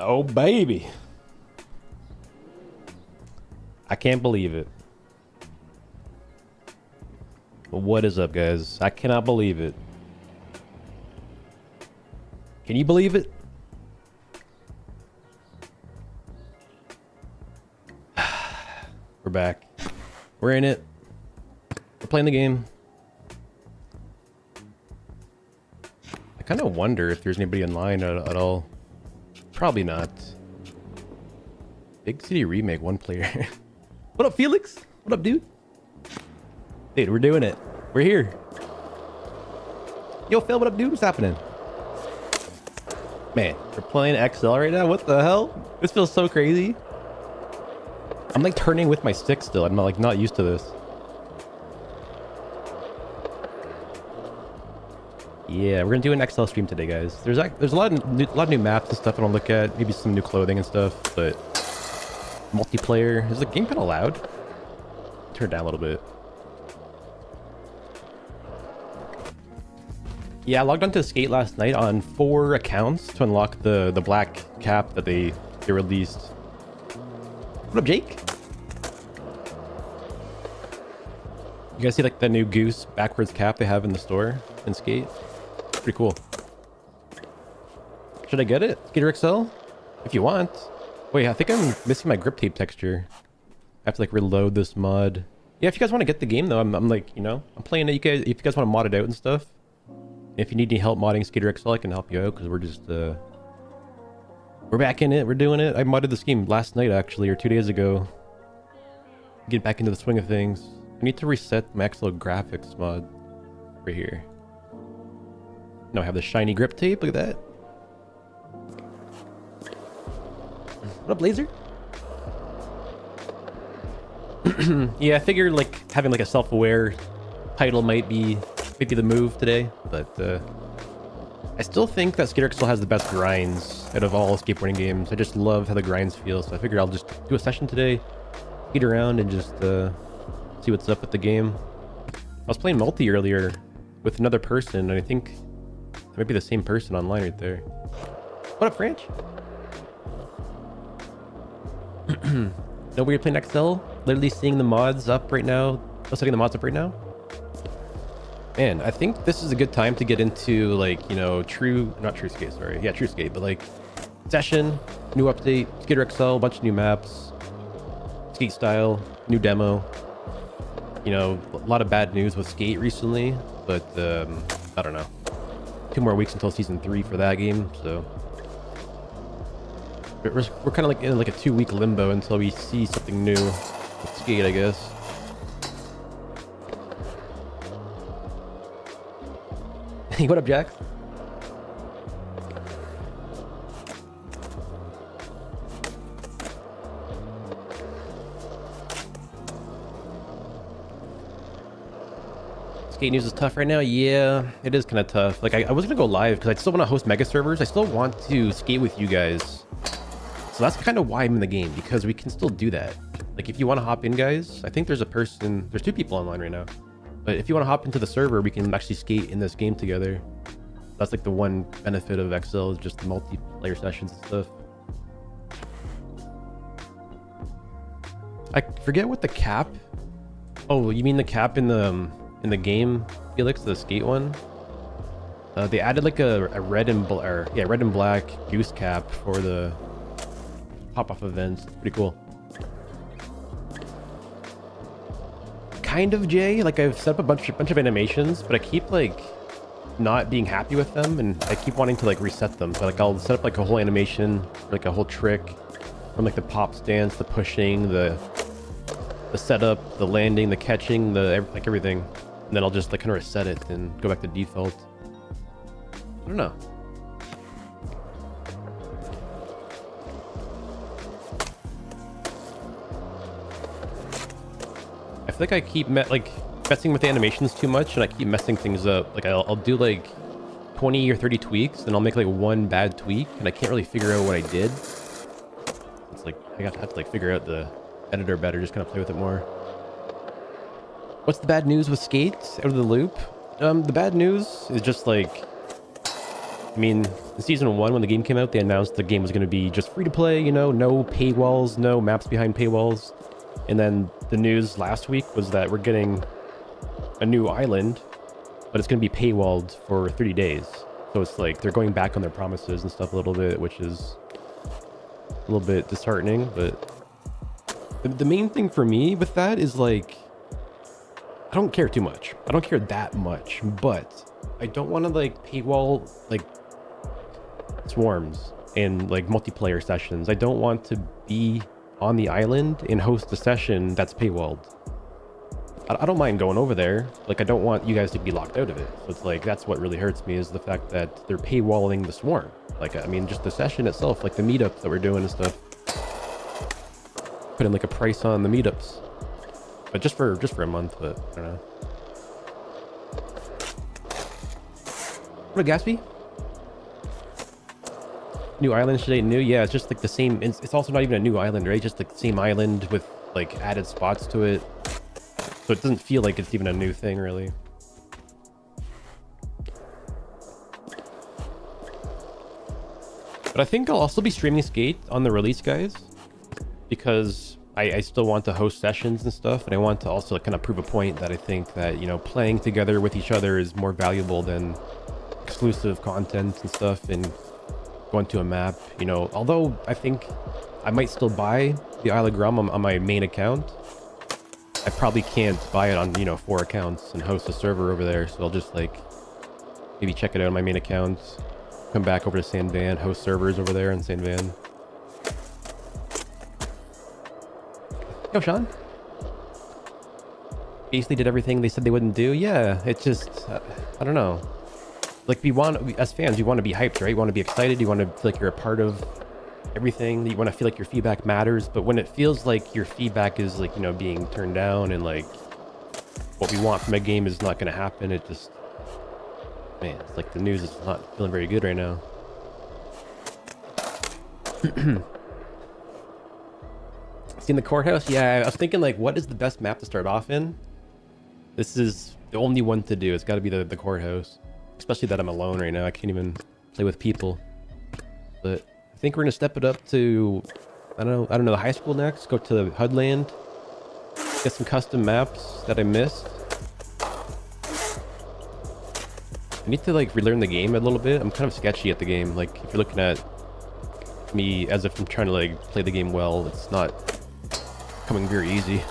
Oh, baby. I can't believe it. What is up, guys? I cannot believe it. Can you believe it? We're back. We're in it. We're playing the game. I kind of wonder if there's anybody online at all. Probably not. Big City Remake, one player. What up, Felix? What up, dude? Dude, we're doing it. We're here. Yo, Phil, what up, dude? What's happening? Man, we're playing XL right now? What the hell? This feels so crazy. I'm like turning with my stick still. I'm like not used to this. Yeah, we're gonna do an XL stream today, guys. There's a lot of new maps and stuff I want to look at. Maybe some new clothing and stuff, but multiplayer. Is the game kind of loud? Turn it down a little bit. Yeah, I logged onto Skate last night on 4 accounts to unlock the black cap that they released. What up, Jake? You guys see like the new goose backwards cap they have in the store in Skate? Pretty cool. Should I get it? Skater XL? If you want. Wait, I think I'm missing my grip tape texture. I have to like reload this mod. Yeah, if you guys want to get the game though, I'm like, you know, I'm playing it. You guys, if you guys want to mod it out and stuff. If you need any help modding Skater XL, I can help you out because we're just we're back in it. We're doing it. I modded this game last night actually, or 2 days ago. Get back into the swing of things. I need to reset my XL graphics mod right here. No, I have the shiny grip tape. Look at that. What up, Laser? Yeah, I figured like having like a self-aware title might be the move today, but I still think that Skater XL has the best grinds out of all skateboarding games. I just love how the grinds feel, so I figured I'll just do a session today, get around and just see what's up with the game. I was playing multi earlier with another person, and I think it might be the same person online right there. What up, French? No, we're playing XL. Literally seeing the mods up right now. I'm setting the mods up right now. Man, I think this is a good time to get into like, you know, not True Skate, sorry. Yeah, True Skate, but like Session, new update, Skater XL, a bunch of new maps, Skate Style, new demo. You know, a lot of bad news with Skate recently, but I don't know. 2 more weeks until season 3 for that game, so we're kind of like in like a 2-week limbo until we see something new with Skate, I guess. What up, Jack? Skate news is tough right now. Yeah, it is kind of tough. Like I was gonna go live because I still want to host mega servers. I still want to skate with you guys. So that's kind of why I'm in the game, because we can still do that. Like if you want to hop in, guys, I think there's 2 people online right now. But if you want to hop into the server, we can actually skate in this game together. That's like the one benefit of XL, is just the multiplayer sessions and stuff. I forget what the cap. Oh, you mean the cap in the game, Felix, the skate one? They added like a red and black goose cap for the pop-off events. Pretty cool. Kind of, Jay. Like I've set up a bunch of animations, but I keep like not being happy with them, and I keep wanting to like reset them. So like I'll set up like a whole animation, like a whole trick, from like the pop stance, the pushing, the setup, the landing, the catching, like everything, and then I'll just like kind of reset it and go back to default. I don't know. I feel like I keep messing with the animations too much, and I keep messing things up. Like I'll do like 20 or 30 tweaks, and I'll make like one bad tweak, and I can't really figure out what I did. It's like I have to like figure out the editor better, just kind of play with it more. What's the bad news with Skate? Out of the loop? The bad news is just like I mean, in season 1, when the game came out, they announced the game was going to be just free to play, you know, no paywalls, no maps behind paywalls. And then the news last week was that we're getting a new island, but it's going to be paywalled for 30 days. So it's like they're going back on their promises and stuff a little bit, which is a little bit disheartening. But the main thing for me with that is like, I don't care too much. I don't care that much, but I don't want to like paywall like swarms and like multiplayer sessions. I don't want to be on the island and host a session that's paywalled. I don't mind going over there. Like, I don't want you guys to be locked out of it. So it's like, that's what really hurts me, is the fact that they're paywalling the swarm. Like, I mean, just the session itself, like the meetups that we're doing and stuff. Put in like a price on the meetups. But just for a month, but I don't know. What a Gatsby? New island today, new? Yeah, it's just like the same. It's also not even a new island, right? Just like the same island with like added spots to it. So it doesn't feel like it's even a new thing, really. But I think I'll also be streaming Skate on the release, guys, because I still want to host sessions and stuff, and I want to also kind of prove a point that I think that, you know, playing together with each other is more valuable than exclusive content and stuff and going to a map, you know. Although I think I might still buy the Isle of Grum on my main account, I probably can't buy it on, you know, 4 accounts and host a server over there. So I'll just like maybe check it out on my main account, come back over to San Van, host servers over there in San Van. Yo, Sean. Basically did everything they said they wouldn't do. Yeah, it's just, I don't know. Like, as fans, you want to be hyped, right? You want to be excited. You want to feel like you're a part of everything. You want to feel like your feedback matters. But when it feels like your feedback is like, you know, being turned down and like what we want from a game is not going to happen, it just, man, it's like the news is not feeling very good right now. Seen the courthouse? Yeah, I was thinking like, what is the best map to start off in? This is the only one to do. It's got to be the courthouse. Especially that I'm alone right now. I can't even play with people. But I think we're gonna step it up to, I don't know, the high school next. Go to Hudland. Get some custom maps that I missed. I need to like relearn the game a little bit. I'm kind of sketchy at the game. Like, if you're looking at me as if I'm trying to like play the game well, it's not coming very easy.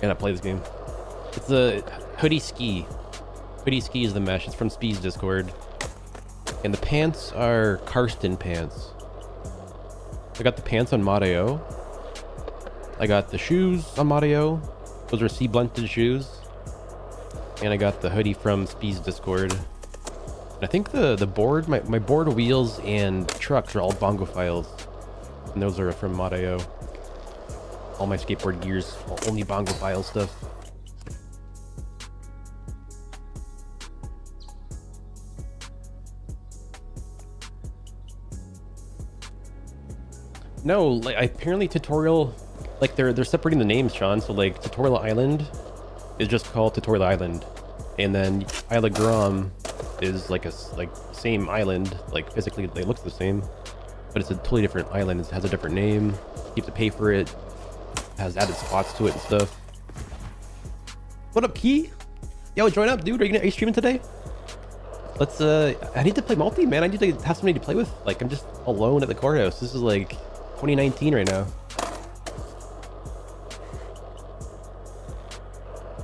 Cannot play this game. It's a hoodie ski. Hoodie ski is the mesh. It's from Speed's Discord. And the pants are Karsten pants. I got the pants on Mod.io. I got the shoes on Mod.io. Those are sea blunted shoes. And I got the hoodie from Speed's Discord. And I think the board, my board, wheels, and trucks are all bongo files. And those are from Mod.io. All my skateboard gears, only bongo file stuff. No, like, apparently tutorial, like they're separating the names, Sean. So like Tutorial Island is just called Tutorial Island, and then Isle of Grum is like same island, like physically they look the same, but it's a totally different island. It has a different name. You have to pay for it. Has added spots to it and stuff. What up, Key? Yo, join up, dude. Are you streaming today? Let's I need to play multi, man. I need to have somebody to play with. Like, I'm just alone at the courthouse. This is like 2019 right now.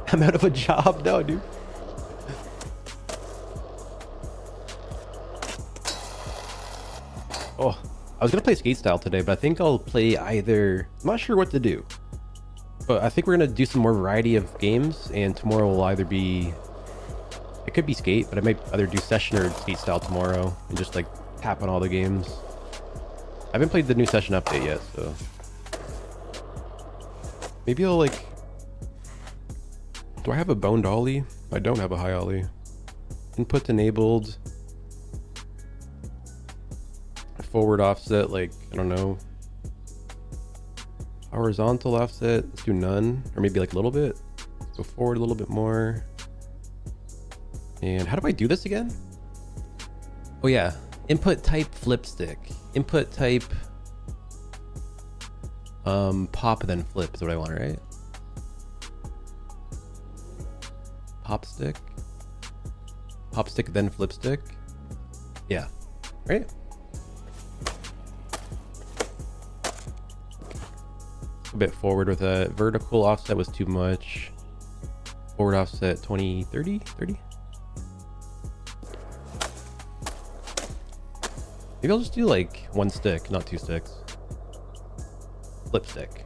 I'm out of a job. No, dude. Oh, I was gonna play skate style today, but I think I'll play either. I'm not sure what to do, but I think we're gonna do some more variety of games, and tomorrow will either be, it could be skate, but I might either do session or skate style tomorrow and just like tap on all the games. I haven't played the new session update yet, so maybe I'll like, do I have a boned ollie? I don't have a high ollie. Input enabled. Forward offset, like, I don't know. Horizontal offset, let's do none, or maybe like a little bit. Let's go forward a little bit more. And how do I do this again? Oh yeah, input type flip stick. Input type pop then flip is what I want, right? Pop stick then flip stick. Yeah, right? A bit forward with a vertical offset was too much. Forward offset 20, 30, 30. Maybe I'll just do like one stick, not two sticks. Flip stick.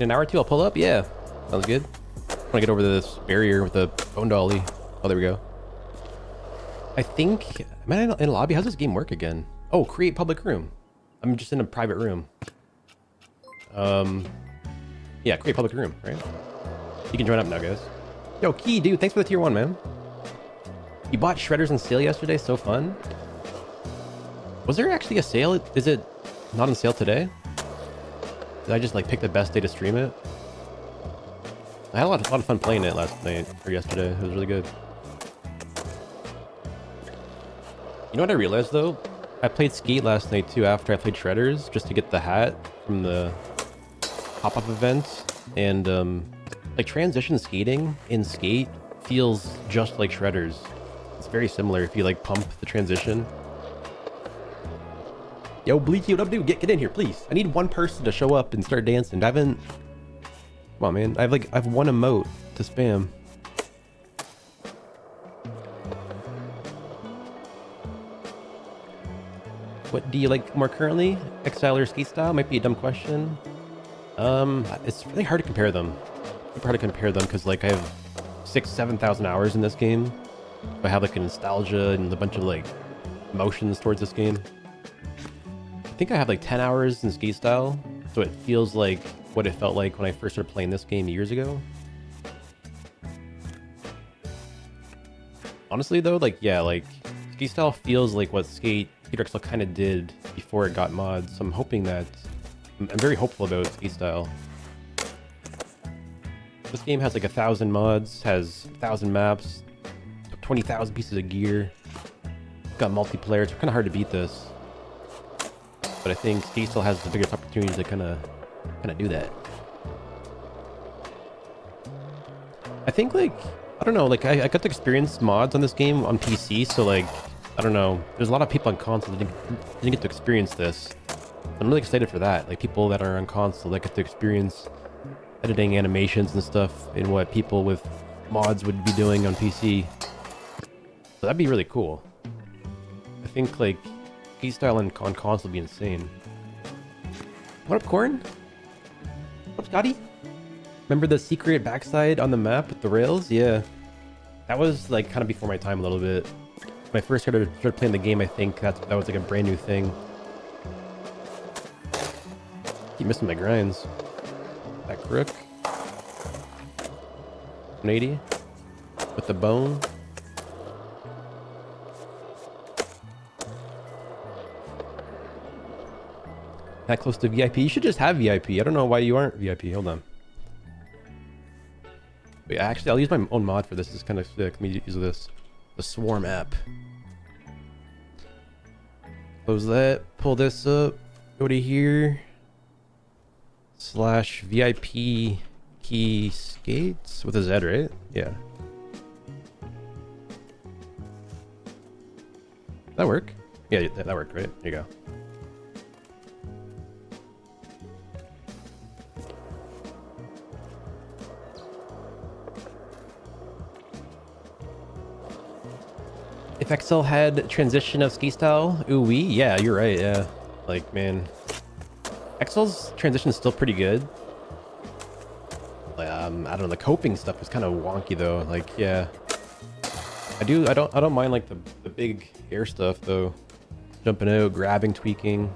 In an hour or two, I'll pull up. Yeah, sounds good. I want to get over this barrier with the bone dolly. Oh, there we go. I think, am I in a lobby? How does this game work again? Oh, create public room. I'm just in a private room. Yeah, create public room, right? You can join up now, guys. Yo, Key, dude, thanks for the tier 1, man. You bought Shredders on sale yesterday? So fun. Was there actually a sale? Is it not on sale today? Did I just like pick the best day to stream it? I had a lot of fun playing it last night, or yesterday. It was really good. You know what I realized though? I played Skate last night too after I played Shredders, just to get the hat from the pop-up event. And like transition skating in Skate feels just like Shredders. It's very similar if you like pump the transition. Yo, Bleaky, what up, dude? Get in here, please. I need one person to show up and start dancing. I haven't... Come on, man. I have one emote to spam. What do you like more currently? Exile or Skate style? Might be a dumb question. It's really hard to compare them. It's hard to compare them because like I have 6,000-7,000 hours in this game. I have like a nostalgia and a bunch of like emotions towards this game. I think I have like 10 hours in Skate style, so it feels like what it felt like when I first started playing this game years ago. Honestly though, like yeah, like Skate style feels like what SkateXL kind of did before it got mods. So I'm hoping that I'm very hopeful about Skate style. This game has like 1,000 mods, has 1,000 maps, 20,000 pieces of gear. Got multiplayer. It's kind of hard to beat this. But I think Skate still has the biggest opportunity to kind of do that. I think like, I don't know, like I got to experience mods on this game on PC, so like, I don't know, there's a lot of people on console that didn't get to experience this. I'm really excited for that, like people that are on console that get to experience editing animations and stuff in what people with mods would be doing on PC. So that'd be really cool. I think like Skate style on console would be insane. What up, Corn? What up, Scotty? Remember the secret backside on the map with the rails? Yeah. That was like kind of before my time a little bit. When I first started playing the game, I think that was like a brand new thing. Keep missing my grinds. That crook. 180 with the bone. That close to VIP? You should just have VIP. I don't know why you aren't VIP. Hold on. Wait, actually, I'll use my own mod for this. It's kind of sick. Let me use this. The Swarm app. Close that. Pull this up. Go to here. / VIP key skates with a Z, right? Yeah. That work? Yeah, that worked, right? There you go. If XL had transition of Skate style, ooh wee, yeah, you're right, yeah. Like, man, XL's transition is still pretty good. I don't know, the coping stuff is kind of wonky though. Like, yeah, I don't mind like the big air stuff though. Jumping out, grabbing, tweaking.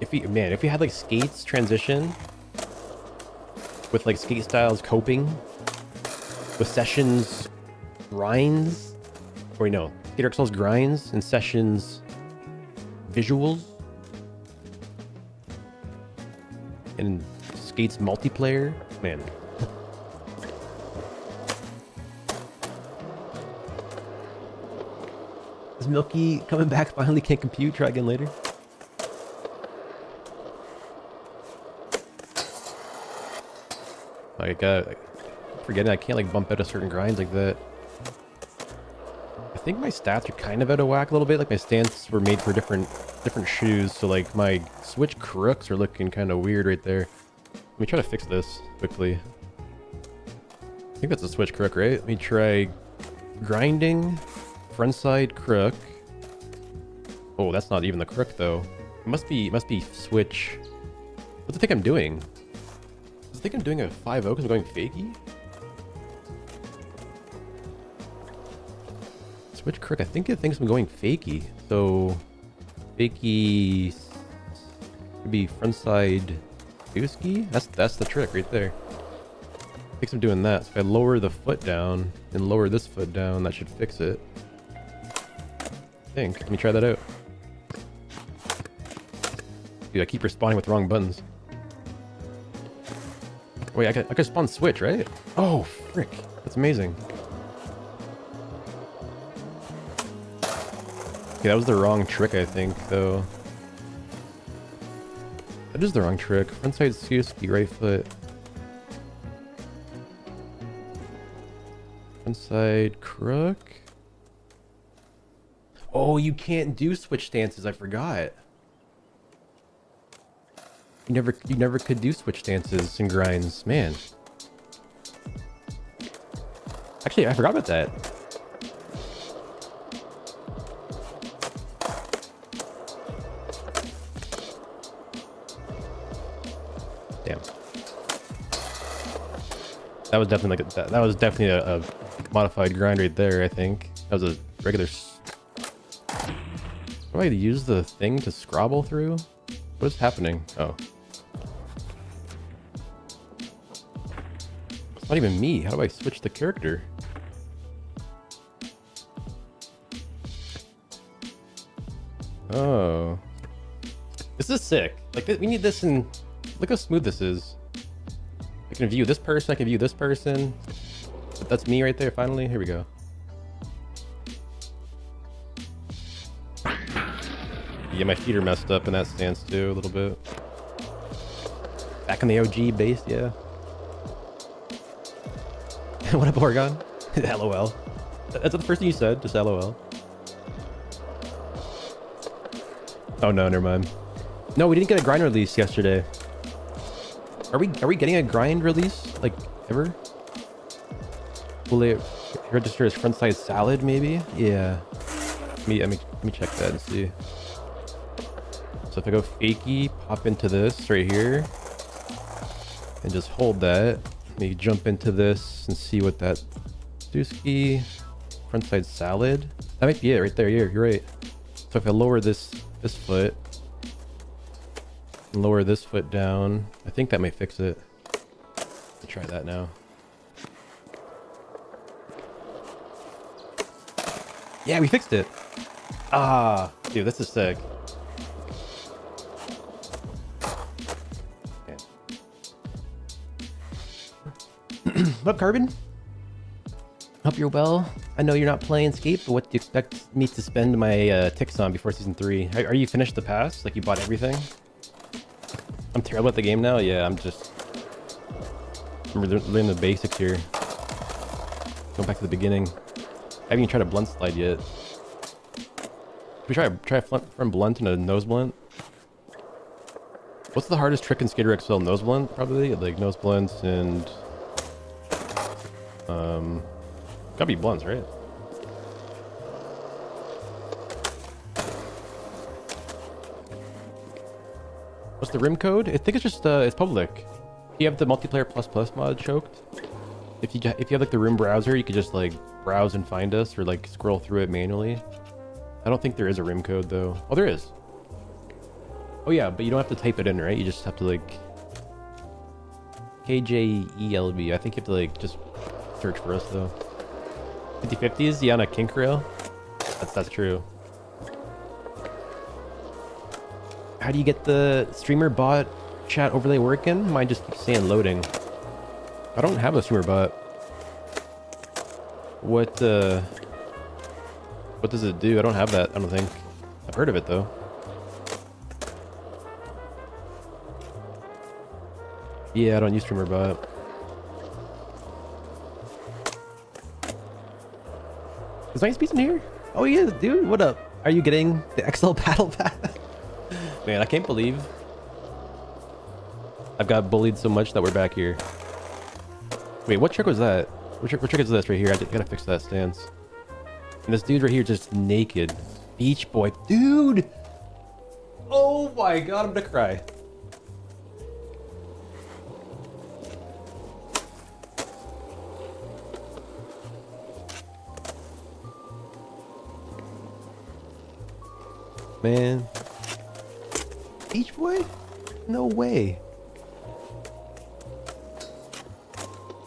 If we had like Skate's transition with like Skate style's coping, with Sessions grinds. Or no, SkateXL's grinds and Sessions visuals, and Skate's multiplayer, man. Is Milky coming back? Finally can't compute. Try again later. Like, forgetting I can't like bump out of certain grinds like that. I think my stats are kind of out of whack a little bit. Like my stance were made for different shoes, so like my switch crooks are looking kind of weird right there. Let me try to fix this quickly. I think that's a switch crook, right? Let me try grinding, frontside crook. Oh, that's not even the crook though. It must be switch. What do you think I'm doing? I think I'm doing a 5-0 because I'm going fakie. Switch crook. I think it thinks I'm going fakie. So fakie could be frontside dooski. That's the trick right there. I think I'm doing that. So if I lower the foot down and lower this foot down, that should fix it. I think. Let me try that out. Dude, I keep responding with the wrong buttons. Wait, I could spawn switch, right? Oh, frick. That's amazing. Okay, that was the wrong trick, I think, though. That is the wrong trick. Frontside Suzuki, right foot. Frontside crook. Oh, you can't do switch stances. I forgot. You never could do switch stances and grinds, man. Actually, I forgot about that. Damn. That was definitely like that was definitely a modified grind right there. I think that was a regular. Do I use the thing to scrabble through? What's happening? Oh. It's not even me. How do I switch the character? Oh. This is sick. Like, we need this in... Look how smooth this is. I can view this person. I can view this person. But that's me right there, finally. Here we go. Yeah, my feet are messed up in that stance too, a little bit. Back in the OG base, yeah. What up, Oregon? LOL. That's the first thing you said, just LOL. Oh no, never mind. No, we didn't get a grind release yesterday. Are we getting a grind release? Like, ever? Will it register as frontside salad, maybe? Yeah. Let me check that and see. So if I go fakie, pop into this right here, and just hold that, maybe jump into this and see what that dooski frontside salad. That might be it right there. You're right. So if I lower this foot, and lower this foot down, I think that might fix it. I'll try that now. Yeah, we fixed it. Ah, dude, this is sick. What up, Carbon? Hope you're well. I know you're not playing Skate, but what do you expect me to spend my ticks on before season 3? Are you finished the pass? Like, you bought everything? I'm terrible at the game now? Yeah, I'm learning the basics here. Going back to the beginning. I haven't even tried a blunt slide yet. Should we try a front blunt and a nose blunt? What's the hardest trick in Skater XL? Nose blunt, probably? Like, nose blunts and... gotta be blunts, right? What's the rim code? I think it's just it's public. You have the multiplayer plus mod choked. If you have like the room browser, you could just like browse and find us, or like scroll through it manually. I don't think there is a rim code though. Oh, there is. Oh yeah, but you don't have to type it in, right? You just have to like KJELB. I think you have to like just search for us though. 50/50s, yeah, on a kink rail. That's true. How do you get the streamer bot chat overlay working? Mine just keeps saying loading. I don't have a streamer bot. What What does it do? I don't have that, I don't think. I've heard of it though. Yeah, I don't use streamer bot. Is Nice Beast in here? Oh, he is, dude. What up? Are you getting the XL Battle Pass? Man, I can't believe I've got bullied so much that we're back here. Wait, what trick was that? What trick is this right here? I gotta fix that stance. And this dude right here just naked. Beach Boy. Dude! Oh my god, I'm gonna cry. Man. Beach Boy? No way.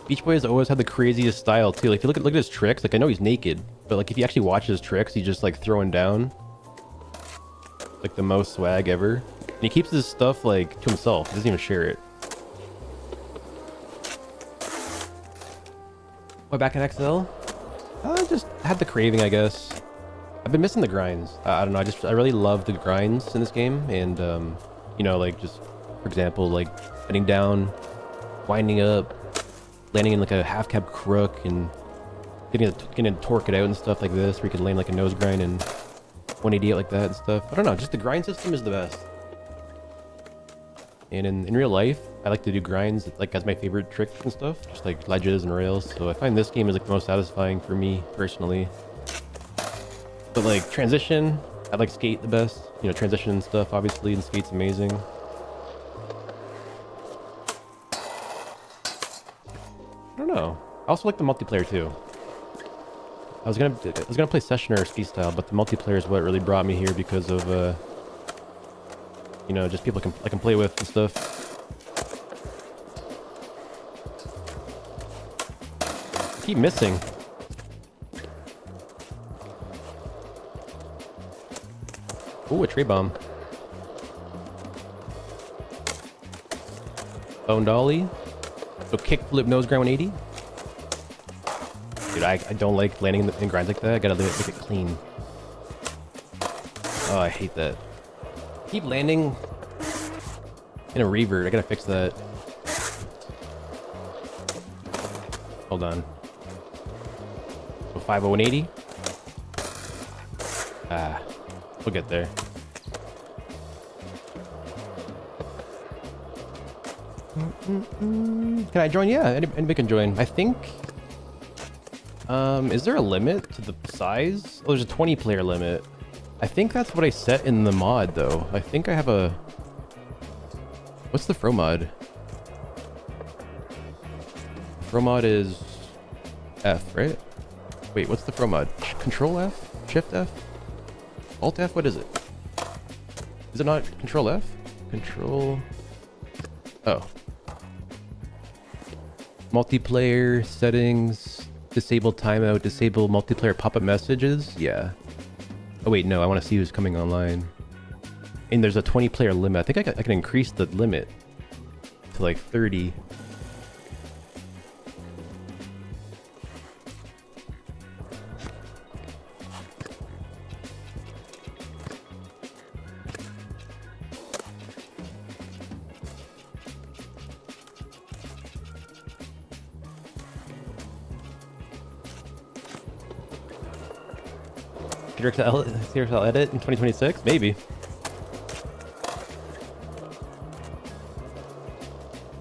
Beach Boy has always had the craziest style too. Like if you look at his tricks, like I know he's naked, but like if you actually watch his tricks, he's just like throwing down. Like the most swag ever. And he keeps his stuff like to himself. He doesn't even share it. Why back in XL? I just had the craving, I guess. I've been missing the grinds. I don't know. I really love the grinds in this game, and you know, like just for example, like heading down, winding up, landing in like a half cab crook, and getting to torque it out and stuff like this, where you can land like a nose grind and 188 like that and stuff. I don't know. Just the grind system is the best. And in real life, I like to do grinds like as my favorite trick and stuff, just like ledges and rails. So I find this game is like the most satisfying for me personally. But like transition, I like skate the best. You know, transition and stuff obviously, and skate's amazing. I don't know. I also like the multiplayer too. I was gonna play session or ski style, but the multiplayer is what really brought me here because of you know, just people I can play with and stuff. I keep missing. Ooh, a tree bomb. Bone dolly. So kickflip nose grind 180. Dude, I don't like landing in grinds like that. I gotta make it clean. Oh, I hate that. Keep landing in a revert. I gotta fix that. Hold on. So 50180. Ah, we'll get there. Can I join? Yeah, anybody can join. I think. Is there a limit to the size? Oh, there's a 20 player limit. I think that's what I set in the mod, though. I think I have a... What's the Fro mod? Fro mod is F, right? Wait, what's the Fro mod? Control F? Shift F? Alt F? What is it? Is it not Control F? Control... Oh. Multiplayer settings, disable timeout, disable multiplayer pop-up messages. Yeah. Oh wait, no, I want to see who's coming online. And there's a 20 player limit. I think I can increase the limit to like 30. I'll edit in 2026? Maybe.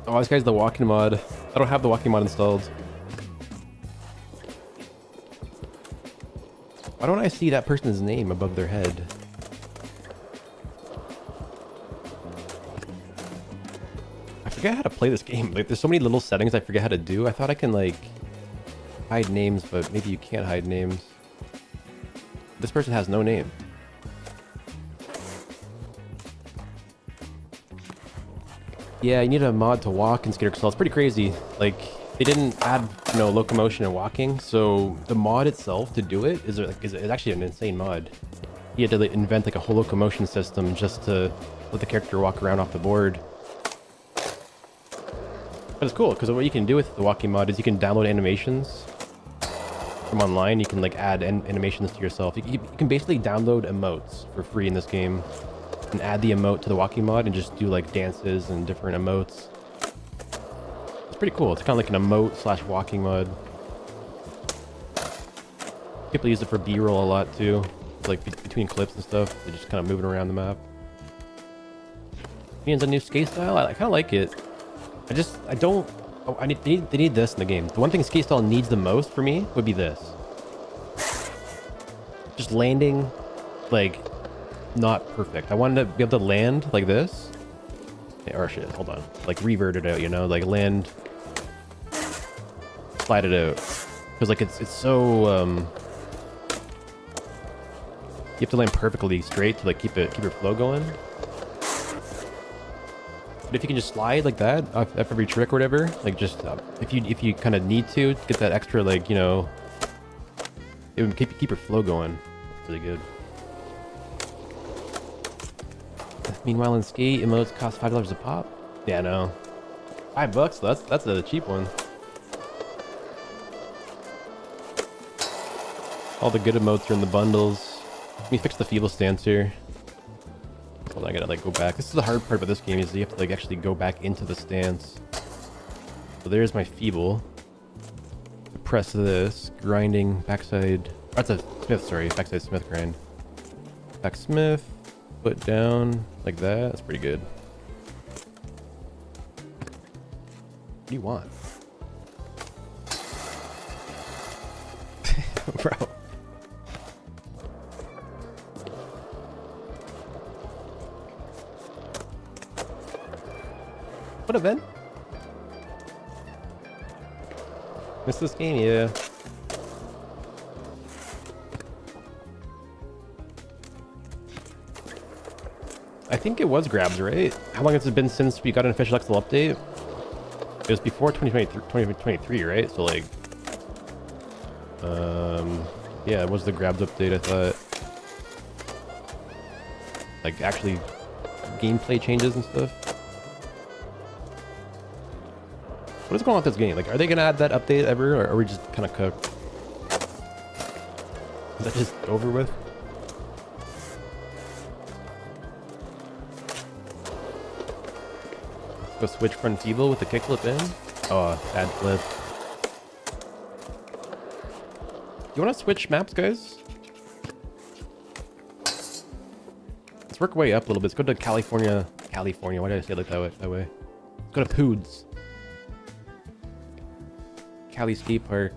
Oh, this guy's the walking mod. I don't have the walking mod installed. Why don't I see that person's name above their head? I forget how to play this game. Like, there's so many little settings I forget how to do. I thought I can, like, hide names, but maybe you can't hide names. This person has no name. Yeah, you need a mod to walk in Skater Cell. It's pretty crazy. Like, they didn't add, you know, locomotion and walking, so the mod itself to do it is actually an insane mod. He had to like, invent like a whole locomotion system just to let the character walk around off the board. But it's cool because what you can do with the walking mod is you can download animations from online. You can like add animations to yourself. You can basically download emotes for free in this game and add the emote to the walking mod and just do like dances and different emotes. It's pretty cool. It's kind of like an emote slash walking mod. People use it for B-roll a lot too, like between clips and stuff. They're just kind of moving around the map. Means a new skate style. I kind of like it. I don't. Oh, they need this in the game. The one thing skate style needs the most for me would be this. Just landing, like, not perfect. I wanted to be able to land like this. Or shit, hold on. Like revert it out, you know, like land, slide it out. Because like it's so you have to land perfectly straight to like keep your flow going. But if you can just slide like that after every trick or whatever, like just if you kind of need to get that extra, like, you know, it would keep your flow going. That's really good. Meanwhile, in skate, emotes cost $5 a pop. Yeah, no, $5 though. That's a cheap one. All the good emotes are in the bundles. Let me fix the feeble stance here. Hold on, I gotta like go back. This is the hard part about this game, is you have to like actually go back into the stance. So there's my feeble. Press this, grinding, backside. Oh, that's a Smith, sorry, backside Smith grind. Back Smith, foot down, like that. That's pretty good. What do you want? Bro. What event? Missed this game, yeah. I think it was grabs, right? How long has it been since we got an official Excel update? It was before 2023, right? So like, yeah, it was the grabs update, I thought. Like actually gameplay changes and stuff. What is going on with this game? Like, are they gonna add that update ever, or are we just kind of cooked? Is that just over with? Let's go switch front feeble with the kickflip in. Oh, bad flip. You want to switch maps, guys? Let's work way up a little bit. Let's go to California. California. Why did I say it like that way? Let's go to Poods. Cali Skate Park.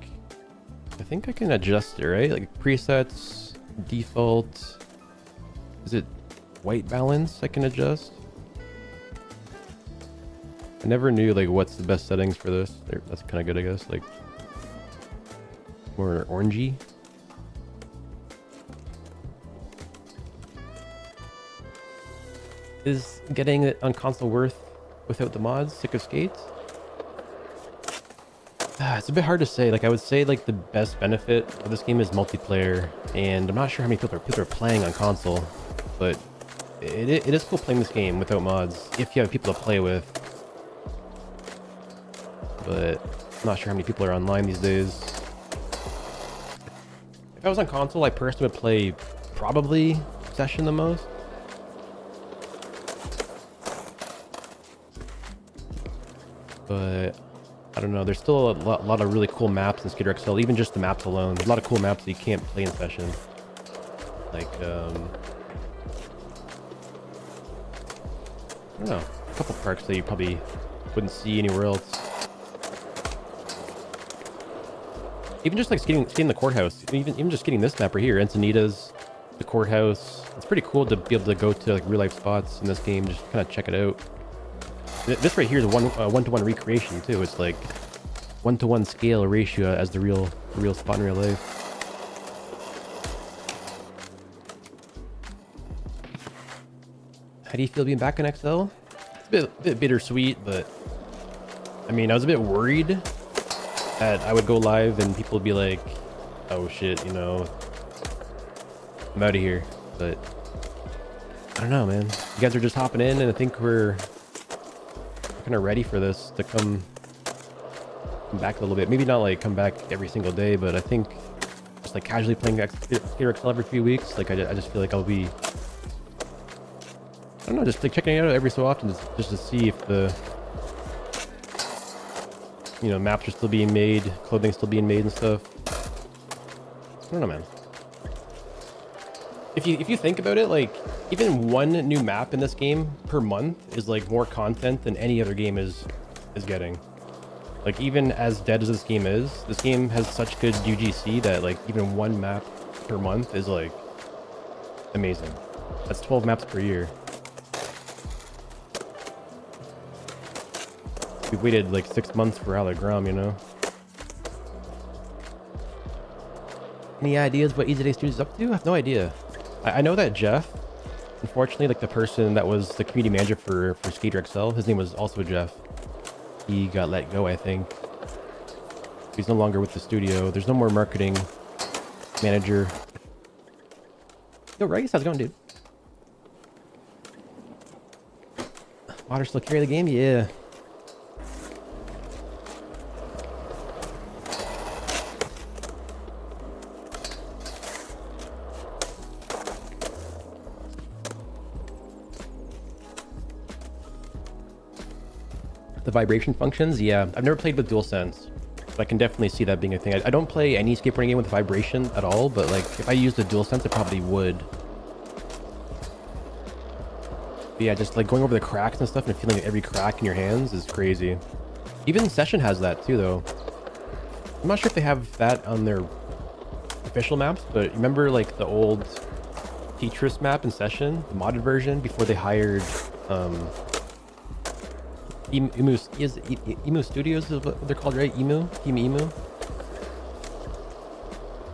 I think I can adjust it, right? Like presets, default. Is it white balance I can adjust? I never knew like what's the best settings for this. That's kind of good, I guess. Like more orangey. Is getting it on console worth without the mods? Sick of skates? It's a bit hard to say. Like, I would say like the best benefit of this game is multiplayer, and I'm not sure how many people are playing on console, but it is cool playing this game without mods if you have people to play with. But I'm not sure how many people are online these days. If I was on console, I personally would play probably Session the most. But I don't know, there's still a lot of really cool maps in Skater XL, even just the maps alone. There's a lot of cool maps that you can't play in Session. Like, I don't know, a couple parks that you probably wouldn't see anywhere else. Even just like skating the courthouse, even just skating this map right here, Encinitas, the courthouse. It's pretty cool to be able to go to like real life spots in this game, just kind of check it out. This right here is a one-to-one recreation too. It's like 1-to-1 scale ratio as the real spot in real life. How do you feel being back in XL? It's a bit bittersweet, but I mean, I was a bit worried that I would go live and people would be like, "Oh shit, you know, I'm out of here." But I don't know, man. You guys are just hopping in, and I think we're kind of ready for this to come come back a little bit. Maybe not like come back every single day, but I think just like casually playing Skater XL every few weeks. Like I just feel like I'll be, I don't know, just like checking it out every so often, just to see if the, you know, maps are still being made, clothing still being made and stuff. I don't know, man. If you think about it, like even one new map in this game per month is like more content than any other game is getting. Like even as dead as this game has such good UGC that like even one map per month is like amazing. That's 12 maps per year. We've waited like 6 months for Alagram, you know? Any ideas what Easy Day Studios is up to? I have no idea. I know that Jeff, unfortunately, like the person that was the community manager for Skater XL, his name was also Jeff. He got let go, I think. He's no longer with the studio. There's no more marketing manager. Yo, Rice, how's it going, dude? Water still carry the game? Yeah. The vibration functions, yeah. I've never played with DualSense, but I can definitely see that being a thing. I don't play any skateboarding game with vibration at all, but like if I used a DualSense, I probably would. But yeah, just like going over the cracks and stuff and feeling every crack in your hands is crazy. Even Session has that too, though. I'm not sure if they have that on their official maps, but remember like the old Tetris map in Session, the modded version, before they hired Emu Studios is what they're called, right? Team Emu.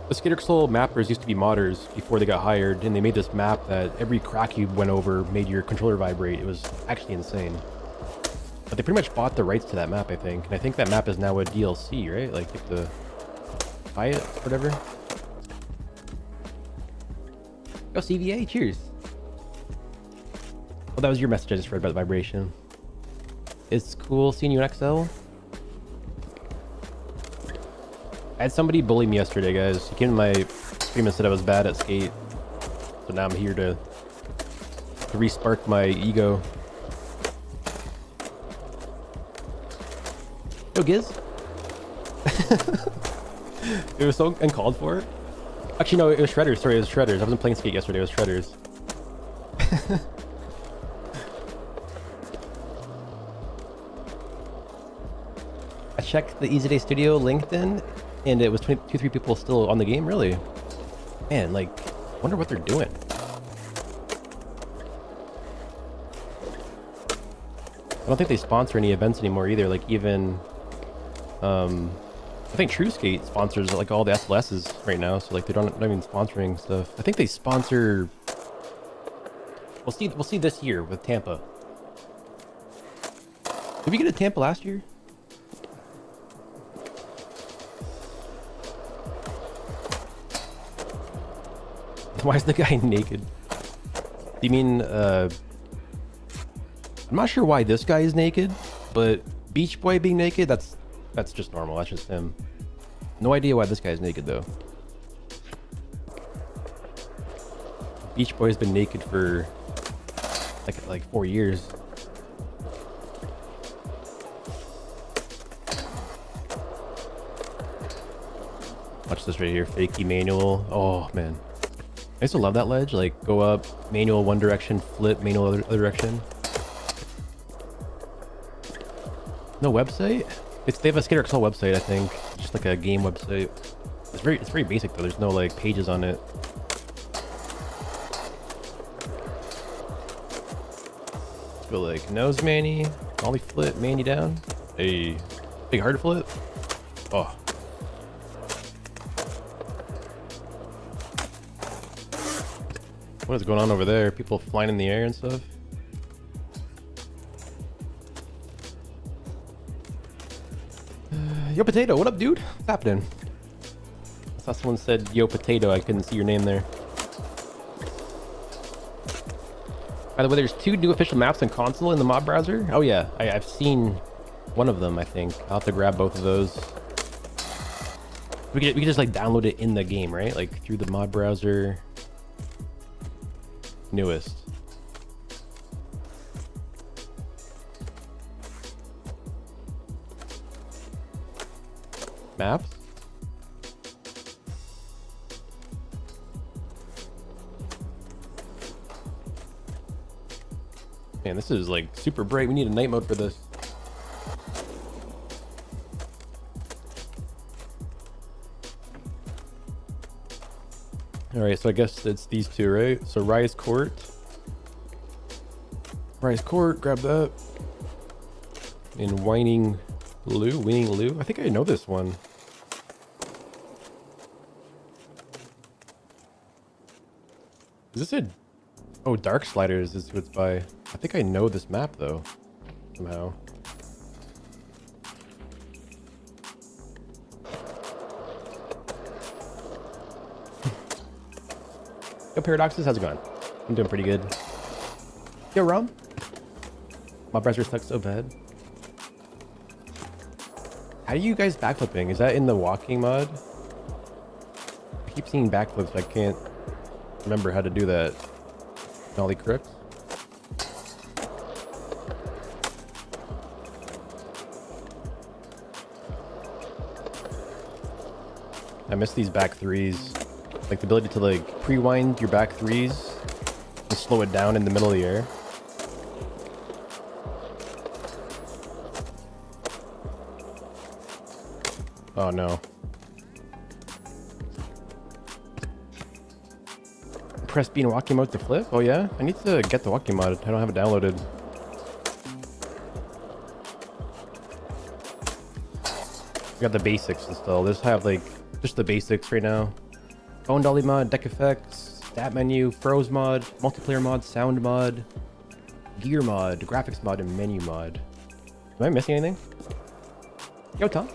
The Skater XL mappers used to be modders before they got hired, and they made this map that every crack you went over made your controller vibrate. It was actually insane. But they pretty much bought the rights to that map, I think. And I think that map is now a DLC, right? Like you have to buy it, whatever. Oh, CVA, cheers. Oh, that was your message I just read about the vibration. It's cool seeing you in XL. I had somebody bully me yesterday, guys. He came to my stream and said I was bad at skate. So now I'm here to re-spark my ego. Yo, Giz. It was so uncalled for. Actually, no, it was Shredders. Sorry, it was Shredders. I wasn't playing skate yesterday. It was Shredders. I checked the Easy Day Studio LinkedIn, and it was 23 people still on the game. Really, man. Like, wonder what they're doing. I don't think they sponsor any events anymore either. Like even, I think True Skate sponsors like all the SLSs right now. So like they're not even sponsoring stuff. I think they sponsor. We'll see this year with Tampa. Did we get to Tampa last year? Why is the guy naked? Do you mean, I'm not sure why this guy is naked, but Beach Boy being naked, that's just normal. That's just him. No idea why this guy is naked, though. Beach Boy has been naked for like 4 years. Watch this right here. Fakey manual. Oh, man. I used to love that ledge, like go up, manual one direction, flip, manual other direction. No website? They have a Skater XL website, I think. Just like a game website. It's very basic though. There's no like pages on it. Let's go like nose manny, ollie flip, manny down. Hey, big hard flip. Oh. What is going on over there? People flying in the air and stuff? Yo Potato, what up, dude? What's happening? I saw someone said Yo Potato. I couldn't see your name there. By the way, there's 2 new official maps in console in the mod browser. Oh yeah, I've seen One of them, I think. I'll have to grab both of those. We can just like download it in the game, right? Like through the mod browser. Newest. Maps? Man, this is like super bright. We need a night mode for this. All right, so I guess it's these two, right? So Rise Court. Rise Court, grab that. And Whining Lou. I think I know this one. Is this a... Oh, Dark Sliders is who it's by. I think I know this map, though. Somehow. Yo, Paradoxes, how's it going? I'm doing pretty good. Yo, Rom. My browser sucks so bad. How do you guys backflipping? Is that in the walking mod? I keep seeing backflips, but I can't remember how to do that. Nollie crooks. I miss these back threes. Like the ability to like pre-wind your back threes and slow it down in the middle of the air. Oh no. Press B in walking mode to flip? Oh yeah? I need to get the walking mod. I don't have it downloaded. I got the basics installed. Just have like just the basics right now. Bone Dolly mod, deck effects, stat menu, froze mod, multiplayer mod, sound mod, gear mod, graphics mod, and menu mod. Am I missing anything? Yo, Tom.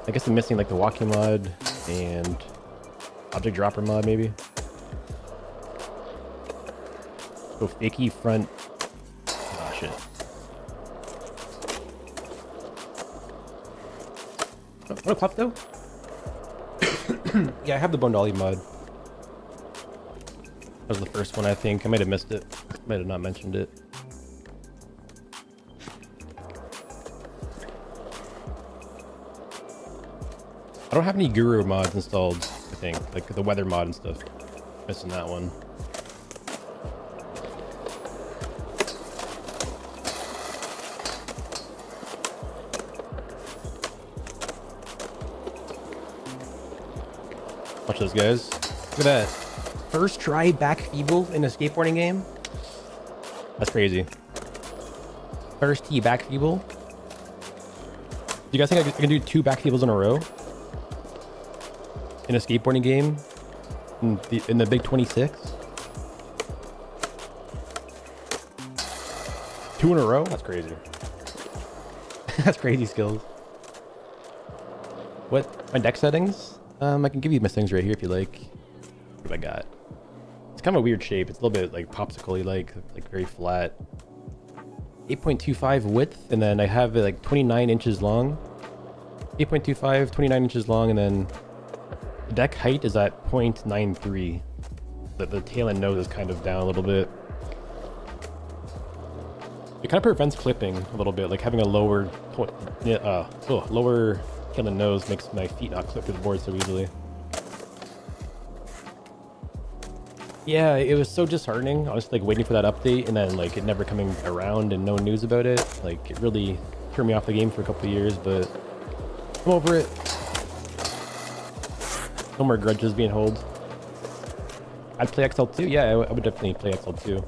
I guess I'm missing like the walking mod and object dropper mod maybe. Go fakey front. Oh shit. What a clap though? Yeah, I have the Bone Dolly mod. That was the first one, I think. I might have missed it. Might have not mentioned it. I don't have any Guru mods installed, I think. Like the weather mod and stuff. Missing that one. Watch those guys. Look at that. First try back feeble in a skateboarding game. That's crazy. First tee back feeble. Do you guys think I can do 2 back feebles in a row? In a skateboarding game? In the Big 26? 2 in a row? That's crazy. That's crazy skills. What? My deck settings? I can give you my things right here if you like. What have I got? It's kind of a weird shape. It's a little bit like popsicle-y, like very flat. 8.25 width, and then I have it like 29 inches long. 8.25, 29 inches long, and then the deck height is at 0.93. The tail and nose is kind of down a little bit. It kind of prevents clipping a little bit, like having a lower lower tail and nose makes my feet not clip to the board so easily. Yeah, it was so disheartening. I was like waiting for that update and then like it never coming around and no news about it. Like it really turned me off the game for a couple of years, but I'm over it. No more grudges being held. I'd play XL2. Yeah, I would definitely play XL2.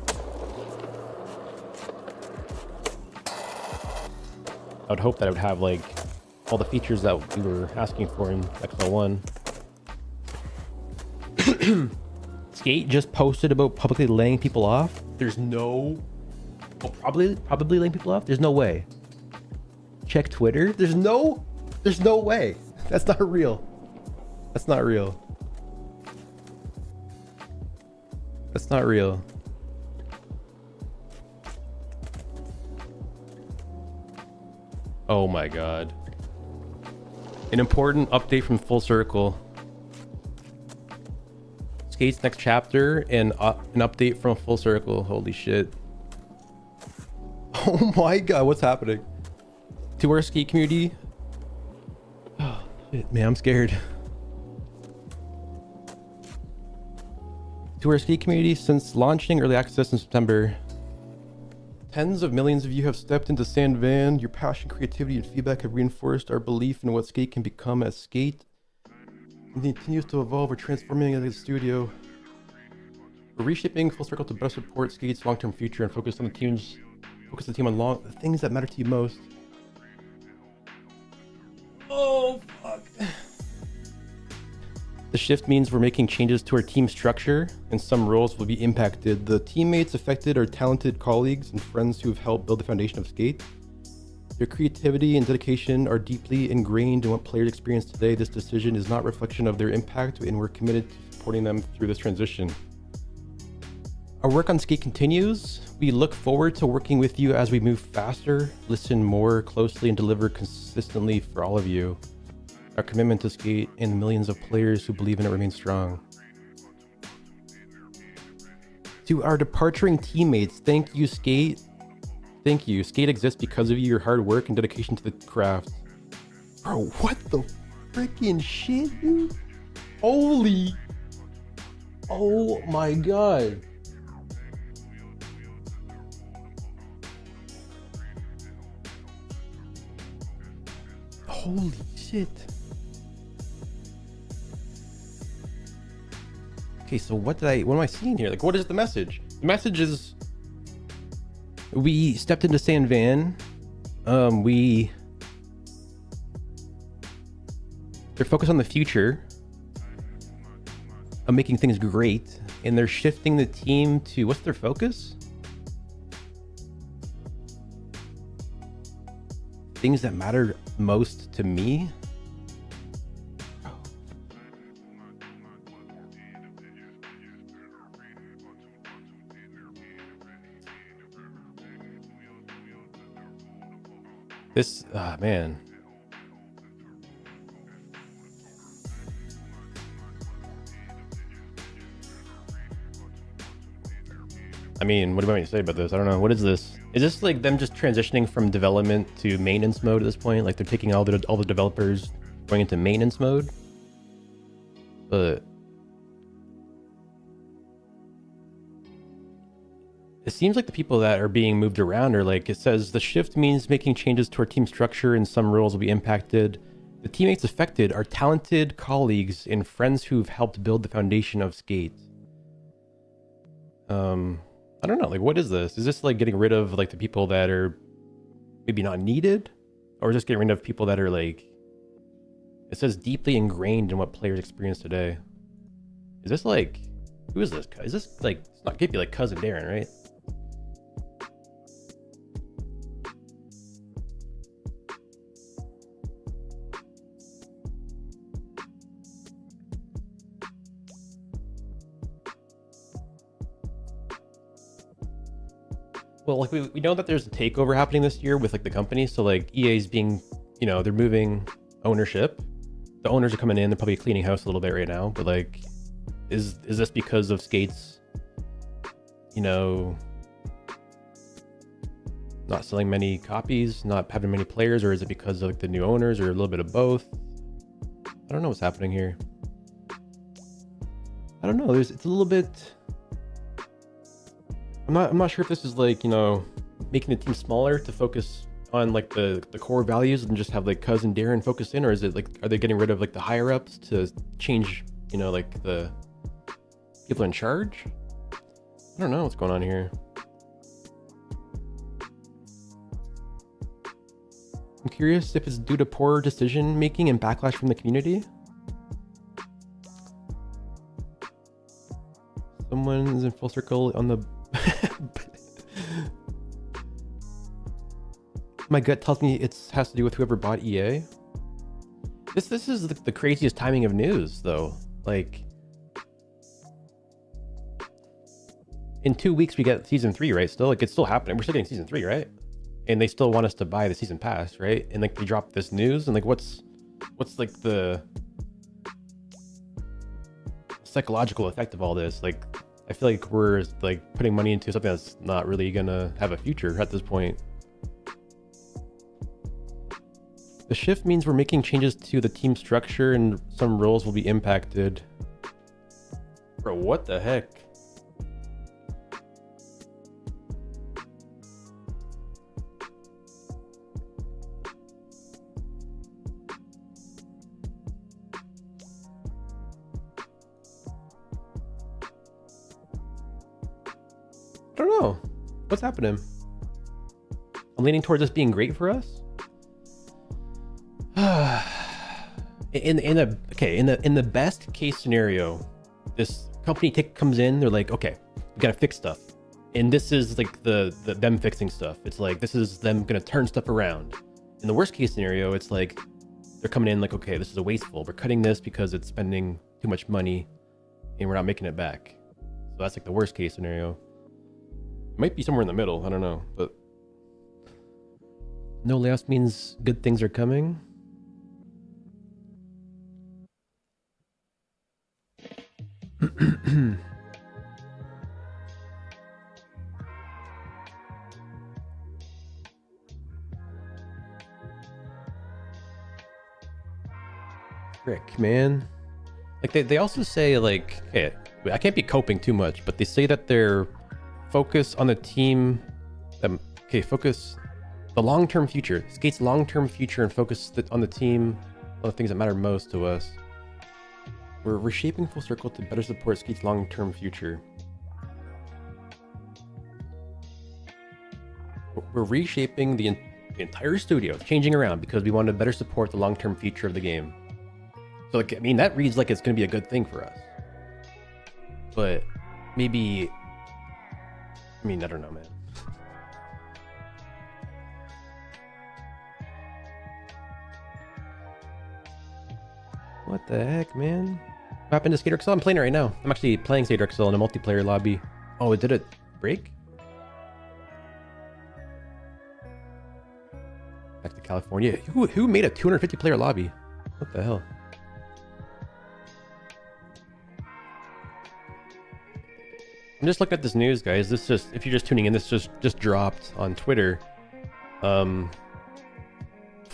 I would hope that I would have like all the features that we were asking for in XL1. Skate just posted about publicly laying people off. There's no... Oh, probably laying people off? There's no way. Check Twitter. There's no way. That's not real. That's not real. That's not real. Oh my god. An important update from Full Circle. Skate's next chapter and an update from Full Circle. Holy shit. Oh my god, what's happening? To our skate community. Oh, shit, man, I'm scared. To our skate community, since launching early access in September, tens of millions of you have stepped into Sand Van. Your passion, creativity, and feedback have reinforced our belief in what skate can become as skate continues to evolve. We're transforming it as a studio. We're reshaping Full Circle to better support skate's long-term future and focus the team on the things that matter to you most. Oh fuck. The shift means we're making changes to our team structure, and some roles will be impacted. The teammates affected are talented colleagues and friends who have helped build the foundation of skate. Their creativity and dedication are deeply ingrained in what players experience today. This decision is not a reflection of their impact, and we're committed to supporting them through this transition. Our work on skate continues. We look forward to working with you as we move faster, listen more closely, and deliver consistently for all of you. Our commitment to skate and the millions of players who believe in it remains strong. To our departing teammates, thank you, Skate. Thank you. Skate exists because of your hard work and dedication to the craft. Bro, what the freaking shit, dude? Holy. Oh my god. Holy shit. Okay, so what am I seeing here? Like, what is the message? The message is we stepped into Sand Van. They're focused on the future of making things great, and they're shifting the team to, what's their focus? Things that matter most to me. This, man. I mean, what do you want me to say about this? I don't know. What is this? Is this like them just transitioning from development to maintenance mode at this point? Like they're taking all the developers going into maintenance mode? But it seems like the people that are being moved around are like, it says the shift means making changes to our team structure and some roles will be impacted. The teammates affected are talented colleagues and friends who've helped build the foundation of skate. I don't know, like what is this? Is this like getting rid of like the people that are maybe not needed? Or is this getting rid of people that are like, it says deeply ingrained in what players experience today. Is this like, who is this? Is this like, it's not, can't be like Cousin Darren, right? Well, like we know that there's a takeover happening this year with like the company. So like EA's being, you know, they're moving ownership. The owners are coming in. They're probably cleaning house a little bit right now. But like, is this because of Skate's, you know, not selling many copies, not having many players, or is it because of like the new owners, or a little bit of both? I don't know what's happening here. I don't know. It's a little bit. I'm not sure if this is like, you know, making the team smaller to focus on like the core values and just have like Cousin Darren focus in, or is it like, are they getting rid of like the higher ups to change, you know, like the people in charge? I don't know what's going on here. I'm curious if it's due to poor decision making and backlash from the community. Someone's in Full Circle on the my gut tells me it has to do with whoever bought EA. This is the craziest timing of news though. Like in 2 weeks we get season 3, right? Still, like it's still happening. We're still getting season 3, right? and they still want us to buy the season pass, right? And like they drop this news, and like what's like the psychological effect of all this? Like I feel like we're like putting money into something that's not really gonna have a future at this point. The shift means we're making changes to the team structure and some roles will be impacted. Bro, what the heck? I don't know. What's happening? I'm leaning towards this being great for us. in the best case scenario, this company comes in, they're like, okay, we gotta fix stuff, and this is like the them fixing stuff. It's like this is them gonna turn stuff around. In the worst case scenario, it's like they're coming in like, okay, this is a wasteful, we're cutting this because it's spending too much money and we're not making it back. So that's like the worst case scenario. It might be somewhere in the middle, I don't know, but no layoffs means good things are coming. Frick, man. Like they also say like, okay, I can't be coping too much, but they say that they're focused on the team, focus the long-term future, Skate's long-term future, and focus on the team, on the things that matter most to us. We're reshaping Full Circle to better support Skate's long-term future. We're reshaping the entire studio, changing around because we want to better support the long-term future of the game. So, like, I mean, that reads like it's going to be a good thing for us. But maybe, I mean, I don't know, man. What the heck, man? What happened to Skater XL? I'm playing it right now. I'm actually playing Skater XL in a multiplayer lobby. Oh, did it break? Back to California. Who made a 250 player lobby? What the hell? I'm just looking at this news, guys. This just, if you're just tuning in, this just dropped on Twitter. Full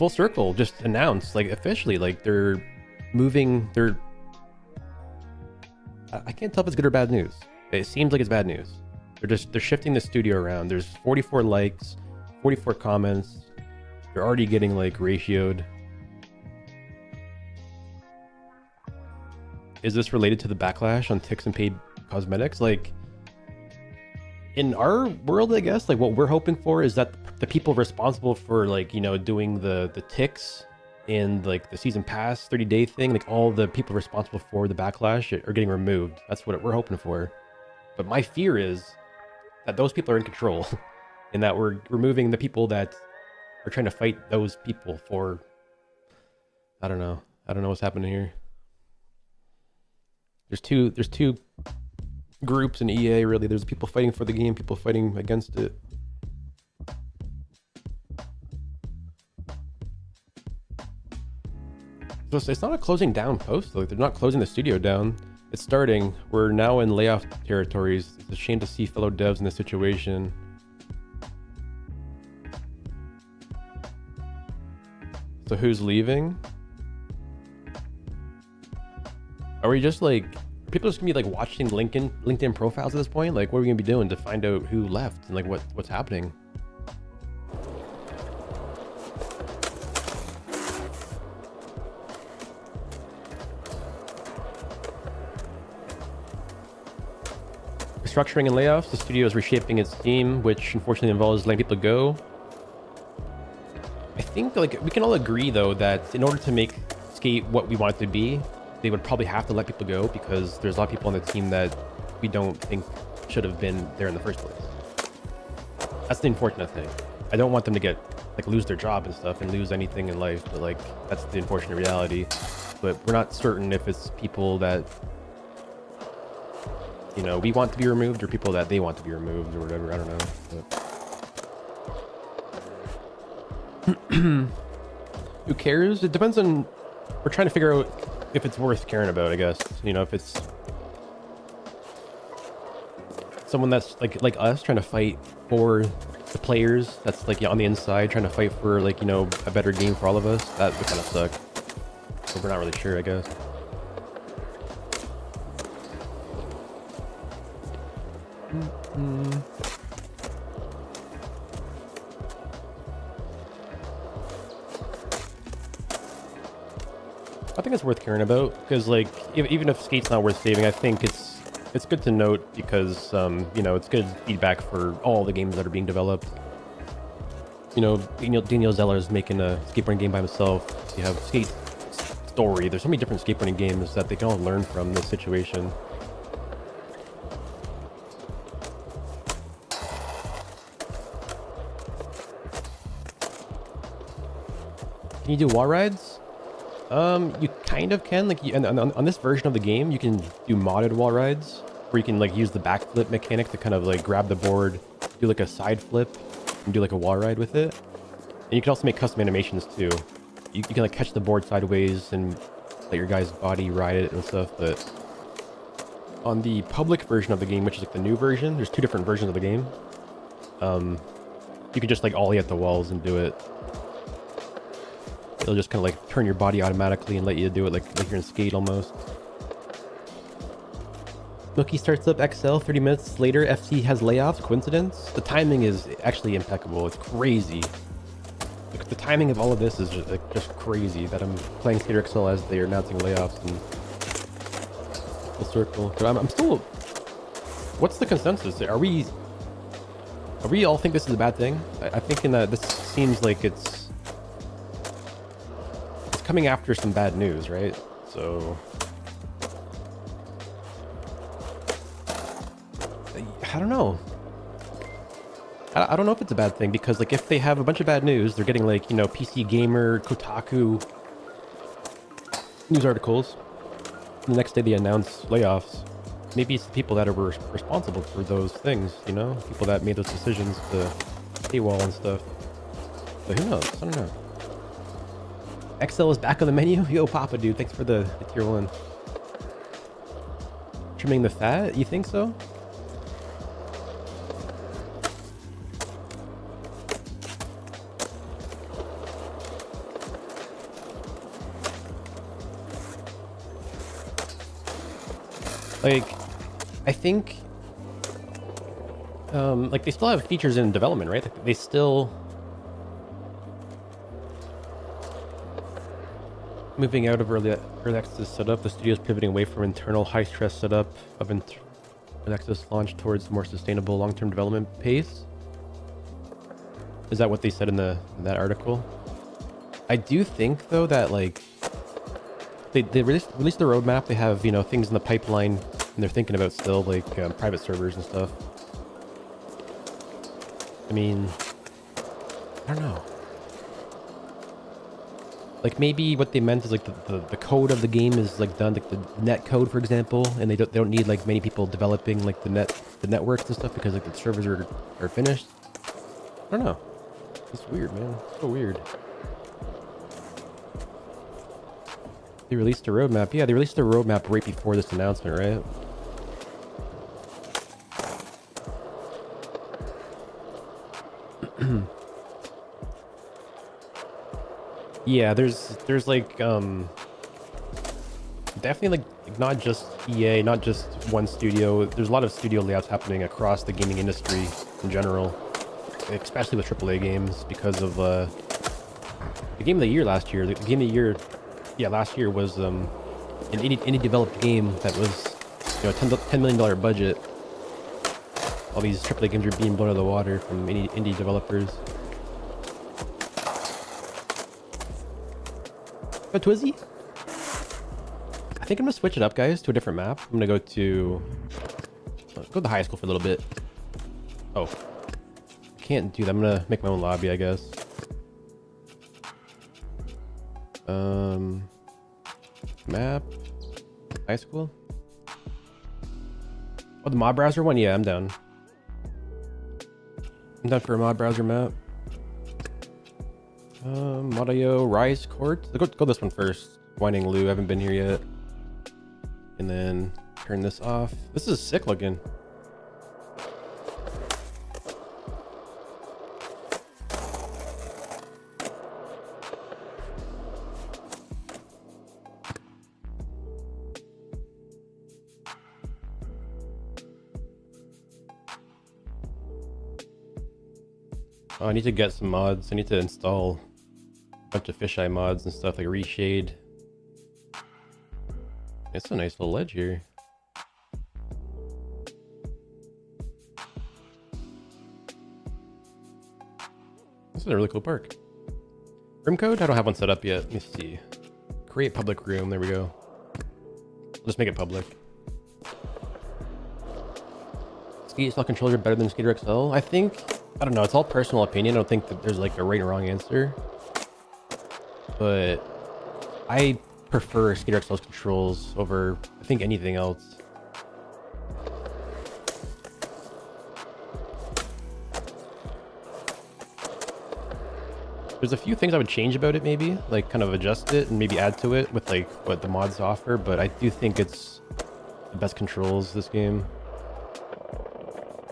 Circle just announced, like, officially, like, they're moving, I can't tell if it's good or bad news. It seems like it's bad news. They're shifting the studio around. There's 44 likes, 44 comments. They're already getting like ratioed. Is this related to the backlash on ticks and paid cosmetics? Like, in our world, I guess, like what we're hoping for is that the people responsible for, like, you know, doing the ticks and like the season pass 30-day thing, like all the people responsible for the backlash are getting removed. That's what we're hoping for. But my fear is that those people are in control and that we're removing the people that are trying to fight those people for, I don't know what's happening here. There's two groups in EA, really. There's people fighting for the game, people fighting against it. So it's not a closing down post. Like, they're not closing the studio down. It's starting. We're now in layoff territories. It's a shame to see fellow devs in this situation. So who's leaving? Are we just like, are people just gonna be like watching LinkedIn profiles at this point? Like, what are we gonna be doing to find out who left and like what's happening? Restructuring and layoffs. The studio is reshaping its team, which unfortunately involves letting people go. I think like we can all agree though that in order to make Skate what we want it to be, they would probably have to let people go because there's a lot of people on the team that we don't think should have been there in the first place. That's the unfortunate thing. I don't want them to get like lose their job and stuff and lose anything in life, but like that's the unfortunate reality. But we're not certain if it's people that, you know, we want to be removed or people that they want to be removed or whatever. I don't know. But Who cares? It depends on... We're trying to figure out if it's worth caring about, I guess. You know, if it's someone that's like us trying to fight for the players, that's like on the inside trying to fight for like, you know, a better game for all of us. That would kind of suck. But we're not really sure, I guess. I think it's worth caring about because, like, even if Skate's not worth saving, I think it's good to note because, you know, it's good feedback for all the games that are being developed. You know, Daniel Zeller is making a skateboarding game by himself. You have Skate Story. There's so many different skateboarding games that they can all learn from this situation. Can you do wall rides? You kind of can, like, on this version of the game, you can do modded wall rides, where you can like use the backflip mechanic to kind of like grab the board, do like a side flip, and do like a wall ride with it. And you can also make custom animations too. You can like catch the board sideways and let your guy's body ride it and stuff. But on the public version of the game, which is like the new version, there's two different versions of the game. You can just like ollie at the walls and do it. It'll just kind of like turn your body automatically and let you do it like you're in Skate almost. Milky starts up XL 30 minutes later. FC has layoffs. Coincidence? The timing is actually impeccable. It's crazy. The timing of all of this is just crazy that I'm playing Skater XL as they're announcing layoffs in the circle. But I'm still... What's the consensus? Are we all think this is a bad thing? I think in that this seems like it's coming after some bad news, right? So I don't know. I don't know if it's a bad thing because, like, if they have a bunch of bad news, they're getting like, you know, PC Gamer, Kotaku news articles. And the next day they announce layoffs. Maybe it's the people that are responsible for those things, you know, people that made those decisions to paywall and stuff. But who knows? I don't know. XL is back on the menu. Yo, Papa, dude, thanks for the tier 1. Trimming the fat? You think so? Like, I think, like, they still have features in development, right? They still... Moving out of early access setup, the studio is pivoting away from internal high-stress setup of early access launch towards more sustainable long-term development pace. Is that what they said in that article? I do think, though, that, like, they released the roadmap. They have, you know, things in the pipeline, and they're thinking about still, like, private servers and stuff. I mean, I don't know. Like, maybe what they meant is like the code of the game is like done, like the net code, for example, and they don't need like many people developing like the networks and stuff because like the servers are finished. I don't know. It's weird, man. It's so weird. They released a roadmap. Yeah, they released a roadmap right before this announcement, right? Yeah, there's like definitely like not just EA, not just one studio. There's a lot of studio layouts happening across the gaming industry in general, especially with AAA games because of the game of the year last year. The game of the year, yeah, last year was an indie developed game that was, you know, $10 million budget. All these AAA games are being blown out of the water from indie developers. Oh, Twizzy? I think I'm gonna switch it up, guys, to a different map. I'm gonna go to the high school for a little bit. Oh, can't do that. I'm gonna make my own lobby, I guess. Map, high school. Oh, the mod browser one. Yeah, I'm down. I'm down for a mod browser map. Audio Rise Court. Go this one first. Winding Lou, I haven't been here yet. And then turn this off. This is sick looking. Oh, I need to get some mods. I need to install a bunch of fisheye mods and stuff like reshade. It's a nice little ledge here. This is a really cool park. Room code? I don't have one set up yet. Let me see. Create public room. There we go. I'll just make it public. Skate style controls are better than Skater XL. I think, I don't know, it's all personal opinion. I don't think that there's like a right or wrong answer. But I prefer Skater XL's controls over, I think, anything else. There's a few things I would change about it, maybe, like kind of adjust it and maybe add to it with like what the mods offer, but I do think it's the best controls this game.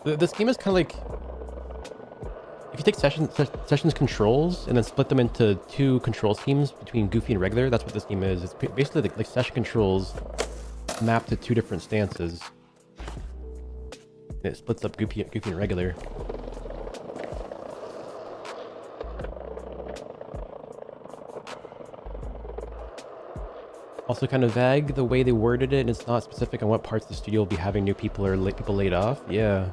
This game is kind of like, if you take Session's controls and then split them into two control schemes between Goofy and regular, that's what this game is. It's basically like Session controls mapped to two different stances. And it splits up Goofy and regular. Also kind of vague the way they worded it, and it's not specific on what parts of the studio will be having new people or people laid off. Yeah.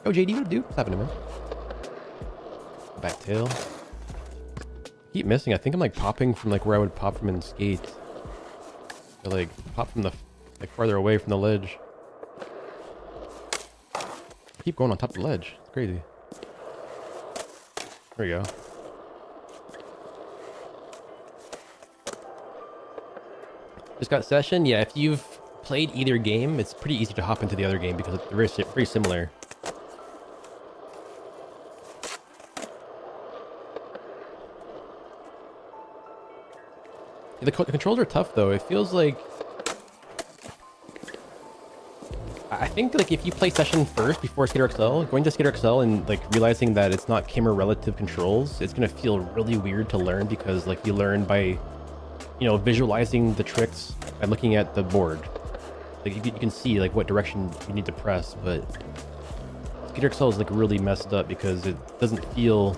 Oh, JD, what do? What's happening, man? Back tail. Keep missing. I think I'm like popping from like where I would pop from in Skate. I like pop from the like farther away from the ledge. I keep going on top of the ledge. It's crazy. There we go. Just got Session. Yeah, if you've played either game, it's pretty easy to hop into the other game because they're very similar. The controls are tough though. It feels like, I think like if you play Session first before Skater XL, going to Skater XL and like realizing that it's not camera relative controls, it's gonna feel really weird to learn because like you learn by, you know, visualizing the tricks by looking at the board. Like you can see like what direction you need to press, but Skater XL is like really messed up because it doesn't feel,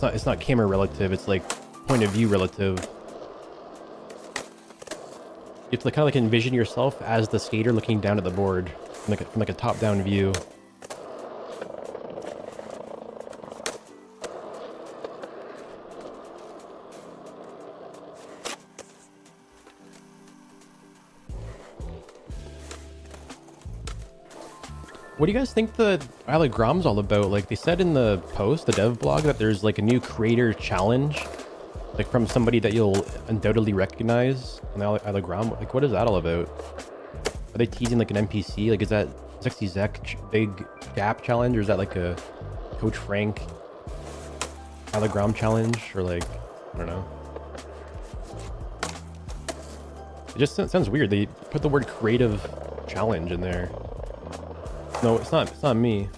it's not camera relative, it's like point of view relative. You have to kind of like envision yourself as the skater looking down at the board from like a top-down view. What do you guys think the Isle all about? Like they said in the post, the dev blog, that there's like a new creator challenge, like from somebody that you'll undoubtedly recognize on the Isle. Like what is that all about? Are they teasing like an NPC? Like is that Sexy Zek big gap challenge, or is that like a Coach Frank Isle challenge, or like, I don't know. It just sounds weird. They put the word creative challenge in there. No, it's not me.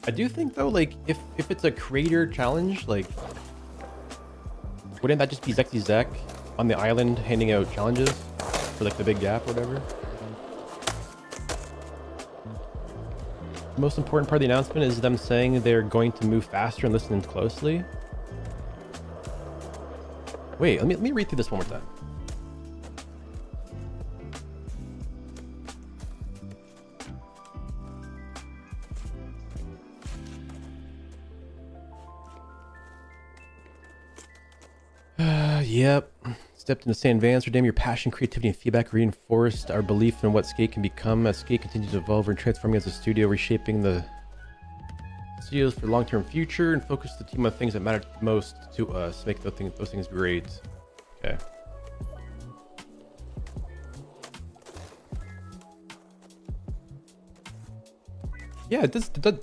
I do think though, like if it's a creator challenge, like wouldn't that just be Sexy Zek on the island handing out challenges for like the big gap or whatever? The most important part of the announcement is them saying they're going to move faster and listen closely. Wait, let me read through this one more time. Yep. Stepped into San Vance. Damn, your passion, creativity, and feedback reinforced our belief in what Skate can become as Skate continues to evolve and transforming as a studio, reshaping the studios for long-term future and focus the team on things that matter most to us. Make those things great. Okay. Yeah, it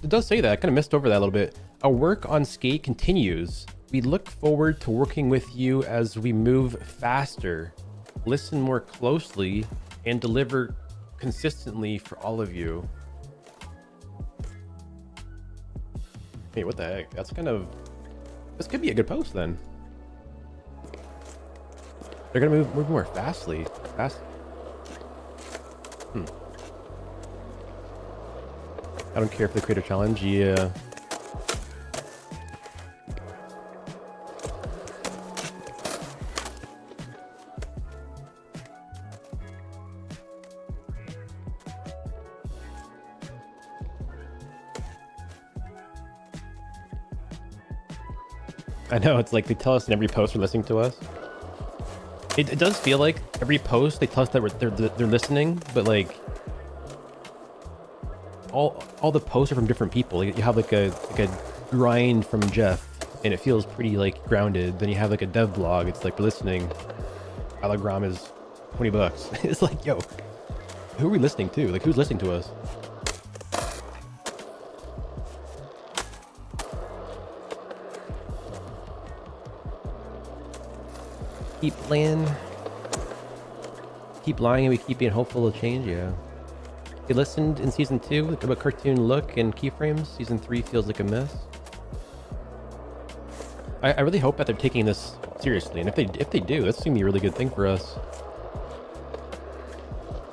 does say that. I kind of missed over that a little bit. Our work on Skate continues. We look forward to working with you as we move faster, listen more closely, and deliver consistently for all of you. Hey, what the heck? That's kind of... This could be a good post then. They're gonna move more fastly. I don't care if they create a challenge. Yeah. I know, it's like they tell us in every post they're listening to us. It does feel like every post they tell us that they're listening, but like all the posts are from different people. You have like a grind from Jeff, and it feels pretty like grounded. Then you have like a dev blog. It's like, we're listening. Allegram is $20. It's like, yo, who are we listening to? Like, who's listening to us? Keep playing, keep lying, and we keep being hopeful of change. Yeah. You listened in season 2 about cartoon look and keyframes. Season 3 feels like a miss. I really hope that they're taking this seriously, and if they do, that's gonna be a really good thing for us.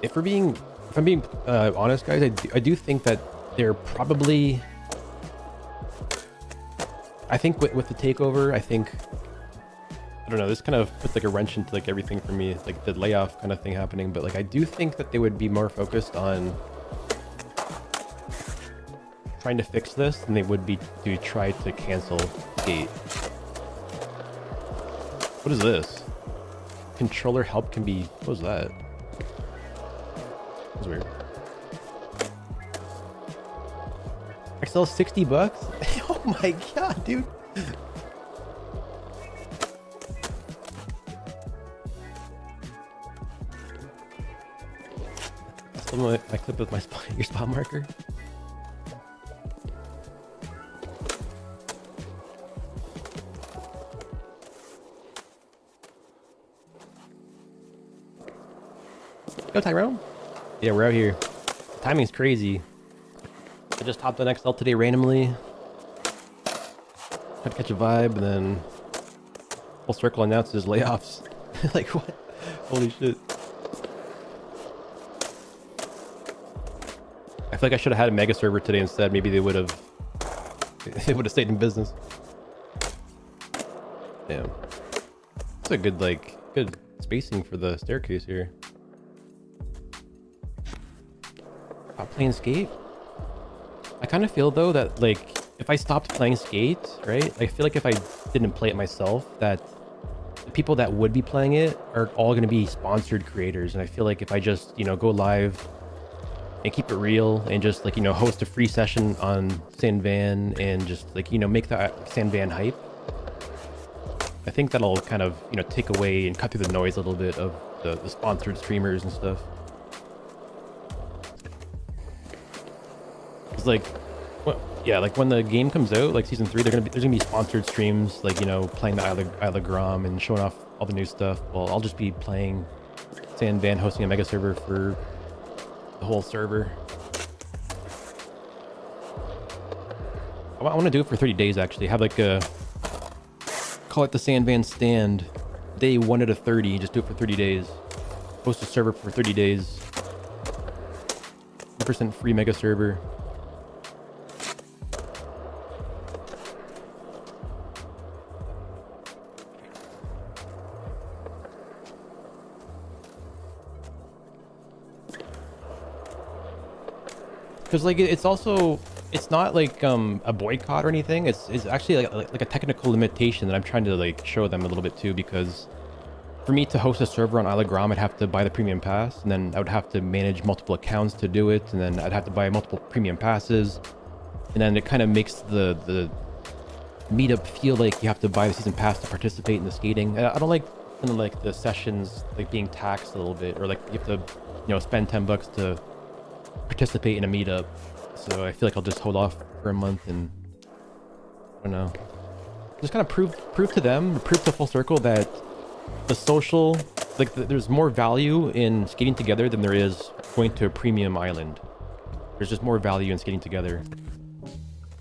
If I'm being honest, guys, I do think that they're probably. I think with the takeover, I don't know, this kind of puts like a wrench into like everything for me, like the layoff kind of thing happening, but like I do think that they would be more focused on trying to fix this than they would be to try to cancel Skate. What is this? Controller help can be, what was that? That's weird. XL $60? Oh my god, dude. My clip with your spot marker. Go Tyrone. Yeah, we're out here. Timing's crazy. I just hopped on XL today randomly. Had to catch a vibe, and then Full Circle announces layoffs. Like, what? Holy shit. I feel like I should have had a mega server today instead. Maybe they would have stayed in business. Damn. It's a good good spacing for the staircase here. Stop playing Skate? I kind of feel though that like if I stopped playing Skate, right? I feel like if I didn't play it myself, that the people that would be playing it are all going to be sponsored creators. And I feel like if I just, go live and keep it real and just like, host a free session on Sandvan and just like, make the Sandvan hype, I think that'll kind of, take away and cut through the noise a little bit of the sponsored streamers and stuff. It's like, well, yeah, like when the game comes out, like season 3, there's gonna be sponsored streams, like, playing the Isle of Grom and showing off all the new stuff. Well, I'll just be playing Sandvan, hosting a mega server for the whole server. I want to do it for 30 days actually. Have like call it the Sandvan stand, day 1 out of 30. Just do it for 30 days. Host a server for 30 days. 100% free mega server. Because like it's not like a boycott or anything. It's actually like a technical limitation that I'm trying to like show them a little bit too. Because for me to host a server on Isle of Grom, I'd have to buy the premium pass, and then I would have to manage multiple accounts to do it, and then I'd have to buy multiple premium passes, and then it kind of makes the meetup feel like you have to buy the season pass to participate in the skating. I don't like the sessions like being taxed a little bit, or like you have to spend $10 to participate in a meetup. So I feel like I'll just hold off for a month and don't know. Just kind of prove to them, prove to Full Circle that the social, like there's more value in skating together than there is going to a premium island. There's just more value in skating together.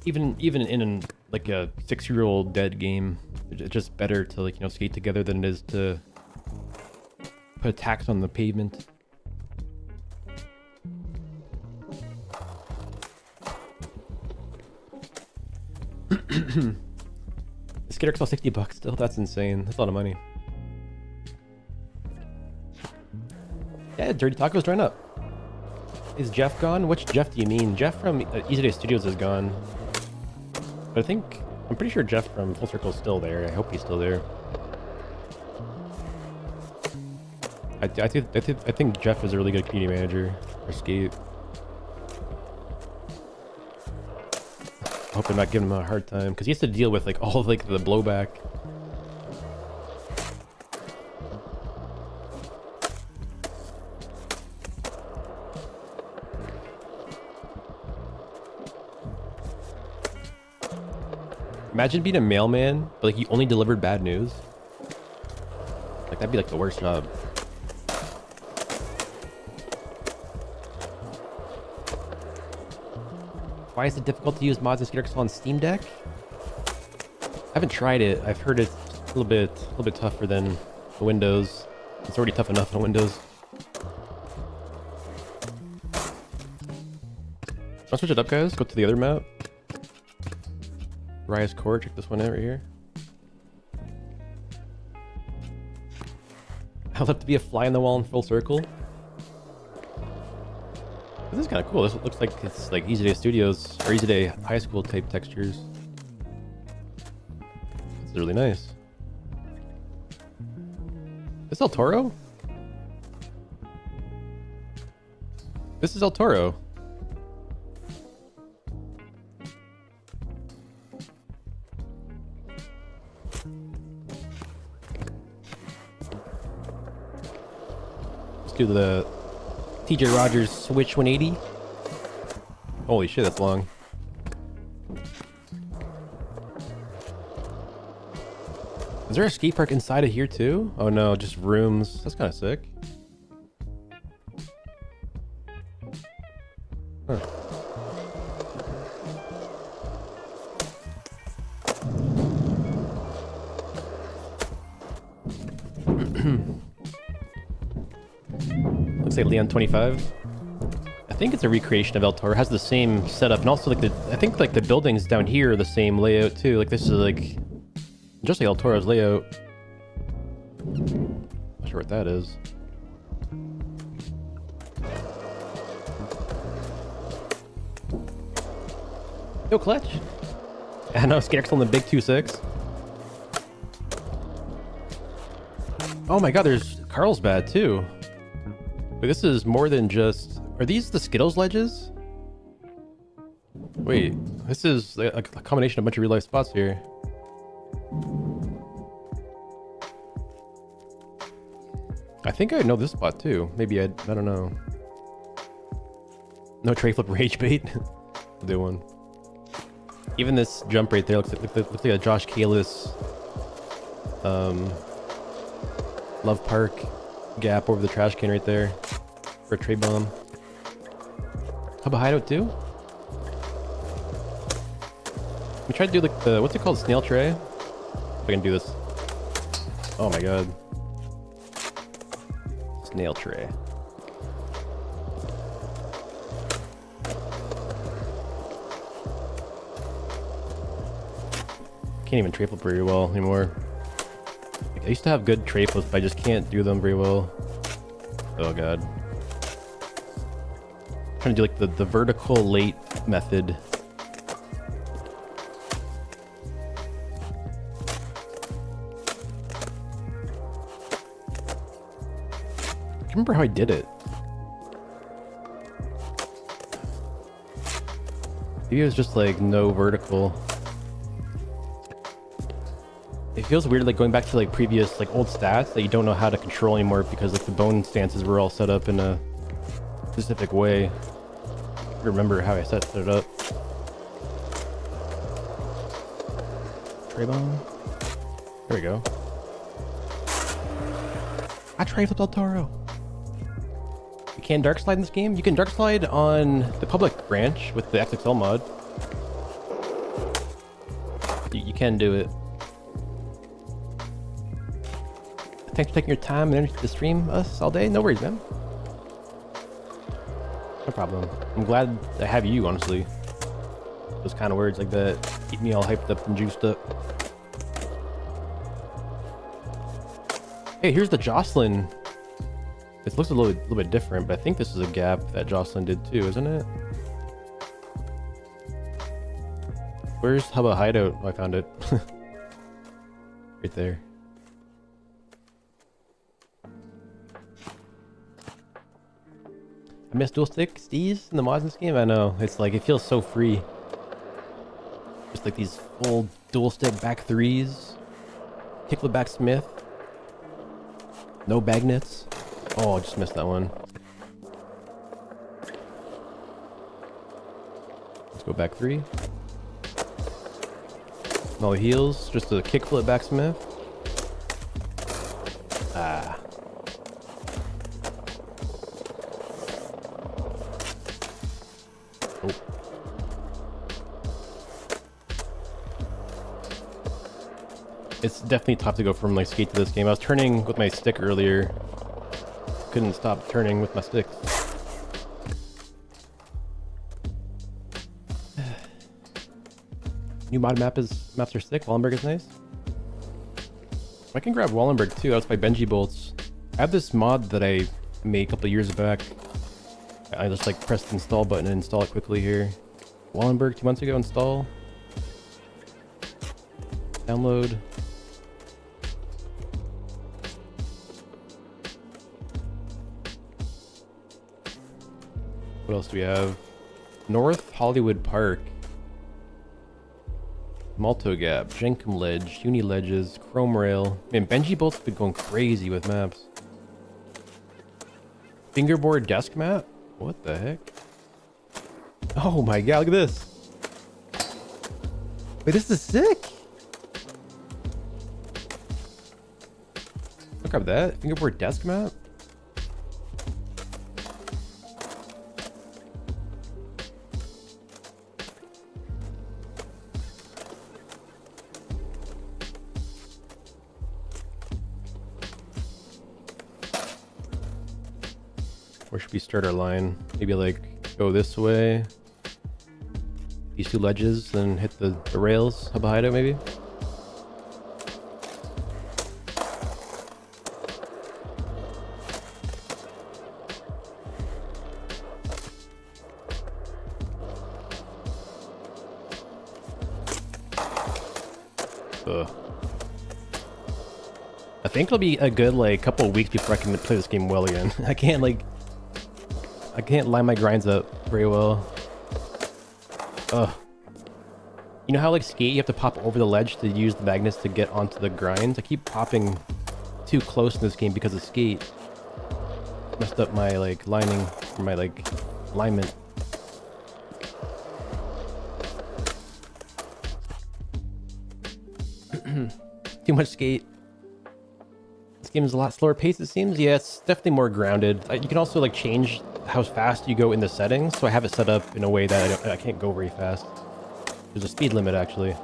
Even in like a 6-year-old dead game, it's just better to, like, you know, skate together than it is to put a tax on the pavement. The skater costs 60 bucks still. That's insane. That's a lot of money. Yeah, Dirty Taco's drying up. Is Jeff gone? Which Jeff do you mean? Jeff from Easy Day Studios is gone. But I'm pretty sure Jeff from Full Circle is still there. I hope he's still there. I think Jeff is a really good community manager for Skate. I hope I'm not giving him a hard time, because he has to deal with like all of like the blowback. Imagine being a mailman, but like you only delivered bad news. Like that'd be like the worst job. Why is it difficult to use mods and skater on Steam Deck? I haven't tried it. I've heard it's a little bit tougher than the Windows. It's already tough enough on Windows. I'll switch it up, guys. Go to the other map. Raya's Court. Check this one out right here. I'll have to be a fly on the wall in Full Circle. This is kind of cool. This looks like it's like Easy Day Studios or Easy Day High School type textures. This is really nice. This El Toro? This is El Toro. Let's do the TJ Rogers Switch 180. Holy shit, that's long. Is there a skate park inside of here too? Oh no, just rooms. That's kind of sick. Huh. Looks like Leon 25. I think it's a recreation of El Toro. It has the same setup, and also like I think like the buildings down here are the same layout too. Like this is like just like El Toro's layout. Not sure what that is. Yo, clutch. I know, Skater's on the big 2.6. Oh my god, there's Carlsbad too. Wait, this is more than just... Are these the Skittles ledges? Wait, this is a combination of a bunch of real life spots here. I think I know this spot too. Maybe I don't know. No tray flip rage bait. I'll do one. Even this jump right there looks like a Josh Kalis Love Park gap over the trash can right there for a tray bomb. Hub a hideout too? We tried to do like the, what's it called, snail tray? If I can do this. Oh my god. Snail tray. Can't even tray flip very well anymore. Like, I used to have good tray flips, but I just can't do them very well. Oh god. I'm trying to do like the vertical late method. I remember how I did it. Maybe it was just like no vertical. It feels weird like going back to like previous like old stats that you don't know how to control anymore because like the bone stances were all set up in a specific way. I remember how I set it up. Tray bomb. There we go. I tray flip Del Toro. You can dark slide in this game. You can dark slide on the public branch with the XXL mod. You can do it. Thanks for taking your time and energy to stream us all day. No worries, man. No problem. I'm glad I have you, honestly. Those kind of words like that keep me all hyped up and juiced up. Hey, here's the Jocelyn. It looks a little bit different, but I think this is a gap that Jocelyn did too, isn't it? Where's Hubba Hideout? Oh, I found it. Right there. I miss dual stick steez in the mods in this game. I know, it's like, it feels so free. Just like these full dual stick back threes. Kickflip back Smith. No bagnets. Oh, I just missed that one. Let's go back three. No heels, just a kickflip back Smith. Ah. Oh. It's definitely tough to go from like skate to this game. I was turning with my stick earlier. Couldn't stop turning with my sticks. New mod maps are sick. Wallenberg is nice. I can grab Wallenberg too. That's by Benji Bolts. I have this mod that I made a couple years back. I just like press the install button and install it quickly here. Wallenberg 2 months ago, install. Download. What else do we have? North Hollywood Park. Malto Gap, Jenkum Ledge, Uni Ledges, Chrome Rail. Man, Benji Bolt's been going crazy with maps. Fingerboard desk map? What the heck? Oh my god, look at this. Wait, this is sick. Look at that. Fingerboard desk map? Where should we start our line? Maybe like go this way. These two ledges, then hit the rails up behind it maybe? Ugh. I think it'll be a good like couple of weeks before I can play this game well again. I can't line my grinds up very well. Ugh. You know how like skate you have to pop over the ledge to use the magnets to get onto the grinds? I keep popping too close in this game because of skate. Messed up my like lining, or my like alignment. Too much skate. This game is a lot slower paced, it seems. Yeah, it's definitely more grounded. You can also like change how fast you go in the settings, so I have it set up in a way that I can't go very fast. There's a speed limit actually.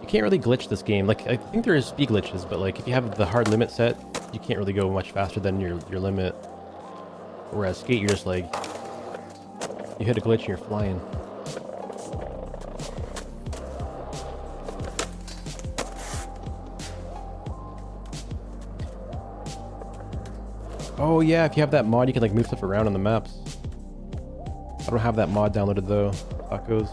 You can't really glitch this game. Like I think there is speed glitches, but like if you have the hard limit set, you can't really go much faster than your limit. Whereas skate, you're just like, you hit a glitch and you're flying. Oh yeah, if you have that mod, you can like move stuff around on the maps. I don't have that mod downloaded though. Tacos.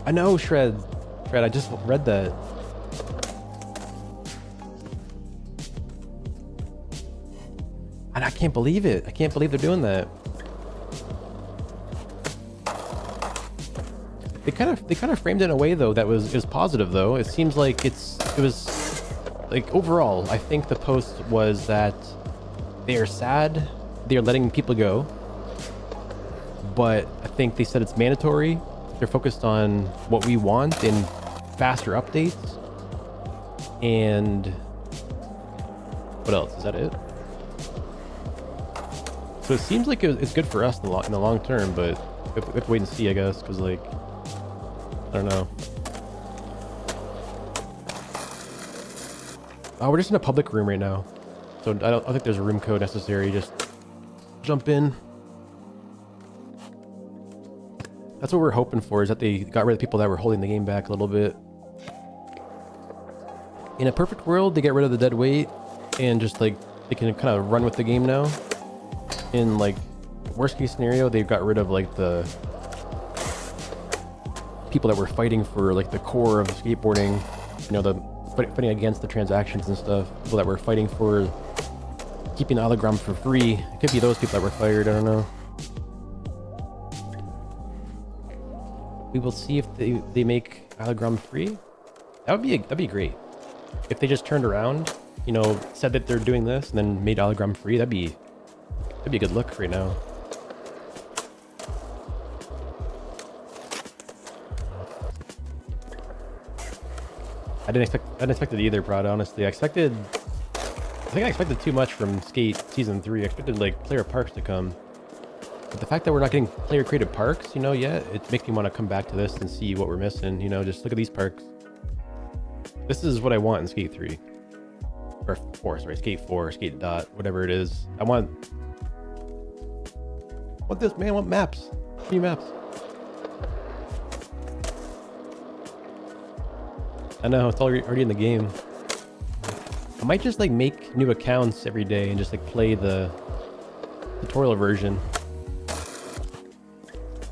I know, Shred. Shred, I just read that. And I can't believe it. I can't believe they're doing that. They kind of framed it in a way though that was positive though. It seems like it was like overall, I think the post was that they are sad they're letting people go, but I think they said it's mandatory. they're focused on what we want and faster updates. And what else? Is that it? So it seems like it's good for us in the long term, but we have to wait and see, I guess, because like, I don't know. Oh, we're just in a public room right now, so I don't think there's a room code necessary. Just jump in. That's what we're hoping for, is that they got rid of people that were holding the game back a little bit. In a perfect world, they get rid of the dead weight and just like they can kind of run with the game now. In like worst case scenario, they got rid of like the people that were fighting for like the core of skateboarding, you know, the fighting against the transactions and stuff. People that were fighting for keeping the allogram for free. It could be those people that were fired. I don't know. We will see if they make allogram free. That'd be great. If they just turned around, you know, said that they're doing this and then made allogram free, that'd be a good look right now. I didn't expect it either, Prod, honestly. I think I expected too much from Skate Season 3. I expected like player parks to come. But the fact that we're not getting player created parks, you know, yet, it makes me want to come back to this and see what we're missing. You know, just look at these parks. This is what I want in Skate 3. Or 4, sorry, Skate 4, Skate Dot, whatever it is. I want this, man. I want maps. New maps. I know, it's already in the game. I might just like make new accounts every day and just like play the tutorial version.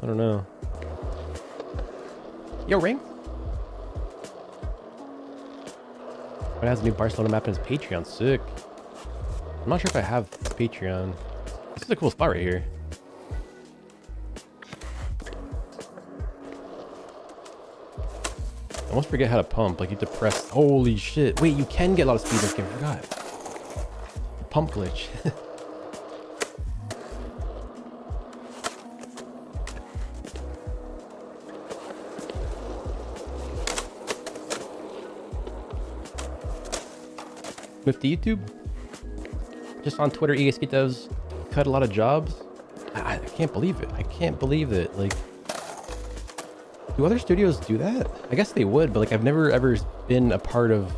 I don't know. Yo, Ring? It has a new Barcelona map in its Patreon. Sick. I'm not sure if I have its Patreon. This is a cool spot right here. I almost forget how to pump. Like you have to press. Holy shit! Wait, you can get a lot of speed in this game. I forgot. The pump glitch. With the YouTube, just on Twitter, ESK does cut a lot of jobs. I can't believe it. I can't believe it. Like, do other studios do that? I guess they would, but like I've never ever been a part of,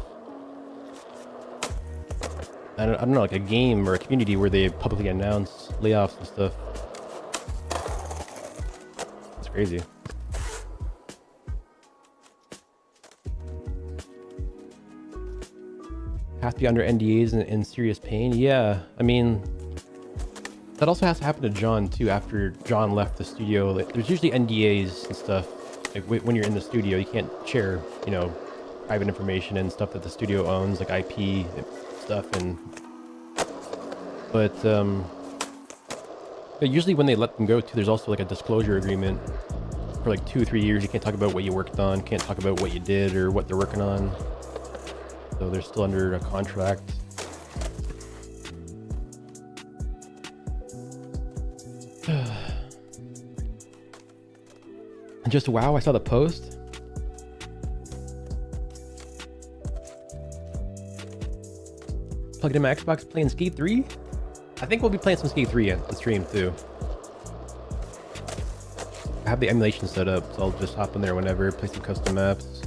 I don't know, like a game or a community where they publicly announce layoffs and stuff. It's crazy. Have to be under NDAs and in serious pain. Yeah, I mean, that also has to happen to John too. After John left the studio, like, there's usually NDAs and stuff. Like when you're in the studio, you can't share, you know, private information and stuff that the studio owns, like IP stuff. And but usually when they let them go too, there's also like a disclosure agreement for like 2 or 3 years. You can't talk about what you worked on, can't talk about what you did or what they're working on. So they're still under a contract. And just wow, I saw the post. Plugged in my Xbox playing Skate 3. I think we'll be playing some Skate 3 on the stream too. I have the emulation set up, so I'll just hop in there whenever, play some custom maps.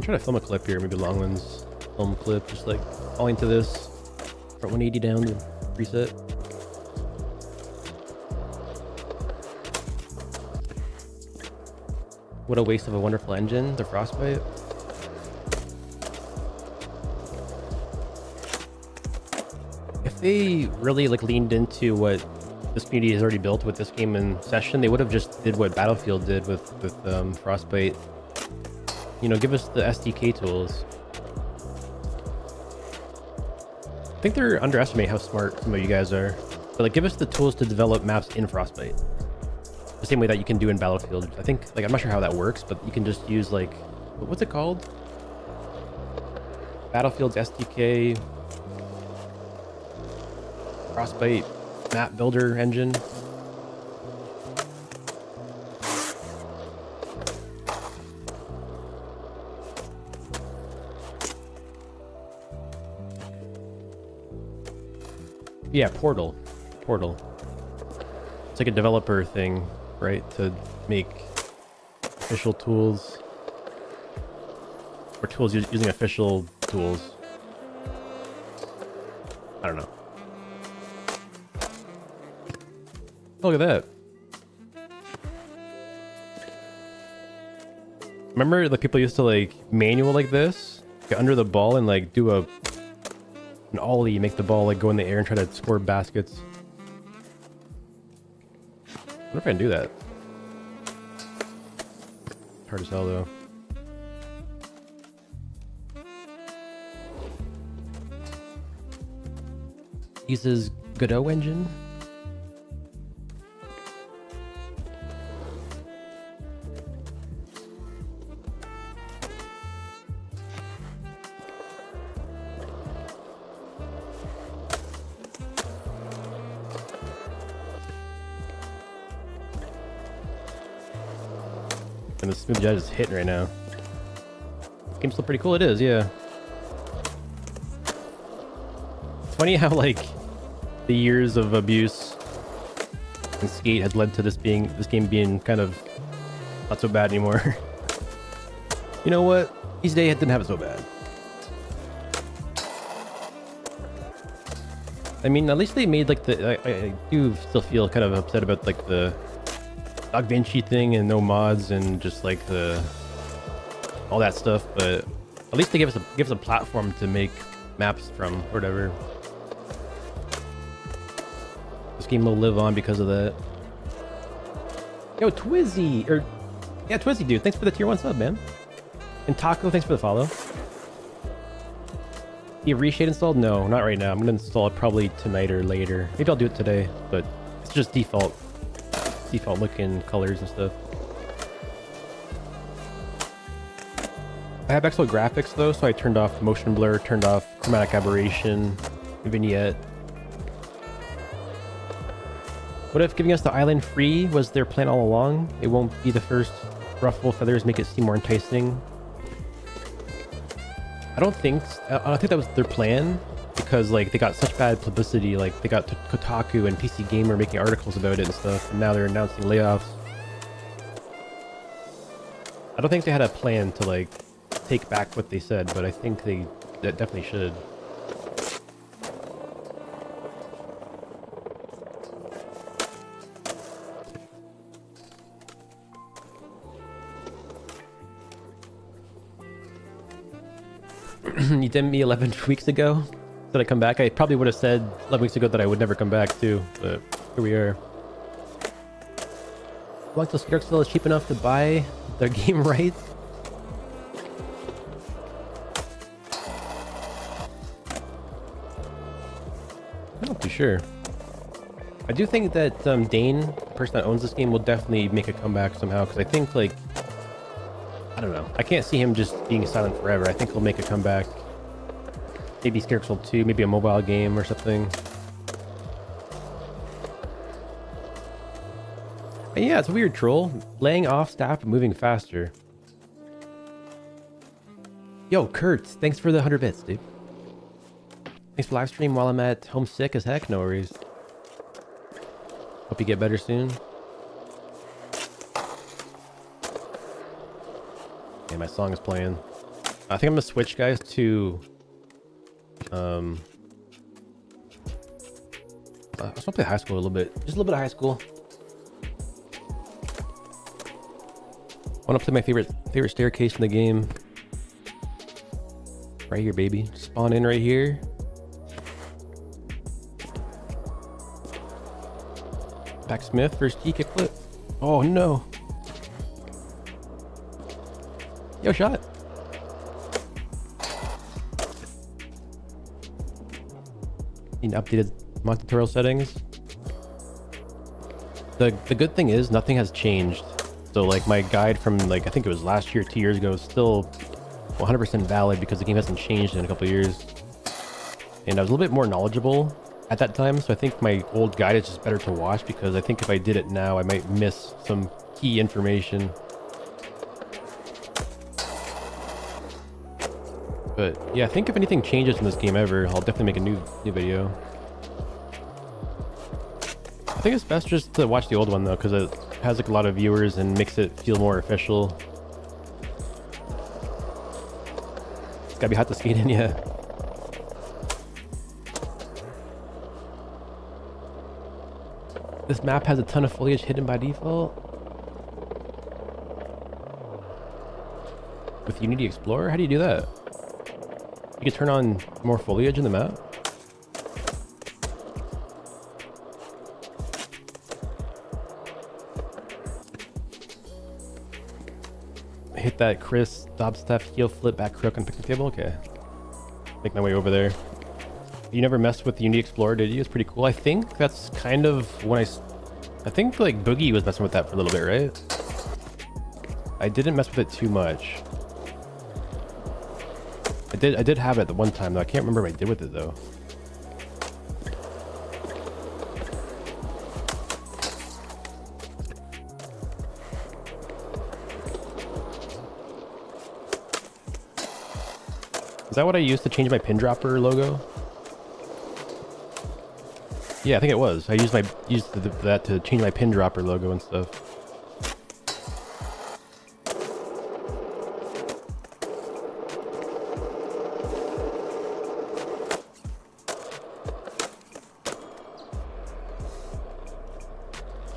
Try to film a clip here, maybe long ones. Film clip, just like falling to this. Front 180 down to reset. What a waste of a wonderful engine, the Frostbite. If they really like leaned into what this community has already built with this game in session, they would have just did what Battlefield did with Frostbite. You know, give us the SDK tools. I think they're underestimating how smart some of you guys are. But like, give us the tools to develop maps in Frostbite. The same way that you can do in Battlefield. I think, like, I'm not sure how that works, but you can just use like, what's it called? Battlefield's SDK, Frostbite map builder engine. Yeah, Portal. It's like a developer thing, right? To make official tools. Or tools using official tools. I don't know. Look at that. Remember the people used to like manual like this? Get under the ball and like do an ollie, make the ball like go in the air and try to score baskets. I wonder if I can do that. Hard as hell though. Uses Godot engine. And the smooth judge is hitting right now. Game's still pretty cool. It is, yeah. It's funny how like the years of abuse and skate has led to this game being kind of not so bad anymore. You know what? These days didn't have it so bad. I mean, at least they made like I do still feel kind of upset about like the Dog Vinci thing and no mods and just like all that stuff, but at least they give us a platform to make maps from or whatever. This game will live on because of that. Yo, Twizzy, yeah, Twizzy dude, thanks for the tier 1 sub, man. And Taco, thanks for the follow. You reshade installed? No, not right now. I'm gonna install it probably tonight or later. Maybe I'll do it today, but it's just default looking colors and stuff. I have excellent graphics though, so I turned off motion blur, turned off chromatic aberration, vignette. What if giving us the island free was their plan all along? It won't be the first ruffle feathers, make it seem more enticing. I don't think that was their plan, because like they got such bad publicity. Like they got Kotaku and PC Gamer making articles about it and stuff, and now they're announcing layoffs. I don't think they had a plan to like take back what they said, but I think they definitely should. You did me 11 weeks ago. Did I come back? I probably would have said 11 weeks ago that I would never come back too, but here we are. Like the Skirksville is cheap enough to buy their game rights. I'm not too sure. I do think that Dane, the person that owns this game, will definitely make a comeback somehow, because I think like, I don't know. I can't see him just being silent forever. I think he'll make a comeback. Maybe Skirksville 2, maybe a mobile game or something. But yeah, it's a weird troll. Laying off staff and moving faster. Yo, Kurt, thanks for the 100 bits, dude. Thanks for live stream while I'm at home sick as heck. No worries. Hope you get better soon. Yeah, my song is playing. I think I'm gonna switch, guys, to I just want to play high school a little bit. Just a little bit of high school. I want to play my favorite staircase in the game. Right here, baby. Spawn in right here. Backsmith versus G kickflip. Oh no. Yo, shot. Need updated mod tutorial settings. The good thing is nothing has changed. So like my guide from like I think it was last year, 2 years ago, is still 100% valid because the game hasn't changed in a couple of years. And I was a little bit more knowledgeable at that time, so I think my old guide is just better to watch because I think if I did it now, I might miss some key information. But yeah, I think if anything changes in this game ever, I'll definitely make a new video. I think it's best just to watch the old one though, because it has like a lot of viewers and makes it feel more official. It's gotta be hot to skate in, yeah. This map has a ton of foliage hidden by default. With Unity Explorer? How do you do that? You can turn on more foliage in the map? Hit that Chris, dubstep, heel flip, back crook on picnic table? Okay. Make my way over there. You never messed with the Unity Explorer, did you? It's pretty cool. I think that's kind of when I think like Boogie was messing with that for a little bit, right? I didn't mess with it too much. I did have it at the one time though. I can't remember what I did with it though. Is that what I used to change my pin dropper logo? Yeah, I think it was. I used that to change my pin dropper logo and stuff.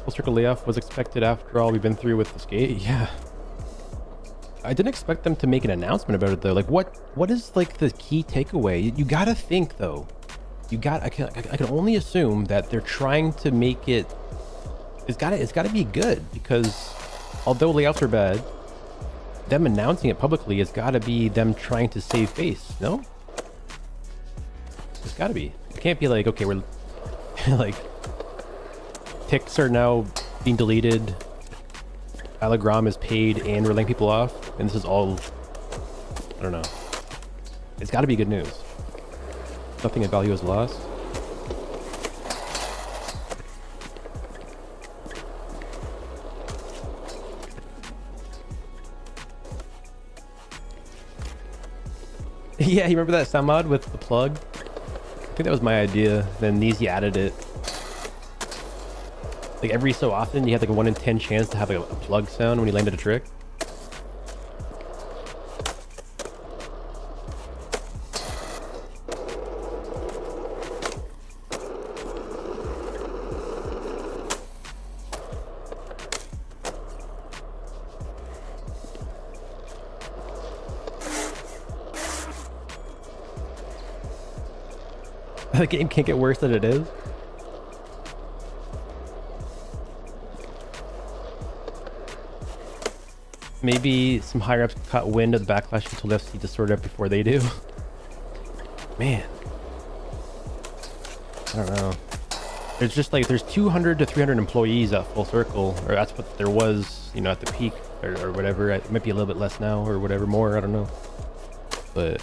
Full circle layoff was expected after all we've been through with the skate. Yeah. I didn't expect them to make an announcement about it though. Like what is like the key takeaway? You gotta think though. I can only assume that they're trying to make it. It's gotta be good because although layoffs are bad, them announcing it publicly has gotta be them trying to save face. No, it's gotta be. It can't be like, okay, we're like ticks are now being deleted. Allegram is paid and we're laying people off, and this is all. I don't know. It's gotta be good news. Nothing of value is lost. Yeah, you remember that sound mod with the plug? I think that was my idea. Then Neezy added it. Like every so often, you have like a 1 in 10 chance to have like a plug sound when you landed a trick. The game can't get worse than it is. Maybe some higher ups caught wind of the backlash and told FC to sort it out before they do. Man. I don't know. There's just like, there's 200 to 300 employees at Full Circle, or that's what there was, you know, at the peak or whatever. It might be a little bit less now or whatever, more, I don't know. But,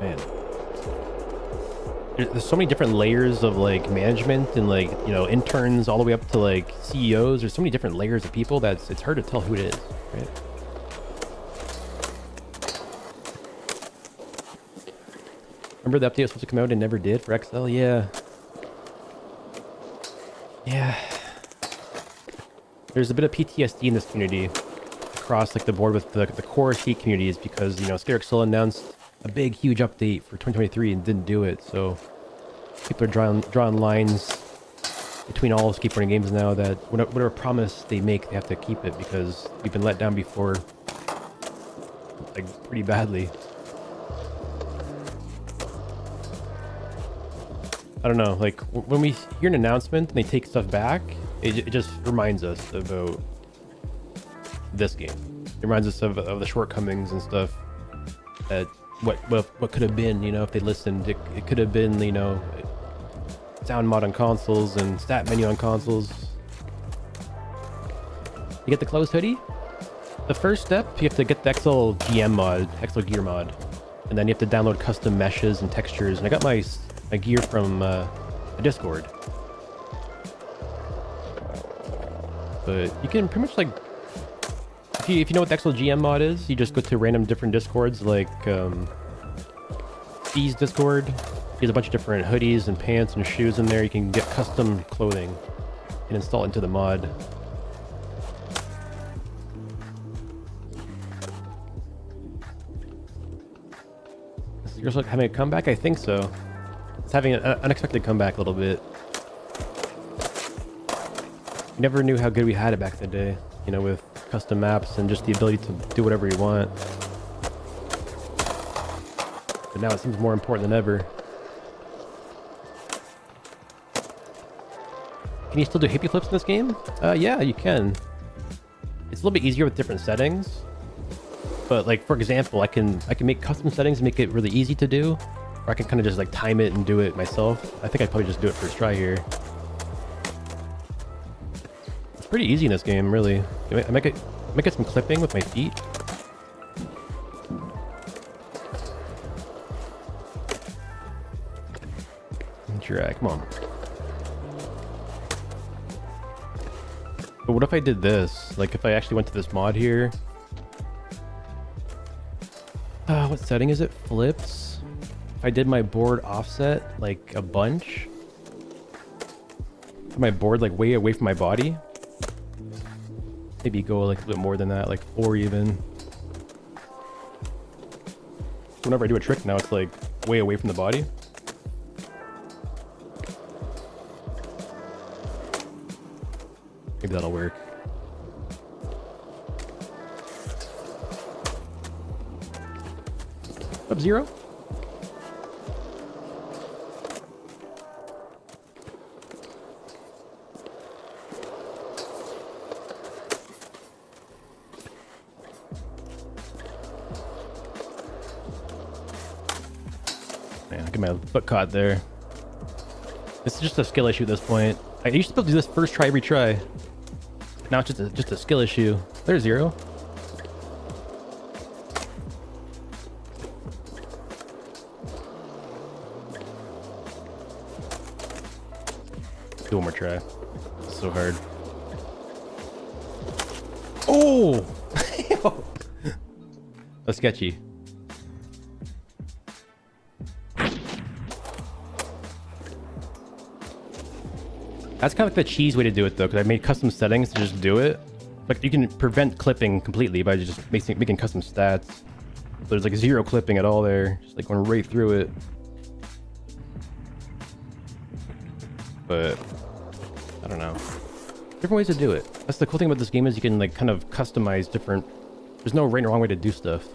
man. There's so many different layers of like management and like, you know, interns all the way up to like CEOs. There's so many different layers of people that it's hard to tell who it is, right? Remember the update was supposed to come out and never did for XL? Yeah. Yeah. There's a bit of PTSD in this community across like the board with the core skate communities because, you know, SkateXL announced a big, huge update for 2023 and didn't do it. So people are drawing lines between all skateboarding games now that whatever promise they make, they have to keep it because we've been let down before, like pretty badly. I don't know, like when we hear an announcement and they take stuff back, it just reminds us about this game. It reminds us of the shortcomings and stuff that what could have been, you know, if they listened. It could have been, you know, sound mod on consoles and stat menu on consoles. You get the closed hoodie? The first step, you have to get the XL GM mod, XL gear mod, and then you have to download custom meshes and textures. And I got my gear from a Discord. But you can pretty much like, if you know what the XL GM mod is, you just go to random different Discords like Steve's Discord. He has a bunch of different hoodies and pants and shoes in there. You can get custom clothing and install it into the mod. You're also having a comeback? I think so. It's having an unexpected comeback a little bit. We never knew how good we had it back in the day, you know, with custom maps and just the ability to do whatever you want. But now it seems more important than ever. Can you still do hippie flips in this game? Yeah, you can. It's a little bit easier with different settings. But like, for example, I can make custom settings and make it really easy to do. Or I can kind of just like time it and do it myself. I think I'd probably just do it first try here. It's pretty easy in this game, really. I might get some clipping with my feet. Drag, come on. But what if I did this? Like if I actually went to this mod here. What setting is it? Flips. If I did my board offset like a bunch. Put my board like way away from my body. Maybe go like a little bit more than that, like 4 even. Whenever I do a trick now, it's like way away from the body. Maybe that'll work. Up 0. Man, I get my foot caught there. It's just a skill issue at this point. I used to be able to do this first try every try. Now it's just a skill issue. There's 0. Do one more try. It's so hard. Oh! That's sketchy. That's kind of like the cheese way to do it though, because I made custom settings to just do it. Like you can prevent clipping completely by just making custom stats. So there's like 0 clipping at all there, just like going right through it. But I don't know. Different ways to do it. That's the cool thing about this game is you can like kind of customize different. There's no right and wrong way to do stuff.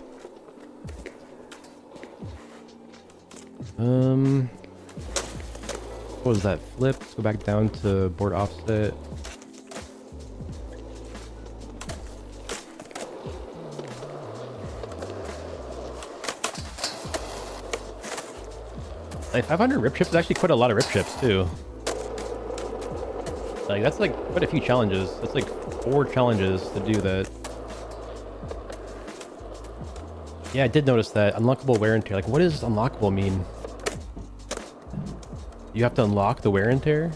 What was that? Flip. Let's go back down to board offset. Like 500 rip chips is actually quite a lot of rip chips too. Like that's like quite a few challenges. That's like 4 challenges to do that. Yeah, I did notice that. Unlockable wear and tear. Like what does unlockable mean? You have to unlock the wear and tear?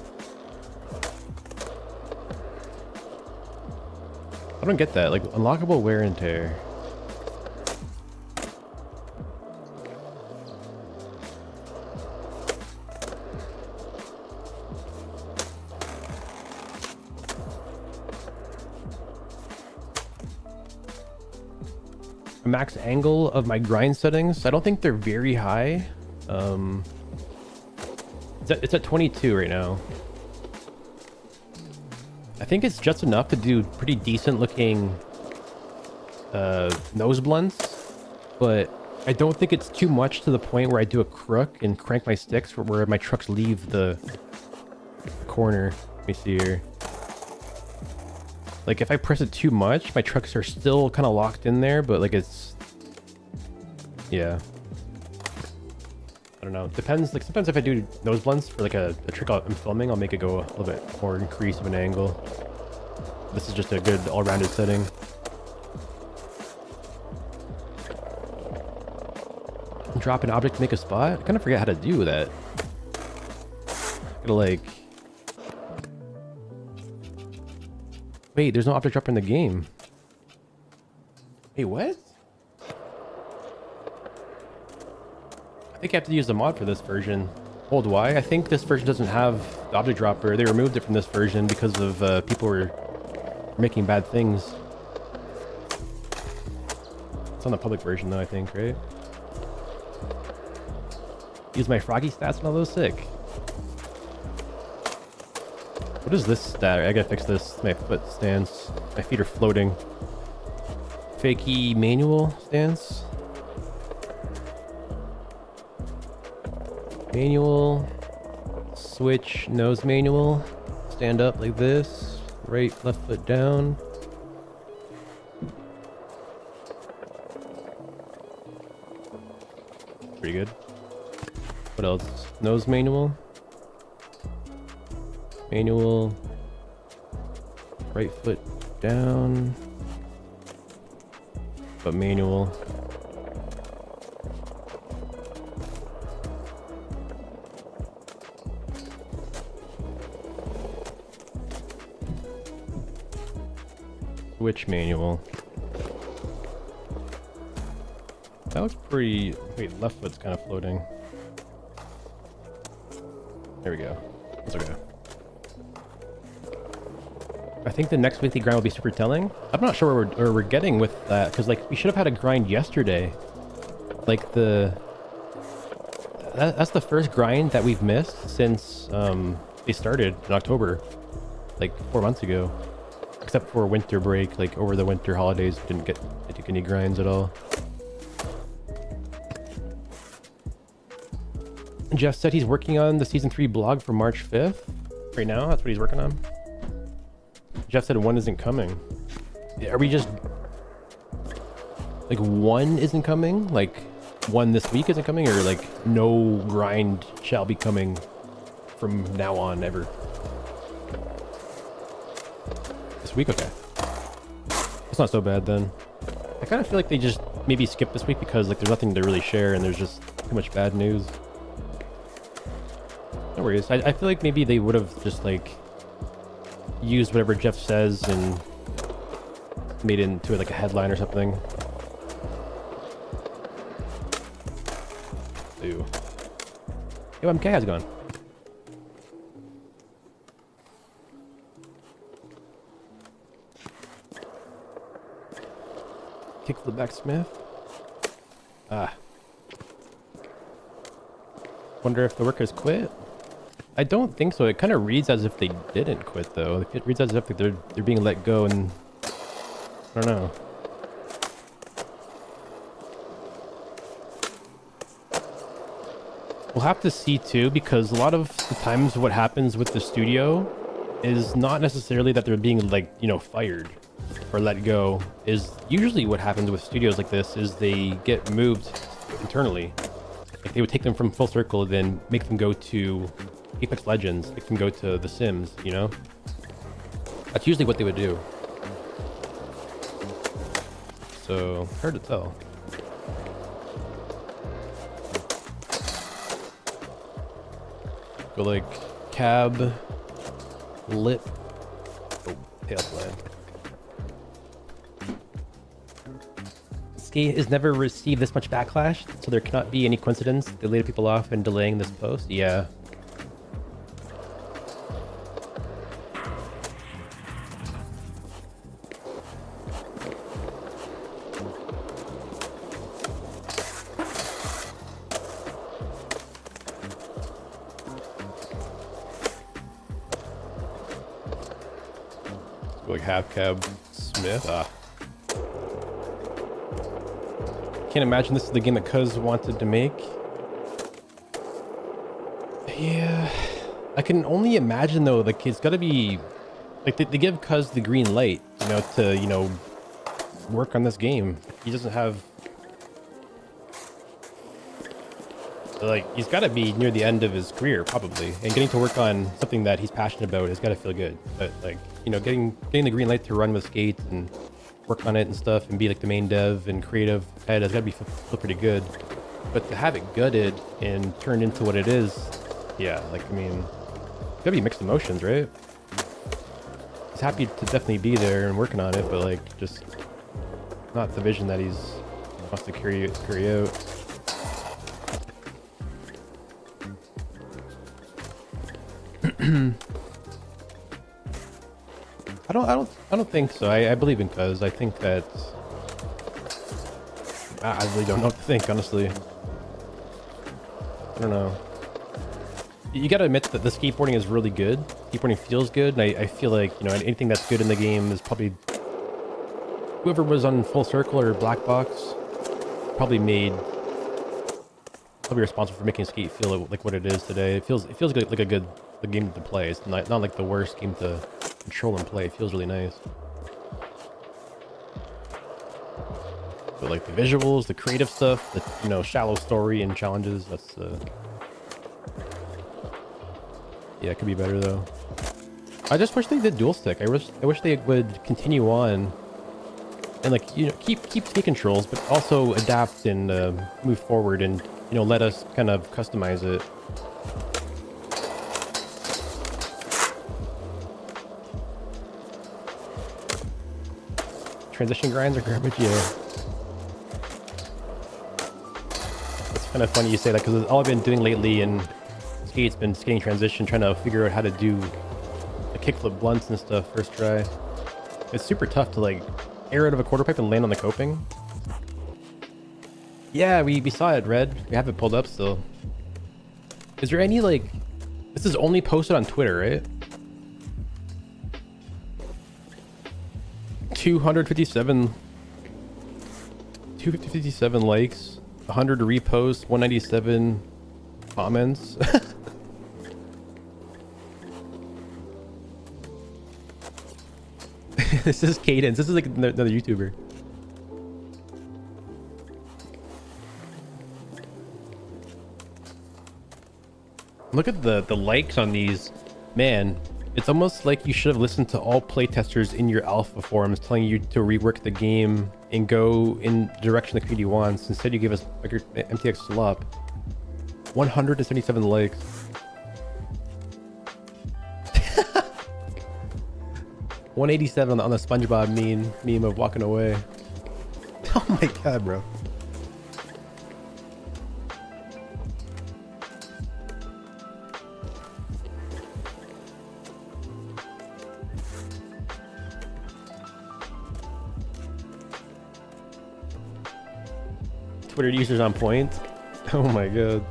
I don't get that. Like unlockable wear and tear. Max angle of my grind settings. I don't think they're very high. It's at 22 right now. I think it's just enough to do pretty decent looking nose blunts, but I don't think it's too much to the point where I do a crook and crank my sticks where my trucks leave the corner. Let me see here. Like if I press it too much, my trucks are still kind of locked in there, but like it's, yeah. I don't know. It depends. Like sometimes if I do nose blunts for like a trick I'm filming, I'll make it go a little bit more increase of an angle. This is just a good all-rounded setting. Drop an object to make a spot? I kind of forget how to do that. Gotta like... Wait, there's no object drop in the game. Wait, what? I think I have to use the mod for this version. Hold Y. I think this version doesn't have the object dropper. They removed it from this version because of people were making bad things. It's on the public version though, I think, right? Use my froggy stats and all those, sick. What is this stat? I gotta fix this. My foot stance. My feet are floating. Fakey manual stance. Manual. Switch nose manual. Stand up like this. Right, left foot down. Pretty good. What else? Nose manual. Manual. Right foot down. But manual. Switch manual. That looks pretty... Wait, left foot's kind of floating. There we go. That's okay. I think the next weekly grind will be super telling. I'm not sure where we're getting with that, because like we should have had a grind yesterday. Like that's the first grind that we've missed since they started in October, like 4 months ago. Except for winter break, like over the winter holidays, didn't get to take any grinds at all. Jeff said he's working on the season 3 blog for March 5th. Right now, that's what he's working on. Jeff said one isn't coming. Are we just... Like one isn't coming? Like one this week isn't coming? Or like no grind shall be coming from now on ever? This week? Okay. It's not so bad then. I kind of feel like they just maybe skipped this week because like there's nothing to really share and there's just too much bad news. No worries. I feel like maybe they would have just like used whatever Jeff says and made it into like a headline or something. Ew. Yo, MK, how's it going? Kick for the backsmith. Ah. Wonder if the workers quit? I don't think so. It kind of reads as if they didn't quit, though. It reads as if they're being let go, and I don't know. We'll have to see too, because a lot of the times what happens with the studio is not necessarily that they're being like, you know, fired or let go. Is usually what happens with studios like this is they get moved internally. Like they would take them from Full Circle, then make them go to Apex Legends, make them go to The Sims, you know? That's usually what they would do. So, hard to tell. Go like cab, lip, oh, tail plan. Skate has never received this much backlash, so there cannot be any coincidence they laid people off and delaying this post. Yeah. Like half cab Smith. Ah. Can't imagine this is the game that Cuz wanted to make. Yeah. I can only imagine though, like it's gotta be like they give Cuz the green light, you know, to, you know, work on this game. He doesn't have like he's gotta be near the end of his career probably. And getting to work on something that he's passionate about has gotta feel good. But like, you know, getting the green light to run with skates and work on it and stuff and be like the main dev and creative head has got to feel pretty good. But to have it gutted and turned into what it is, yeah, like, I mean, gotta be mixed emotions, right? He's happy to definitely be there and working on it, but like, just not the vision that he's wants to carry out. I don't think so. I believe in Cuz. I think that I really don't know what to think, honestly. I don't know. You gotta admit that the skateboarding is really good. Skateboarding feels good, and I feel like, you know, anything that's good in the game is probably whoever was on Full Circle or Black Box probably responsible for making skate feel like what it is today. It feels like a good game to play. It's not like the worst game to control and play. It feels really nice. But like the visuals, the creative stuff, the, you know, shallow story and challenges, that's yeah, it could be better though. I just wish they did dual stick. I wish they would continue on and, like, you know, keep skate controls, but also adapt and move forward and, you know, let us kind of customize it. Transition grinds are garbage, yeah. It's kind of funny you say that, because all I've been doing lately in skate's been skating transition, trying to figure out how to do the kickflip blunts and stuff first try. It's super tough to like air out of a quarter pipe and land on the coping. Yeah, we saw it, Red. We have it pulled up still. Is there any, like, this is only posted on Twitter, right? 257 likes, 100 reposts, 197 comments. This is Cadence. This is like another YouTuber. Look at the likes on these. Man, it's almost like you should have listened to all playtesters in your alpha forums telling you to rework the game and go in the direction the community wants. Instead, you gave us like your MTX slop. 177 likes. $187 on the SpongeBob meme of walking away. Oh my god, bro. Twitter users on point. Oh my god.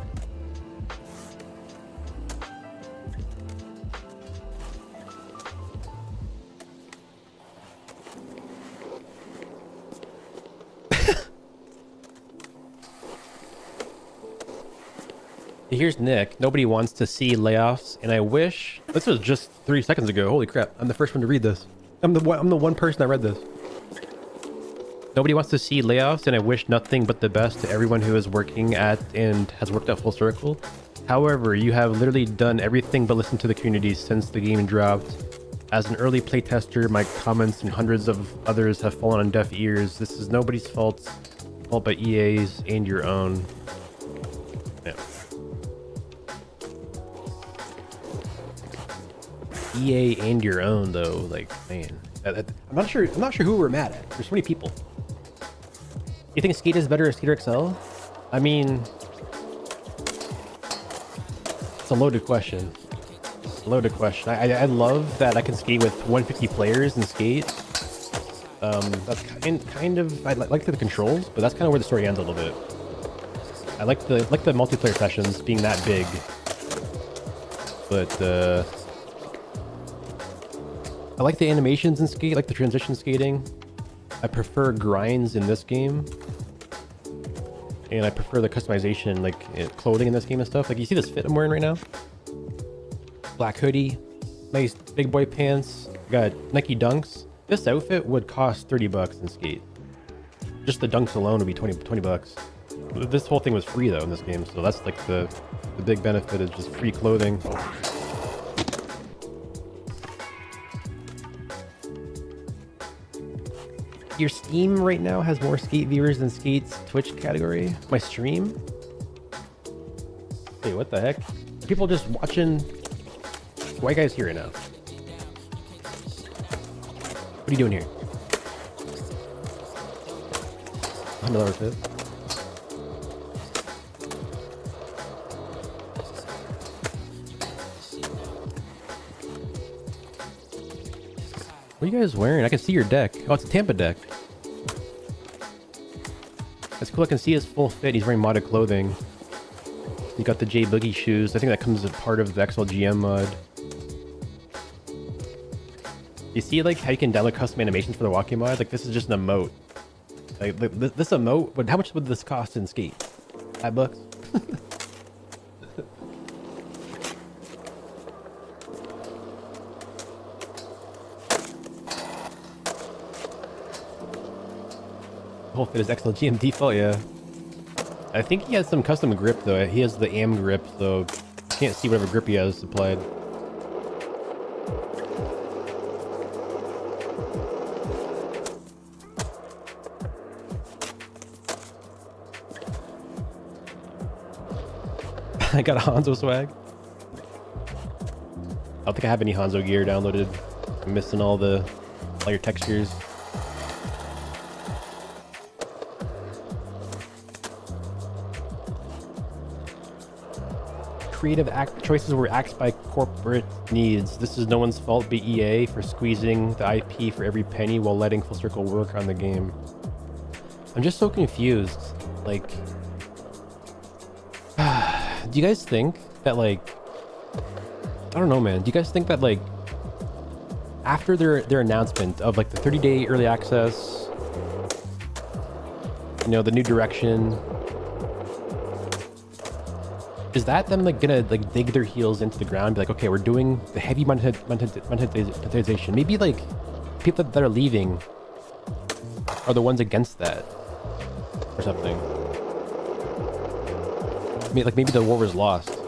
Here's Nick. Nobody wants to see layoffs, and I wish this was just 3 seconds ago. Holy crap! I'm the first one to read this. I'm the one person that read this. Nobody wants to see layoffs, and I wish nothing but the best to everyone who is working at and has worked at Full Circle. However, you have literally done everything but listen to the community since the game dropped. As an early playtester, my comments and hundreds of others have fallen on deaf ears. This is nobody's fault but EA's and your own. Yeah. EA and your own, though, like, man, I'm not sure who we're mad at. There's so many people. You think Skate is better or Skater XL? I mean, it's a loaded question. I love that I can skate with 150 players in Skate. That's kind of, I like the controls, but that's kind of where the story ends a little bit. I like the multiplayer sessions being that big, but I like the animations in Skate, I like the transition skating. I prefer grinds in this game. And I prefer the customization, like clothing in this game and stuff. Like, you see this fit I'm wearing right now? Black hoodie, nice big boy pants, got Nike Dunks. This outfit would cost 30 bucks in Skate. Just the Dunks alone would be 20 bucks. This whole thing was free though in this game, so that's like the big benefit is just free clothing. Your Steam right now has more Skate viewers than Skate's Twitch category. My stream? Wait, what the heck? People just watching. Why are you guys here right now? What are you doing here? Another fit. What are you guys wearing? I can see your deck. Oh, it's a Tampa deck. That's cool. I can see his full fit. He's wearing modded clothing. You got the J Boogie shoes. I think that comes as part of the XLGM mod. You see like how you can download custom animations for the walking mod? Like this is just an emote. Like this emote, but how much would this cost in Skate? $5? Whole fit is XLGM default, yeah. I think he has some custom grip though. He has the AM grip, so you can't see whatever grip he has applied. I got a Hanzo swag. I don't think I have any Hanzo gear downloaded. I'm missing all your textures. Creative choices were axed by corporate needs. This is no one's fault but EA for squeezing the IP for every penny while letting Full Circle work on the game. I'm just so confused. Like, do you guys think that like, I don't know, man. Do you guys think that like, after their announcement of like the 30-day early access, you know, the new direction, is that them like gonna like dig their heels into the ground, be like, okay, we're doing the heavy monetization? Maybe like people that are leaving are the ones against that or something. I mean, like maybe the war was lost,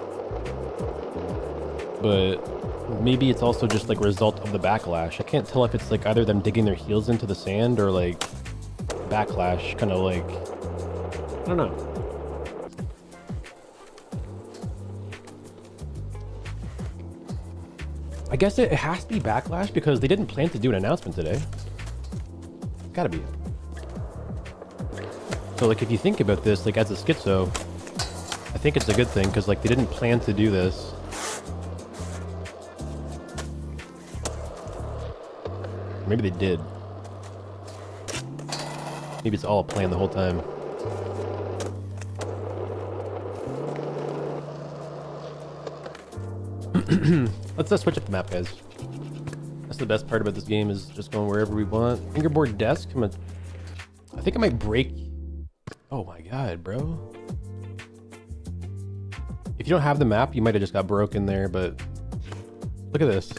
but maybe it's also just like a result of the backlash. I can't tell if it's like either them digging their heels into the sand or like backlash, kind of like, I don't know. I guess it has to be backlash because they didn't plan to do an announcement today. Gotta be. So like if you think about this, like as a schizo, I think it's a good thing because like they didn't plan to do this. Maybe they did. Maybe it's all a plan the whole time. Let's switch up the map, guys. That's the best part about this game, is just going wherever we want. Fingerboard desk. I think I might break. Oh my god, bro. If you don't have the map, you might have just got broken there, but look at this.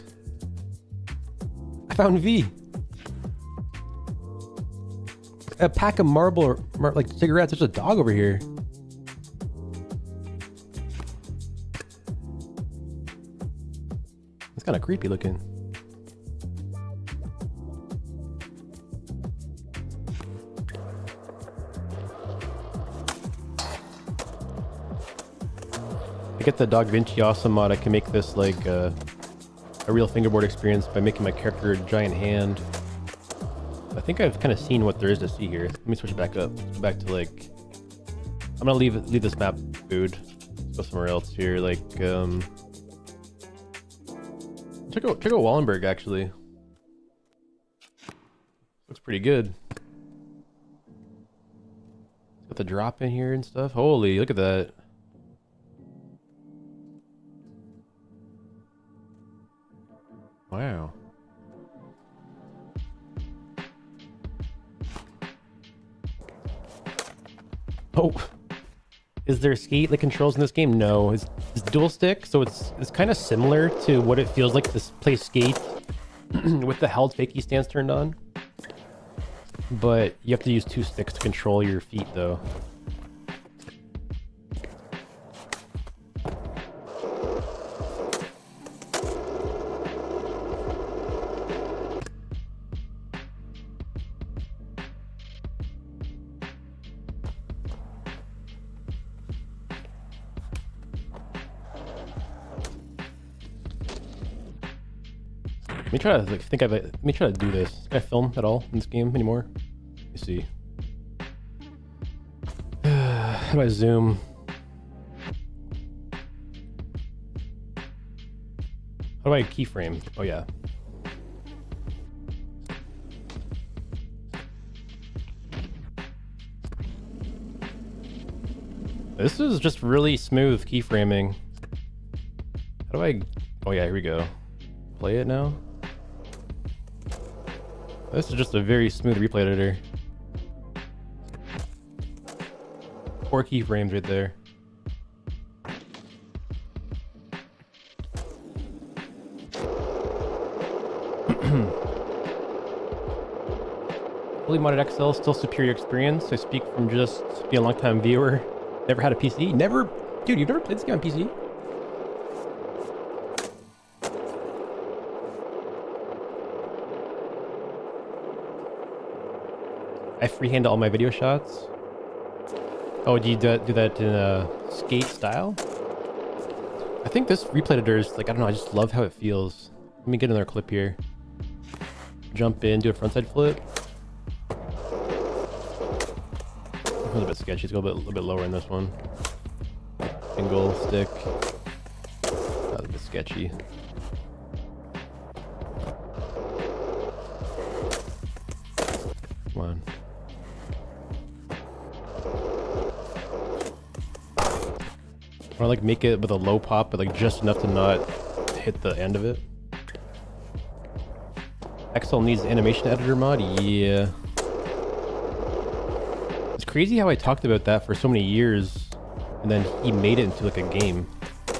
I found V. A pack of like cigarettes. There's a dog over here. It's kind of creepy looking. I get the Dog Vinci Awesome mod. I can make this like a real fingerboard experience by making my character a giant hand. I think I've kind of seen what there is to see here. Let me switch it back up. Let's go back to like, I'm gonna leave this map food. Let's go somewhere else here. Like check out Wallenberg actually. Looks pretty good. Got the drop in here and stuff. Holy, look at that. Wow. Oh, is there skate like controls in this game? No, it's dual stick, so it's kind of similar to what it feels like to play Skate with the held fakie stance turned on. But you have to use 2 sticks to control your feet, though. Let me try to let me try to do this. Can I film at all in this game anymore? Let me see. How do I zoom? How do I keyframe? Oh yeah. This is just really smooth keyframing. How do I... Oh yeah, here we go. Play it now. This is just a very smooth replay editor. 4 keyframes right there. Fully modded XL, still superior experience. I speak from just being a long-time viewer. Never had a PC. Never... Dude, you've never played this game on PC? I freehand all my video shots. Oh, do you do that in skate style? I think this replay editor is like, I don't know, I just love how it feels. Let me get another clip here. Jump in, do a frontside flip. It was a bit sketchy. Let's go a little bit lower in this one. Angle, stick. That was a bit sketchy. Come on. I like make it with a low pop, but like just enough to not hit the end of it. XL needs animation editor mod? Yeah. It's crazy how I talked about that for so many years, and then he made it into like a game. I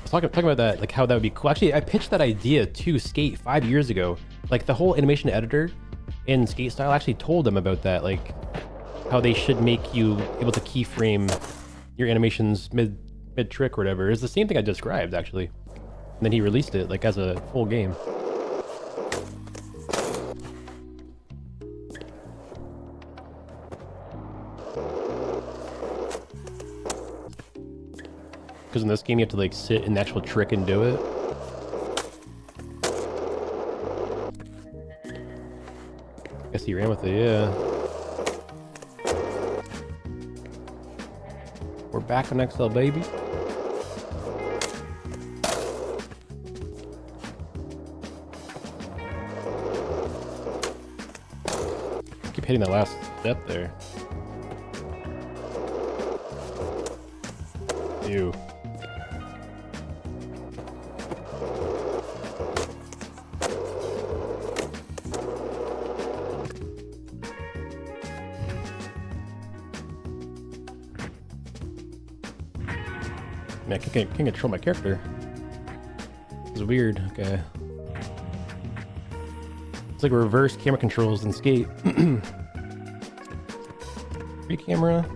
was talking about that, like how that would be cool. Actually, I pitched that idea to Skate 5 years ago. Like the whole animation editor in Skate style, I actually told them about that, like how they should make you able to keyframe your animations mid trick or whatever. It's the same thing I described actually. And then he released it like as a full game. Because in this game you have to like sit in the actual trick and do it. Guess he ran with it, yeah. We're back on XL, baby. Keep hitting that last step there. Ew. Man, I can't control my character. It's weird. Okay. It's like reverse camera controls in Skate. Free camera.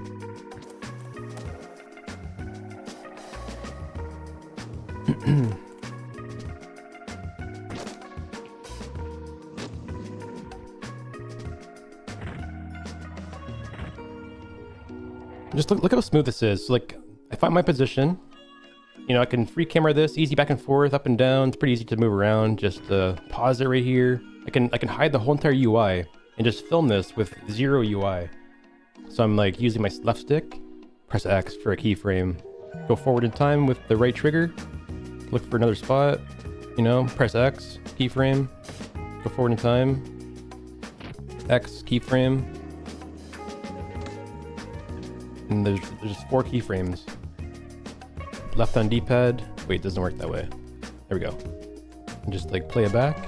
Just look how smooth this is. So like, I find my position. You know, I can free camera this, easy back and forth, up and down. It's pretty easy to move around. Just pause it right here. I can hide the whole entire UI and just film this with 0 UI. So I'm like using my left stick, press X for a keyframe, go forward in time with the right trigger, look for another spot, you know, press X, keyframe, go forward in time, X, keyframe, and there's 4 keyframes. Left on D-pad. Wait, it doesn't work that way. There we go. And just like play it back.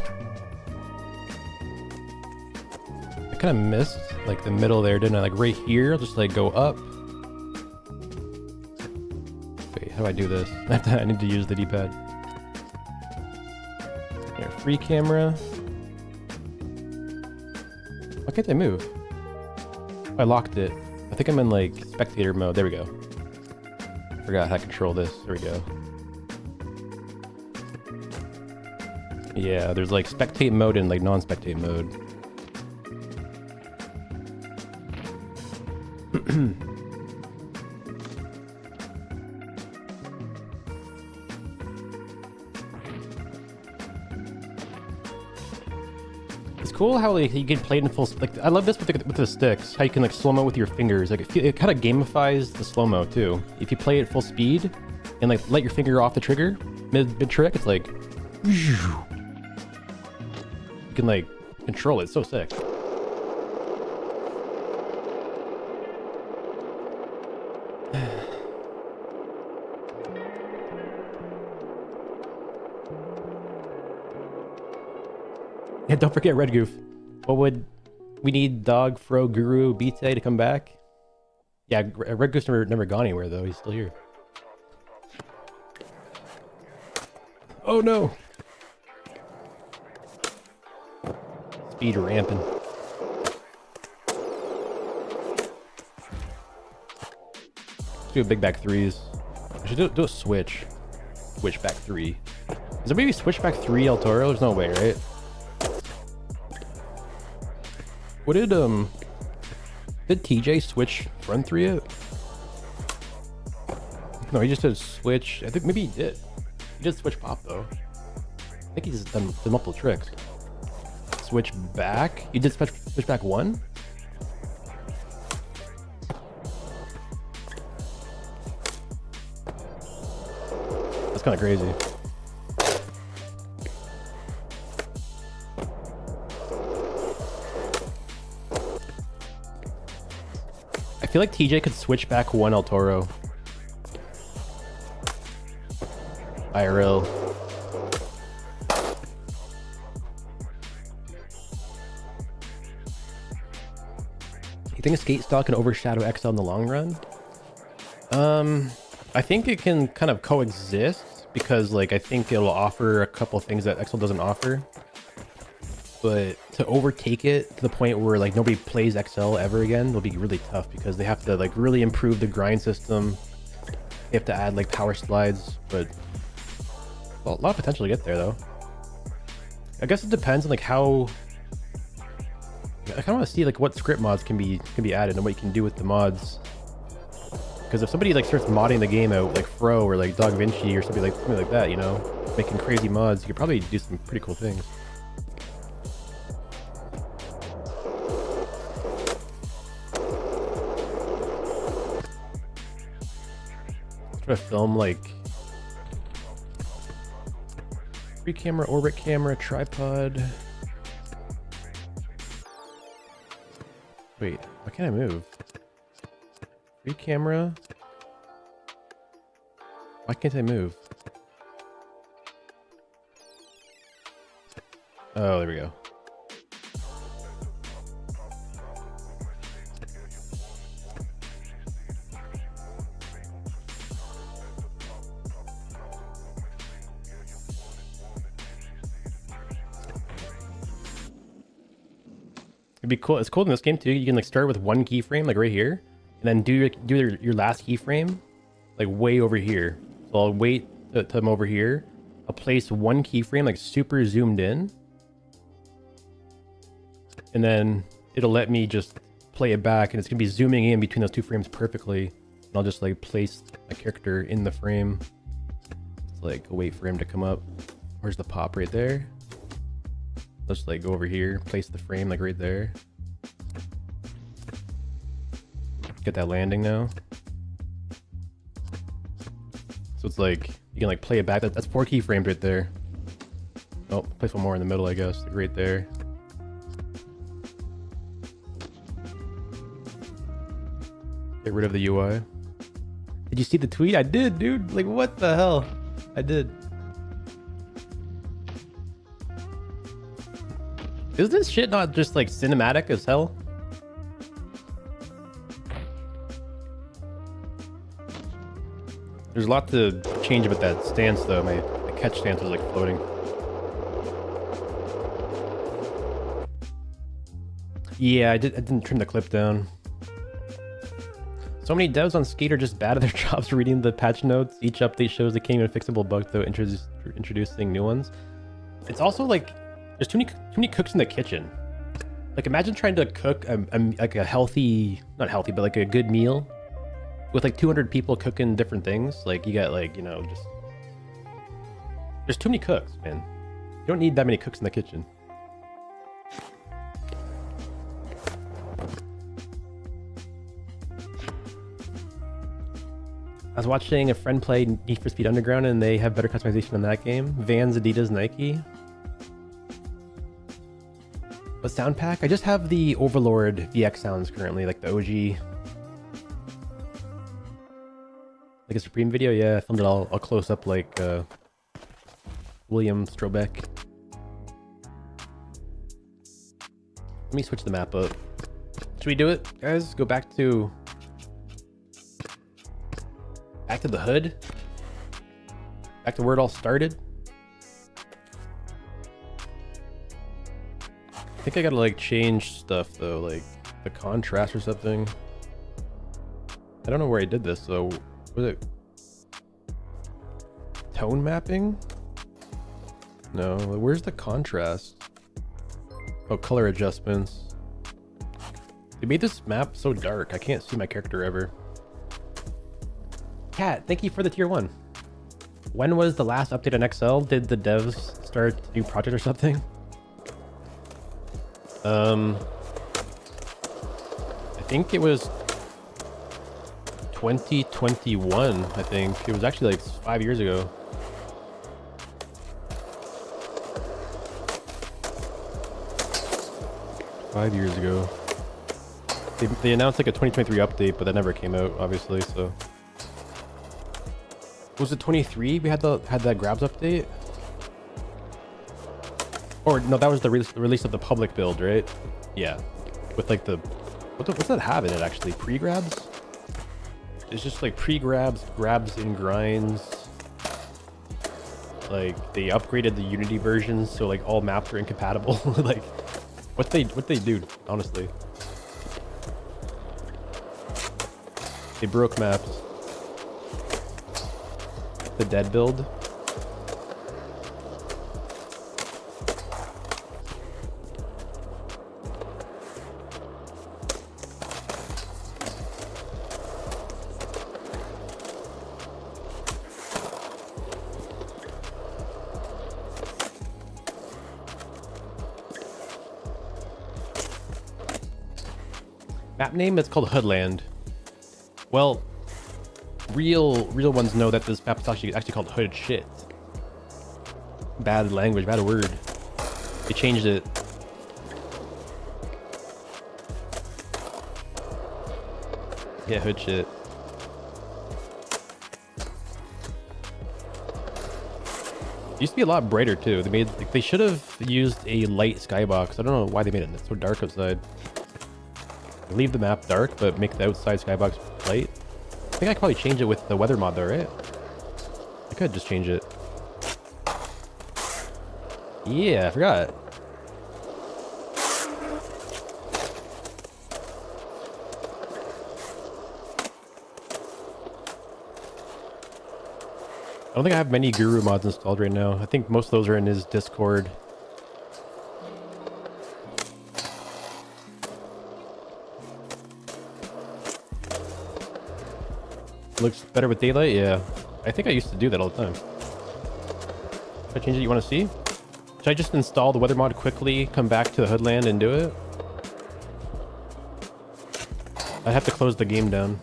I kind of missed like the middle there, didn't I? Like right here, I'll just like go up. Wait, how do I do this? I need to use the D-pad. Here, free camera. Why can't I move? I locked it. I think I'm in like spectator mode. There we go. Forgot how to control this. There we go. Yeah, there's like spectate mode and like non-spectate mode. It's cool how like you can play it in full. Like I love this with the sticks. How you can like slow mo with your fingers. Like it kind of gamifies the slow mo too. If you play it full speed and like let your finger off the trigger mid trick, it's like you can like control it. It's so sick. Yeah, don't forget Red Goof. What would we need? Dog, Fro, Guru, Bite to come back? Yeah, Red Goof's never gone anywhere though. He's still here. Oh no! Speed ramping. Let's do a big back threes. I should do a switch. Switch back three. Is there maybe switch back three El Toro? There's no way, right? What did TJ switch front three out? No, he just did switch. I think maybe he did. He did switch pop though. I think he's done multiple tricks. Switch back. You did switch back one. That's kind of crazy. I feel like TJ could switch back one El Toro. IRL. You think a skate style can overshadow XL in the long run? I think it can kind of coexist because like I think it'll offer a couple things that XL doesn't offer. But to overtake it to the point where like nobody plays XL ever again will be really tough because they have to like really improve the grind system. They have to add like power slides, but well, a lot of potential to get there though. I guess it depends on like how. I kind of want to see like what script mods can be added and what you can do with the mods. Because if somebody like starts modding the game out like Fro or like Dog Vinci or something like that, you know, making crazy mods, you could probably do some pretty cool things. Try to film like free camera, orbit camera, tripod. Wait, why can't I move? Free camera. Why can't I move? Oh, there we go. It'd be cool. It's cool in this game too. You can like start with one keyframe, like right here, and then do your last keyframe, like way over here. So I'll wait till I'm over here. I'll place one keyframe like super zoomed in, and then it'll let me just play it back, and it's gonna be zooming in between those two frames perfectly. And I'll just like place my character in the frame. It's like wait for him to come up. Where's the pop? Right there. Let's like go over here, place the frame like right there. Get that landing now. So it's like you can like play it back. That's 4 keyframes right there. Oh, place one more in the middle, I guess, like right there. Get rid of the UI. Did you see the tweet? I did, dude. Like what the hell? I did. Is this shit not just like cinematic as hell? There's a lot to change about that stance though. My catch stance was like floating. Yeah, I didn't trim the clip down. So many devs on Skate are just bad at their jobs reading the patch notes. Each update shows they can't even fixable bugs though, introducing new ones. It's also like there's too many cooks in the kitchen. Like imagine trying to cook like a healthy, not healthy, but like a good meal with like 200 people cooking different things. Like you got like, you know, just there's too many cooks, man. You don't need that many cooks in the kitchen. I was watching a friend play Need for Speed Underground and they have better customization in that game. Vans, Adidas, Nike. But sound pack? I just have the Overlord VX sounds currently, like the OG. Like a Supreme video? Yeah, I filmed it all close up like William Strobeck. Let me switch the map up. Should we do it, guys? Go back to the hood? Back to where it all started? I think I gotta like change stuff though, like the contrast or something. I don't know where I did this though. Was it tone mapping? No, where's the contrast? Oh, color adjustments. They made this map so dark, I can't see my character ever. Cat, thank you for the tier 1. When was the last update on XL? Did the devs start a new project or something? I think it was 2021, I think. It was actually like 5 years ago. They announced like a 2023 update, but that never came out, obviously, so. Was it 23 we had that grabs update? Or no, that was the release of the public build, right? Yeah. With like what's that have in it actually? Pre-grabs? It's just like pre-grabs, grabs and grinds. Like they upgraded the Unity versions so like all maps are incompatible. Like what they do, honestly. They broke maps. The dead build. Map name is called Hoodland. Well, real ones know that this map is actually called Hood Shit. Bad language, bad word. They changed it. Yeah, Hood Shit. It used to be a lot brighter too. They should have used a light skybox. I don't know why they made it so dark outside. Leave the map dark, but make the outside skybox light. I think I could probably change it with the weather mod though, right? I could just change it. Yeah, I forgot. I don't think I have many Guru mods installed right now. I think most of those are in his Discord. Looks better with daylight? Yeah. I think I used to do that all the time. Should I change it? You want to see? Should I just install the weather mod quickly, come back to the Hoodland and do it? I have to close the game down.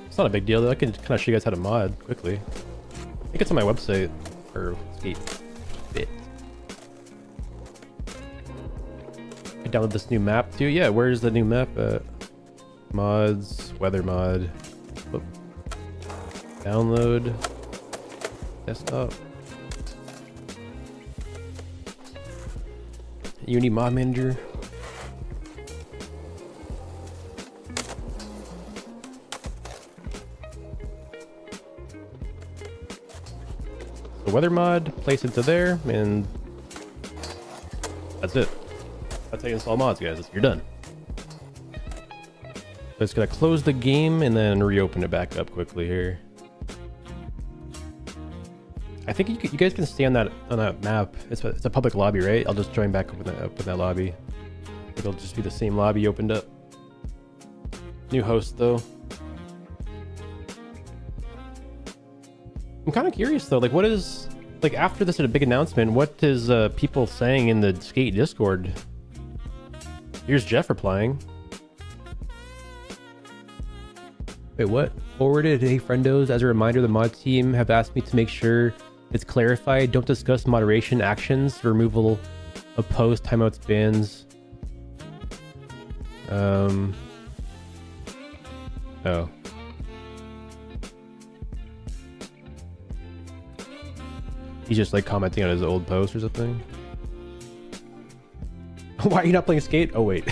It's not a big deal though. I can kind of show you guys how to mod quickly. I think it's on my website. Or skate bit. I downloaded this new map too. Yeah, where's the new map at? Mods, weather mod. Whoop. Download. Desktop. Unity mod manager. The weather mod, place it to there, and that's it. That's how you install mods, guys. You're done. So it's gonna close the game and then reopen it back up quickly here. I think you guys can stay on that map. It's a public lobby, right? I'll just join back up in that lobby. It'll just be the same lobby opened up. New host though. I'm kind of curious though, like what is, like after this big announcement, what is people saying in the Skate Discord? Here's Jeff replying. Wait, what? Forwarded, hey friendos, as a reminder, the mod team have asked me to make sure it's clarified. Don't discuss moderation actions, removal of post, timeouts, bans. Oh. He's just like commenting on his old post or something. Why are you not playing skate? Oh wait.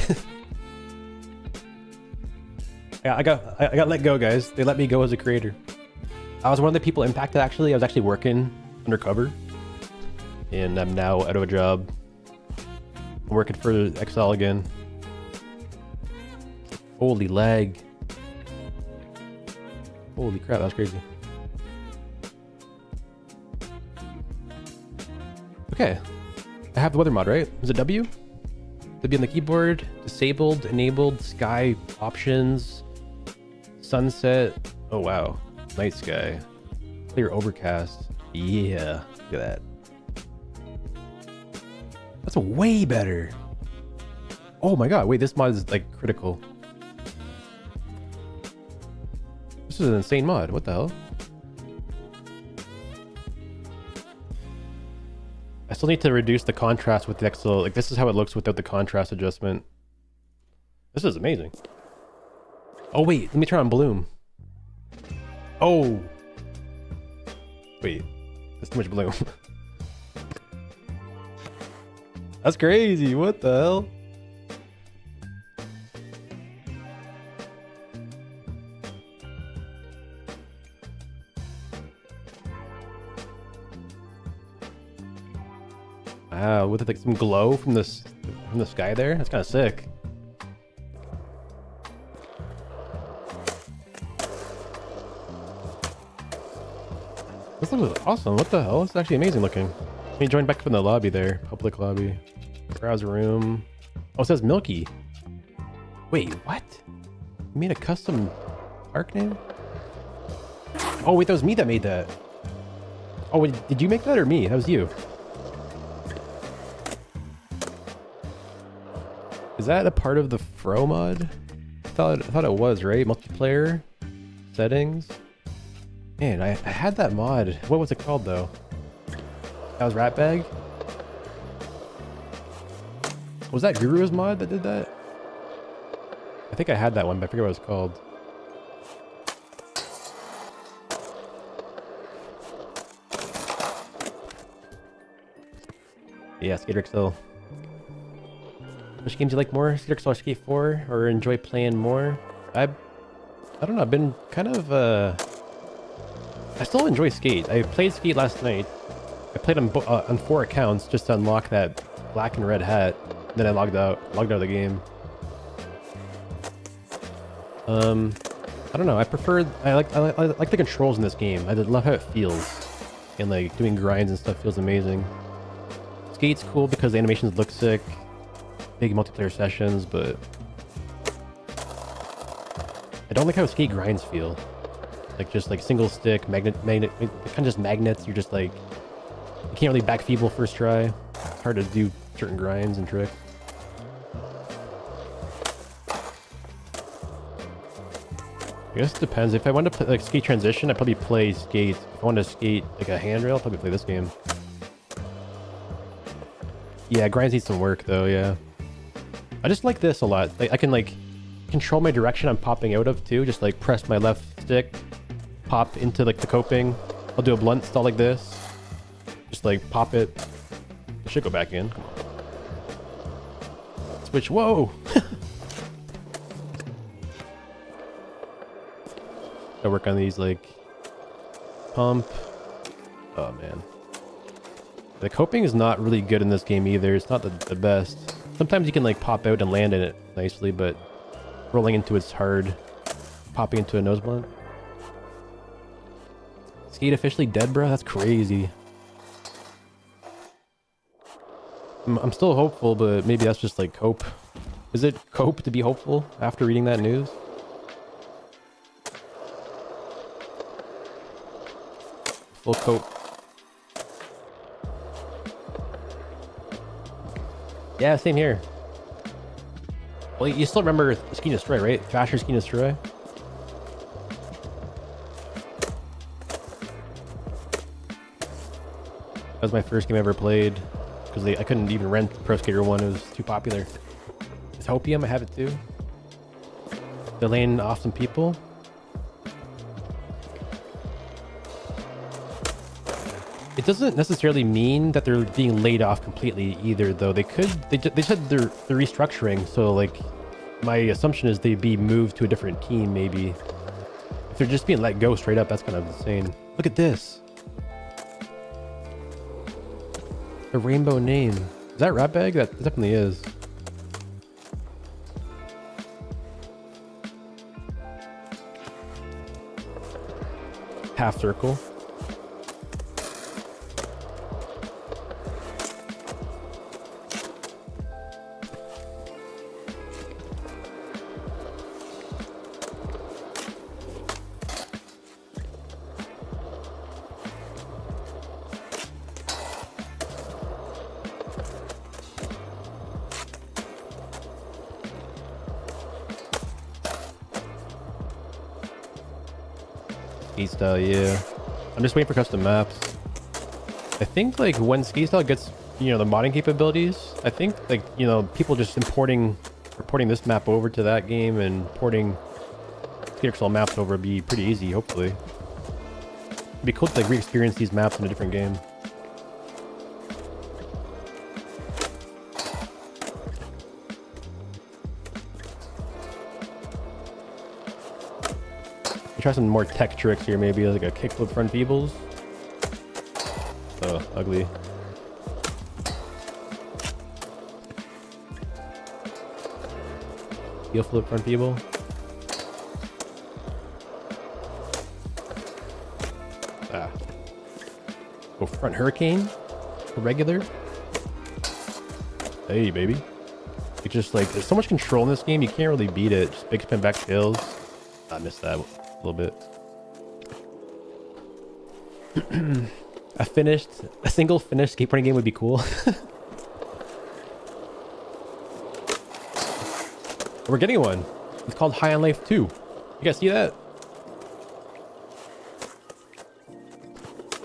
Yeah, I got let go, guys. They let me go as a creator. I was one of the people impacted actually. I was actually working undercover. And I'm now out of a job. I'm working for XL again. Holy lag. Holy crap, that's crazy. Okay. I have the weather mod, right? Is it W? W on the keyboard. Disabled, enabled, sky options. Sunset. Oh wow. Night sky. Clear overcast. Yeah. Look at that. That's way better. Oh my god. Wait, this mod is like critical. This is an insane mod. What the hell? I still need to reduce the contrast with the XL. Like this is how it looks without the contrast adjustment. This is amazing. Oh wait, let me turn on bloom. Oh. Wait, that's too much bloom. That's crazy. What the hell? Wow, with like some glow from the sky there. That's kind of sick. This looks awesome. What the hell? It's actually amazing looking. Let me join back up in the lobby there. Public lobby. Browse room. Oh, it says Milky. Wait, what? You made a custom park name? Oh wait, that was me that made that. Oh wait, did you make that or me? That was you. Is that a part of the Fro mod? I thought it was, right? Multiplayer settings. Man, I had that mod. What was it called though? That was Ratbag? Was that Guru's mod that did that? I think I had that one, but I forget what it was called. Yeah, Skater XL. Which games do you like more? Skater XL or Skate 4? Or enjoy playing more? I don't know, I've been kind of I still enjoy Skate. I played Skate last night. I played on 4 accounts just to unlock that black and red hat. Then I logged out of the game. I don't know. I like the controls in this game. I love how it feels, and like doing grinds and stuff feels amazing. Skate's cool because the animations look sick. Big multiplayer sessions, but I don't like how Skate grinds feel. Like just like single stick magnet, kind of just magnets. You're just like you can't really back feeble first try. It's hard to do certain grinds and tricks. I guess it depends. If I want to play like Skate Transition, I'd probably play Skate. If I want to skate like a handrail, I'll probably play this game. Yeah, grinds need some work though, yeah. I just like this a lot. Like I can like control my direction I'm popping out of too. Just like press my left stick, pop into like the coping. I'll do a blunt stall like this. Just like pop it. It should go back in. Switch, whoa! I work on these like pump. Oh man. The coping is not really good in this game either. It's not the best. Sometimes you can like pop out and land in it nicely, but rolling into it's hard. Popping into a nose blunt. Skate officially dead, bro? That's crazy. I'm still hopeful, but maybe that's just like cope. Is it cope to be hopeful after reading that news? Full cope. Yeah, same here. Well, you still remember Ski and Destroy, right? Thrasher Ski and Destroy? That was my first game I ever played because I couldn't even rent Pro Skater 1. It was too popular. Is Hopium? I have it too. They're laying off some people. It doesn't necessarily mean that they're being laid off completely either, though. They said they're restructuring, so like my assumption is they'd be moved to a different team maybe. If they're just being let go straight up, that's kind of insane. Look at this. A rainbow name. Is that Ratbag? That definitely is. Half circle. Skate style, yeah. I'm just waiting for custom maps. I think like when skate style gets, you know, the modding capabilities, I think like, you know, people just porting this map over to that game and porting PXL maps over would be pretty easy, hopefully. It'd be cool to like re-experience these maps in a different game. Try some more tech tricks here, maybe like a kickflip front feebles. Oh, ugly. Heel flip front feeble. Ah. Go front hurricane. Go regular. Hey, baby. It's just like, there's so much control in this game, you can't really beat it. Just big spin back tails. I missed that a little bit. A single finished skateboarding game would be cool. We're getting one. It's called High on Life 2. You guys see that?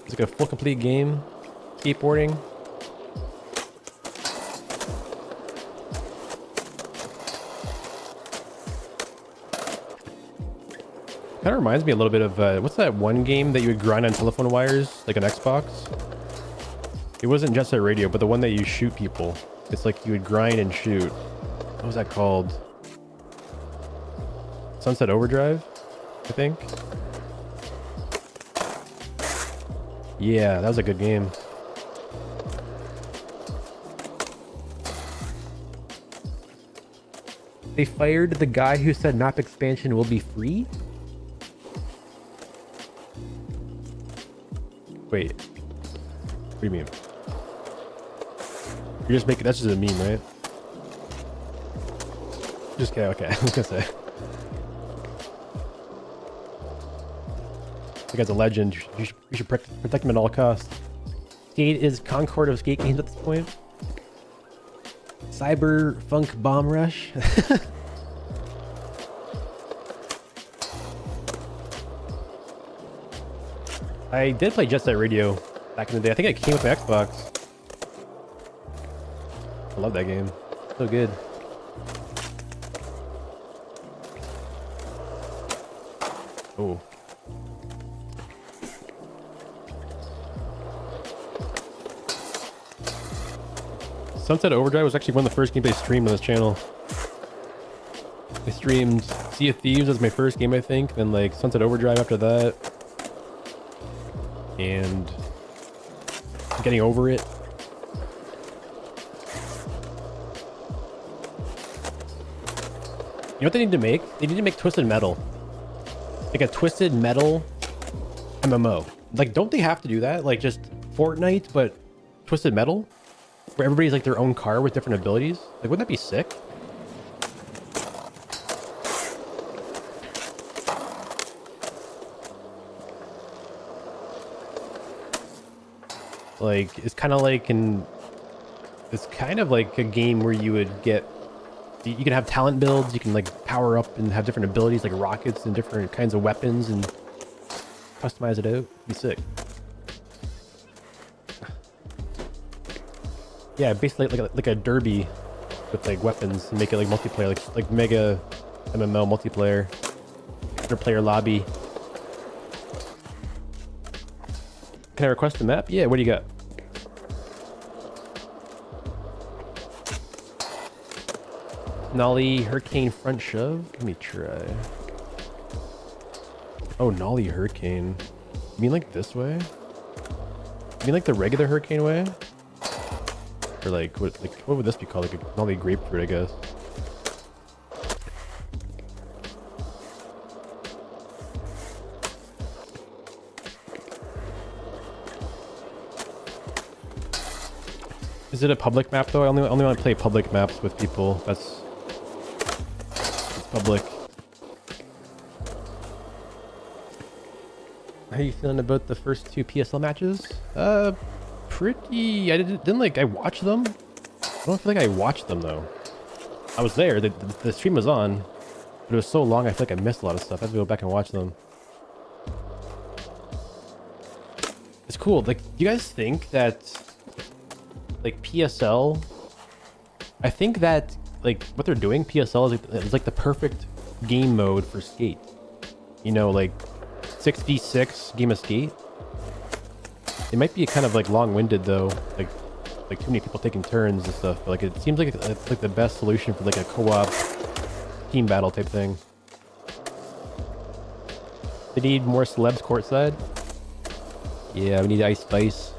It's like a full complete game. Skateboarding. Kind of reminds me a little bit of, what's that one game that you would grind on telephone wires, like an Xbox? It wasn't Jet Set Radio, but the one that you shoot people. It's like you would grind and shoot. What was that called? Sunset Overdrive, I think. Yeah, that was a good game. They fired the guy who said map expansion will be free? Wait, what do you mean? You're just making, that's just a meme, right? Just kidding, okay, I was gonna say. This guy's a legend, you should protect him at all costs. Skate is Concord of skate games at this point. Cyber Funk Bomb Rush. I did play Jet Set Radio back in the day. I think it came with my Xbox. I love that game. So good. Oh. Sunset Overdrive was actually one of the first games I streamed on this channel. I streamed Sea of Thieves as my first game, I think. Then like Sunset Overdrive after that. And getting over it. You know what they need to make? They need to make Twisted Metal. Like a Twisted Metal MMO. Like, don't they have to do that? Like just Fortnite, but Twisted Metal? Where everybody's like their own car with different abilities? Like, wouldn't that be sick? Like, it's kind of like it's kind of like a game where you would get, you can have talent builds, you can like power up and have different abilities like rockets and different kinds of weapons and customize it out. It'd be sick. Yeah, basically like a derby with like weapons and make it like multiplayer, like mega MMO multiplayer, player lobby. Can I request a map? Yeah, what do you got? Nollie Hurricane front shove? Let me try. Oh, Nollie Hurricane. You mean like this way? You mean like the regular Hurricane way? Or like what would this be called? Like a Nollie grapefruit, I guess. Is it a public map though? I only want to play public maps with people. It's public. How are you feeling about the first two PSL matches? Pretty. I didn't like. I watched them. I don't feel like I watched them though. I was there. The stream was on, but it was so long. I feel like I missed a lot of stuff. I have to go back and watch them. It's cool. Like, do you guys think that? Like PSL, I think that like what they're doing, PSL is like the perfect game mode for skate. You know, like 6v6 game of skate. It might be kind of like long-winded though, like too many people taking turns and stuff. But like it seems like it's like the best solution for like a co-op team battle type thing. They need more celebs courtside. Yeah, we need Ice Spice.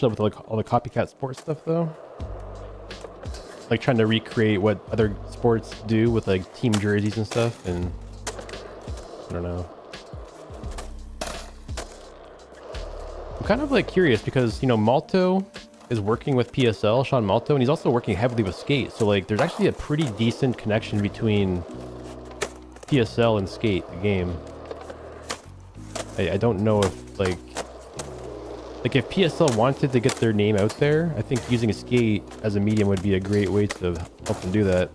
With like all the copycat sports stuff though, like trying to recreate what other sports do with like team jerseys and stuff, and I don't know. I'm kind of like curious because, you know, Malto is working with PSL, Sean Malto, and he's also working heavily with skate, so like there's actually a pretty decent connection between PSL and skate, the game. I don't know if like if PSL wanted to get their name out there, I think using a skate as a medium would be a great way to help them do that.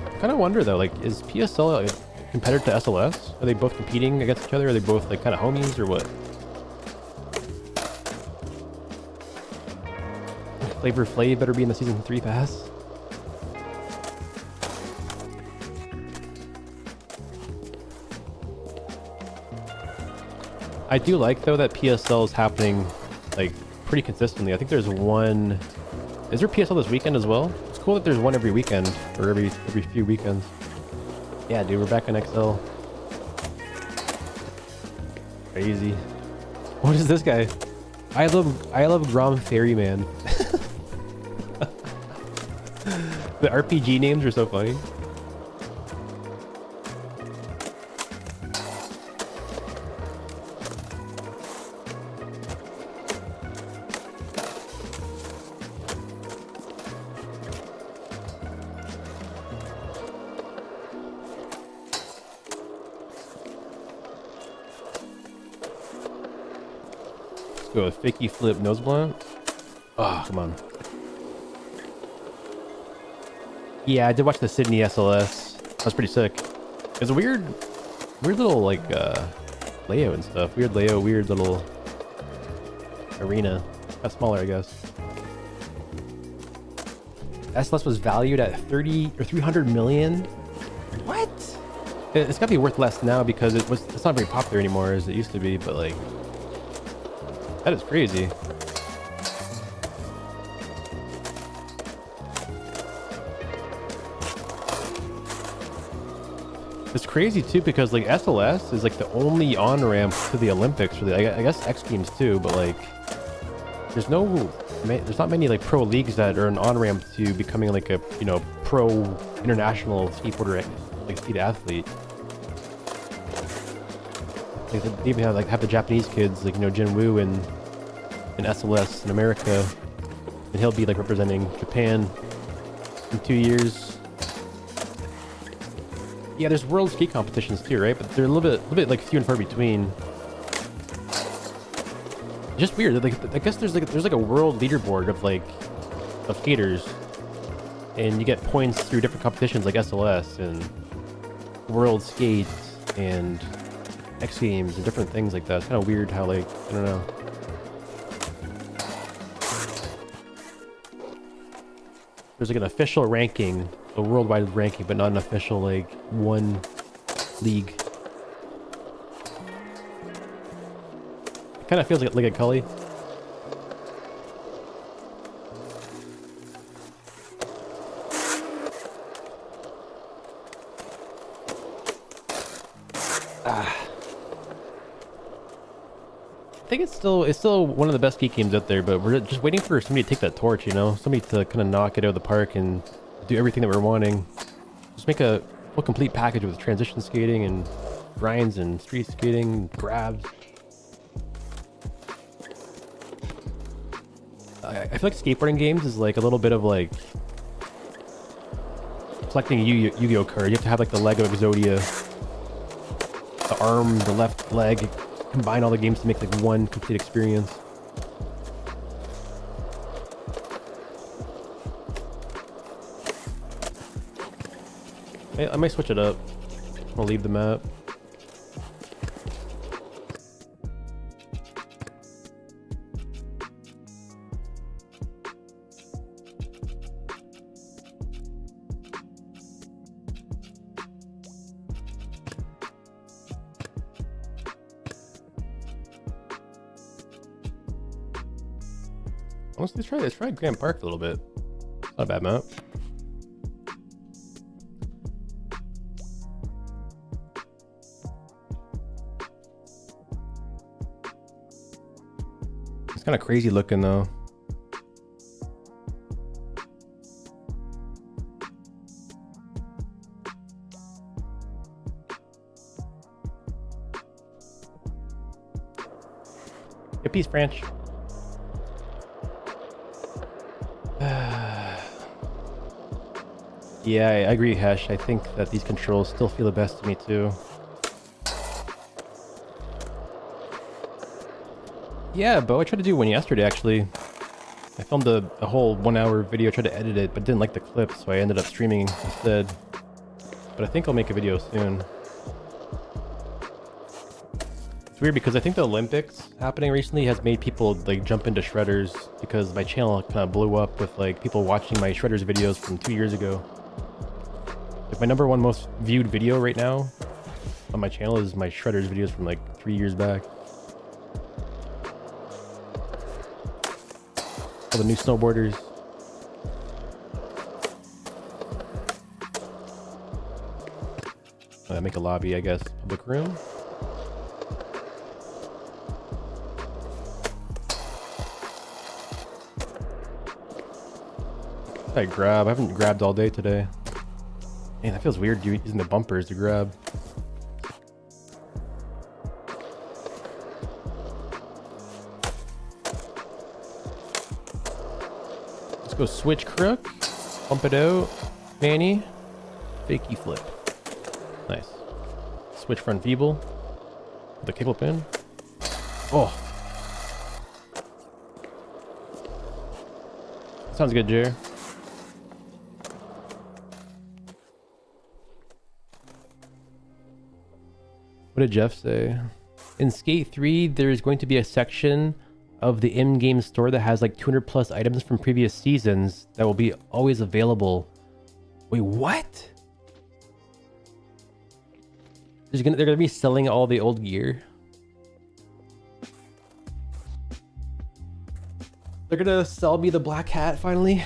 I kind of wonder though, like, is PSL a competitor to SLS? Are they both competing against each other? Are they both like kind of homies or what? Flavor Flav better be in the season 3 pass. I do like though that PSL is happening like pretty consistently. I think there's one. Is there PSL this weekend as well? It's cool that there's one every weekend or every few weekends. Yeah, dude, we're back on XL. Crazy. What is this guy? I love Grom Ferryman. The RPG names are so funny. Go with fakey flip nose blunt. Oh, come on. Yeah, I did watch the Sydney SLS. That was pretty sick. It's a weird little like layout and stuff. Weird layout, weird little arena. That's smaller, I guess. SLS was valued at 30 or 300 million. What? It's gotta be worth less now because it's not very popular anymore as it used to be, but like that is crazy. It's crazy too because like SLS is like the only on-ramp to the Olympics for the I guess X Games too, but like there's not many like pro leagues that are an on-ramp to becoming like a, you know, pro international skateboarder, like skate athlete. Like they even have the Japanese kids, like, you know, Jinwoo and SLS in America, and he'll be like representing Japan in 2 years. Yeah, there's world skate competitions too, right? But they're a little bit like few and far between. Just weird. Like, I guess there's like a world leaderboard of skaters, and you get points through different competitions like SLS and World Skate and X Games and different things like that. It's kind of weird how, like, I don't know. There's like an official ranking, a worldwide ranking, but not an official like one league. It kind of feels like a Cully. I think it's still one of the best geek games out there, but we're just waiting for somebody to take that torch, you know? Somebody to kind of knock it out of the park and do everything that we're wanting. Just make a full complete package with transition skating and grinds and street skating and grabs. I feel like skateboarding games is like a little bit of like collecting a Yu-Gi-Oh card. You have to have like the Lego Exodia, the arm, the left leg, combine all the games to make like one complete experience. I might switch it up. I'll leave the map. Let's try Grand Park a little bit. Not a bad map. It's kind of crazy looking though. Good piece, Branch. Yeah, I agree, Hesh. I think that these controls still feel the best to me too. Yeah, Bo, I tried to do one yesterday actually. I filmed a whole 1 hour video, tried to edit it, but didn't like the clip, so I ended up streaming instead. But I think I'll make a video soon. It's weird because I think the Olympics happening recently has made people like jump into shredders, because my channel kind of blew up with like people watching my shredders videos from 2 years ago. Like my #1 most viewed video right now on my channel is my shredders videos from like 3 years back. All the new snowboarders. Make a lobby, I guess. Public room. I grab. I haven't grabbed all day today. Man, that feels weird using the bumpers to grab. Let's go switch crook. Bump it out. Manny. Fakey flip. Nice. Switch front feeble. With the cable pin. Oh. Sounds good, Jer. What did Jeff say? In Skate 3, there's going to be a section of the in-game store that has like 200 plus items from previous seasons that will be always available. Wait, what? They're gonna be selling all the old gear. They're gonna sell me the black hat finally.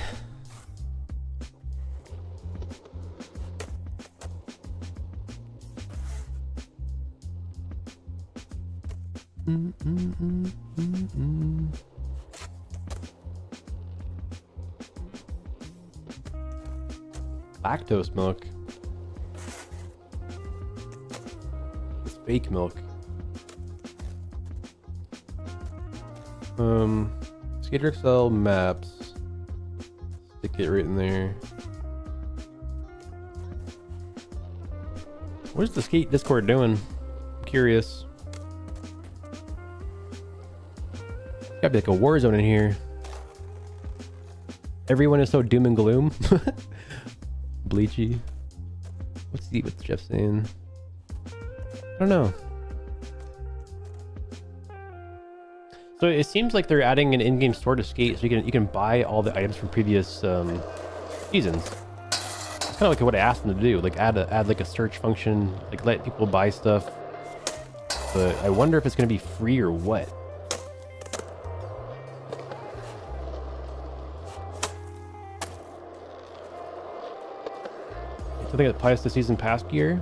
Lactose milk. It's fake milk. Skater Excel maps. Stick it right in there. What is the skate Discord doing? I'm curious. Gotta be like a war zone in here. Everyone is so doom and gloom. Bleachy. What's Jeff saying? I don't know. So it seems like they're adding an in-game store to Skate, so you can buy all the items from previous seasons. It's kind of like what I asked them to do, like add like a search function, like let people buy stuff. But I wonder if it's going to be free or what. Something that applies to season pass gear.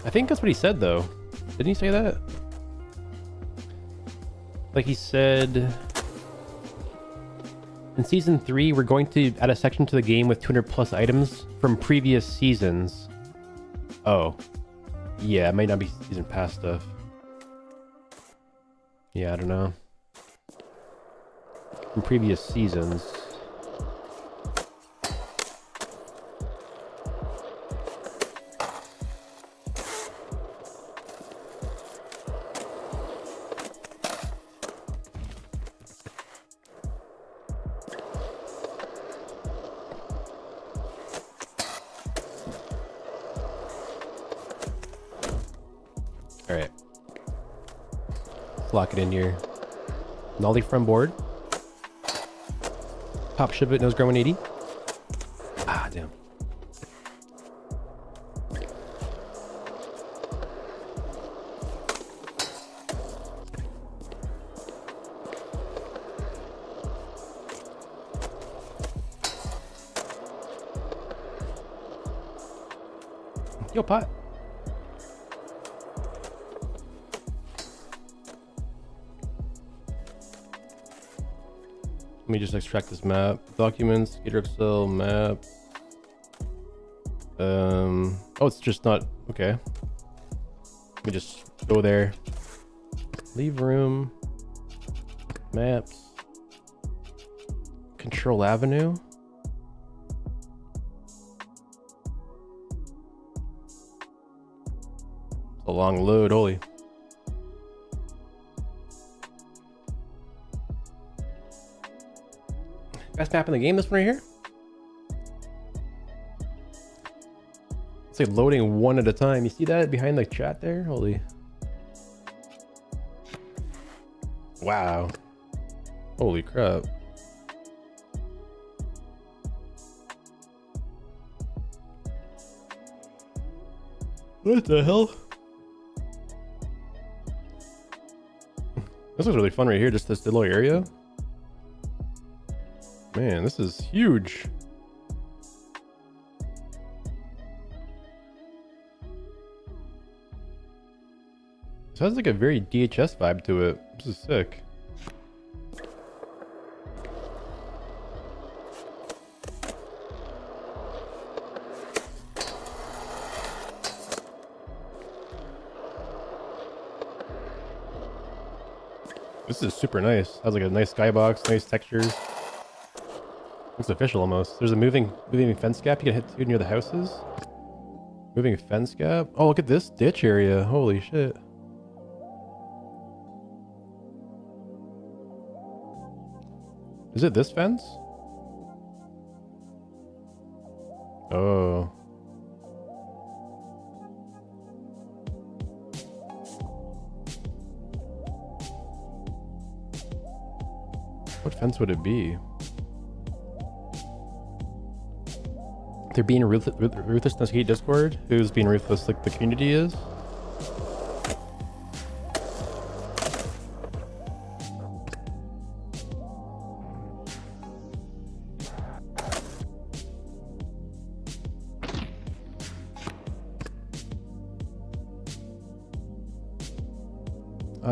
I think that's what he said though. Didn't he say that? Like he said, in season 3, we're going to add a section to the game with 200 plus items from previous seasons. Oh, yeah, it might not be season pass stuff. Yeah, I don't know. From previous seasons. Alright. Lock it in here. Nollie front board. Pop ship it, nose ground 180. Ah, damn. Yo, pot. Let me just extract this map. Documents, Skater Excel, map. Oh, it's just not, okay. Let me just go there. Leave room. Maps. Control Avenue. It's a long load, holy. Best map in the game, this one right here. It's like loading one at a time. You see that behind the chat there? Holy. Wow. Holy crap. What the hell? This was really fun right here, just this little area. Man, this is huge. This has like a very DHS vibe to it. This is sick. This is super nice. Has like a nice skybox, nice textures. Looks official almost. There's a moving fence gap you can hit to near the houses. Moving fence gap. Oh, look at this ditch area. Holy shit. Is it this fence? Oh. What fence would it be? They're being ruthless in the skate Discord. Who's being ruthless like the community is?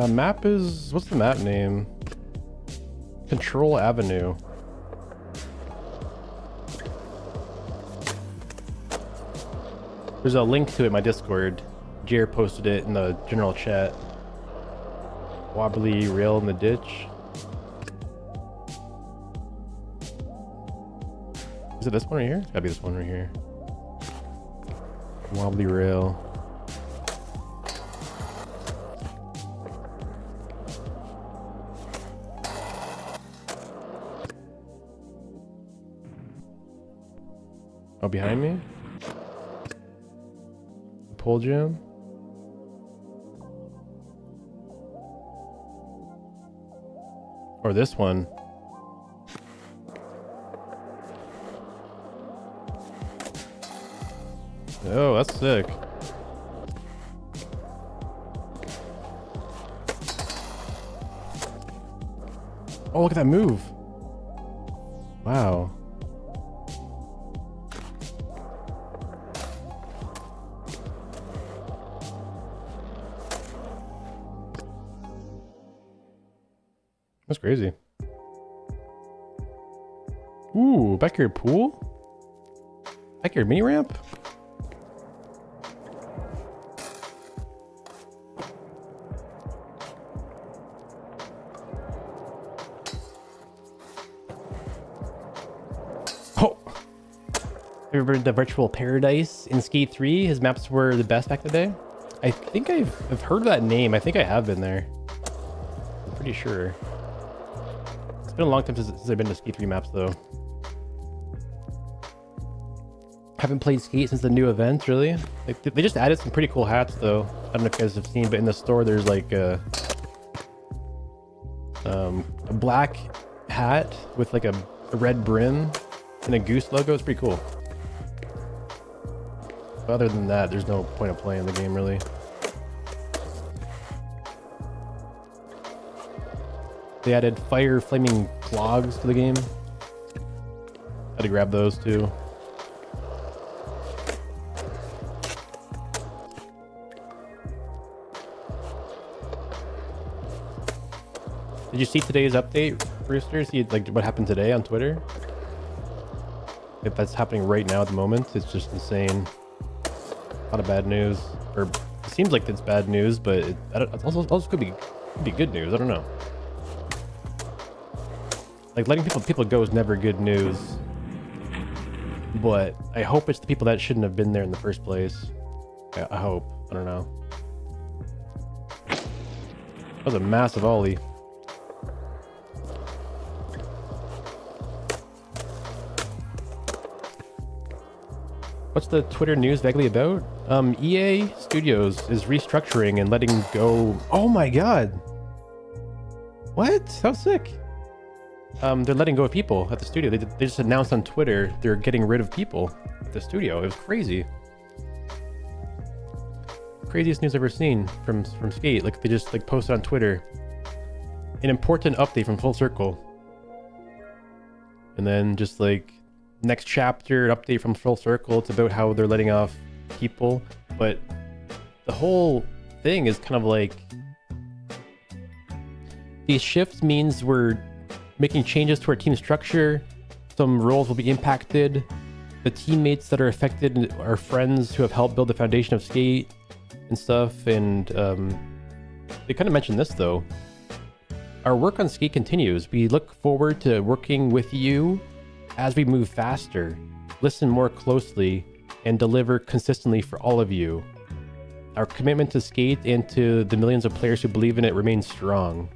Map is, what's the map name? Control Avenue. There's a link to it in my Discord. Jer posted it in the general chat. Wobbly rail in the ditch. Is it this one right here? It's gotta be this one right here. Wobbly rail. Oh, behind me? Pole jam? Or this one? Oh, that's sick. Oh, look at that move. Wow. That's crazy. Ooh, backyard pool? Backyard mini ramp? Oh! Remember the virtual paradise in Skate 3? His maps were the best back in the day? I think I've heard of that name. I think I have been there. I'm pretty sure. It's been a long time since I've been to Skate 3 maps though. Haven't played Skate since the new event, really. Like, they just added some pretty cool hats though. I don't know if you guys have seen, but in the store there's like a black hat with like a red brim and a goose logo. It's pretty cool. But other than that, there's no point of playing the game really. They added fire flaming clogs to the game. Had to grab those too. Did you see today's update, Brewster? See like what happened today on Twitter? If that's happening right now at the moment, it's just insane. A lot of bad news, or it seems like it's bad news, but it also could be good news. I don't know. Like letting people go is never good news, but I hope it's the people that shouldn't have been there in the first place. I hope. I don't know. That was a massive ollie. What's the Twitter news vaguely about? EA Studios is restructuring and letting go. Oh my god. What? How sick. They're letting go of people at the studio. They just announced on Twitter they're getting rid of people at the studio. It was crazy. Craziest news I've ever seen from Skate. Like they just like posted on Twitter an important update from Full Circle. And then just like next chapter, an update from Full Circle. It's about how they're letting off people, but the whole thing is kind of like these shifts means we're making changes to our team structure. Some roles will be impacted. The teammates that are affected are friends who have helped build the foundation of Skate and stuff. And they kind of mentioned this though. Our work on Skate continues. We look forward to working with you as we move faster, listen more closely, and deliver consistently for all of you. Our commitment to Skate and to the millions of players who believe in it remains strong.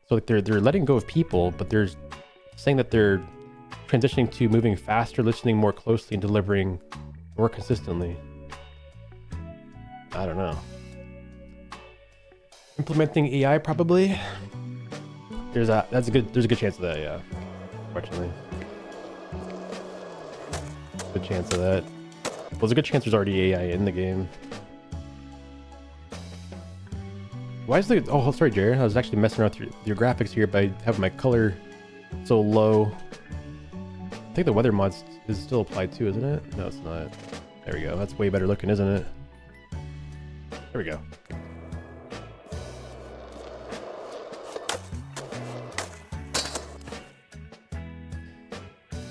So like they're letting go of people, but they're saying that they're transitioning to moving faster, listening more closely, and delivering more consistently. I don't know. Implementing AI probably. There's a good chance of that, yeah. Unfortunately. Good chance of that. Well, there's a good chance there's already AI in the game. Why is the... Oh, sorry, Jared. I was actually messing around with your graphics here by having my color so low. I think the weather mod is still applied too, isn't it? No, it's not. There we go. That's way better looking, isn't it? There we go.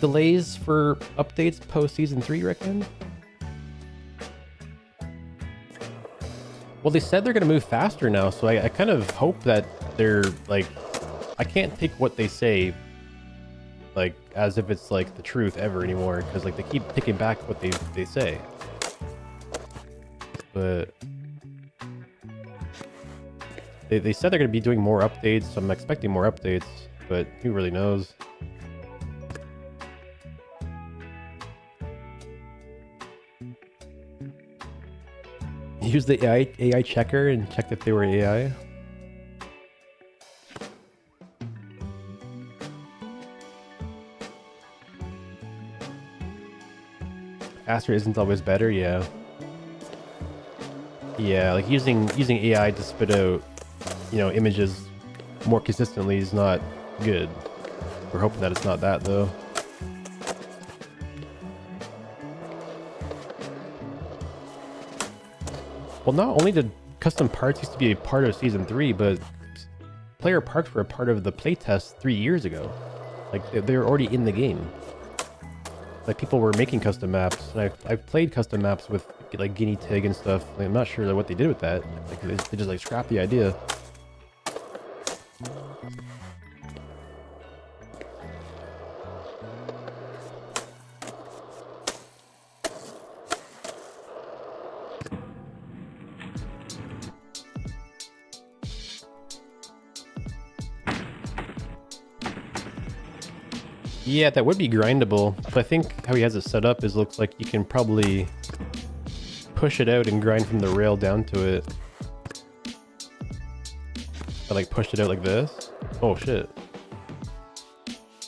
Delays for updates post season 3, you reckon? Well, they said they're going to move faster now, so I kind of hope that they're like, I can't take what they say like as if it's like the truth ever anymore, because like they keep taking back what they say. But they said they're going to be doing more updates, so I'm expecting more updates, but who really knows? Use the AI checker and check that they were AI. Faster isn't always better, yeah. Yeah, like using AI to spit out, you know, images more consistently is not good. We're hoping that it's not that though. Well, not only did custom parts used to be a part of Season 3, but player parts were a part of the playtest 3 years ago. Like, they were already in the game. Like, people were making custom maps, and I've played custom maps with, like, Guinea Pig and stuff. Like, I'm not sure what they did with that. Like, they just, like, scrapped the idea. Yeah, that would be grindable, but I think how he has it set up is looks like you can probably push it out and grind from the rail down to it. I like pushed it out like this. Oh shit.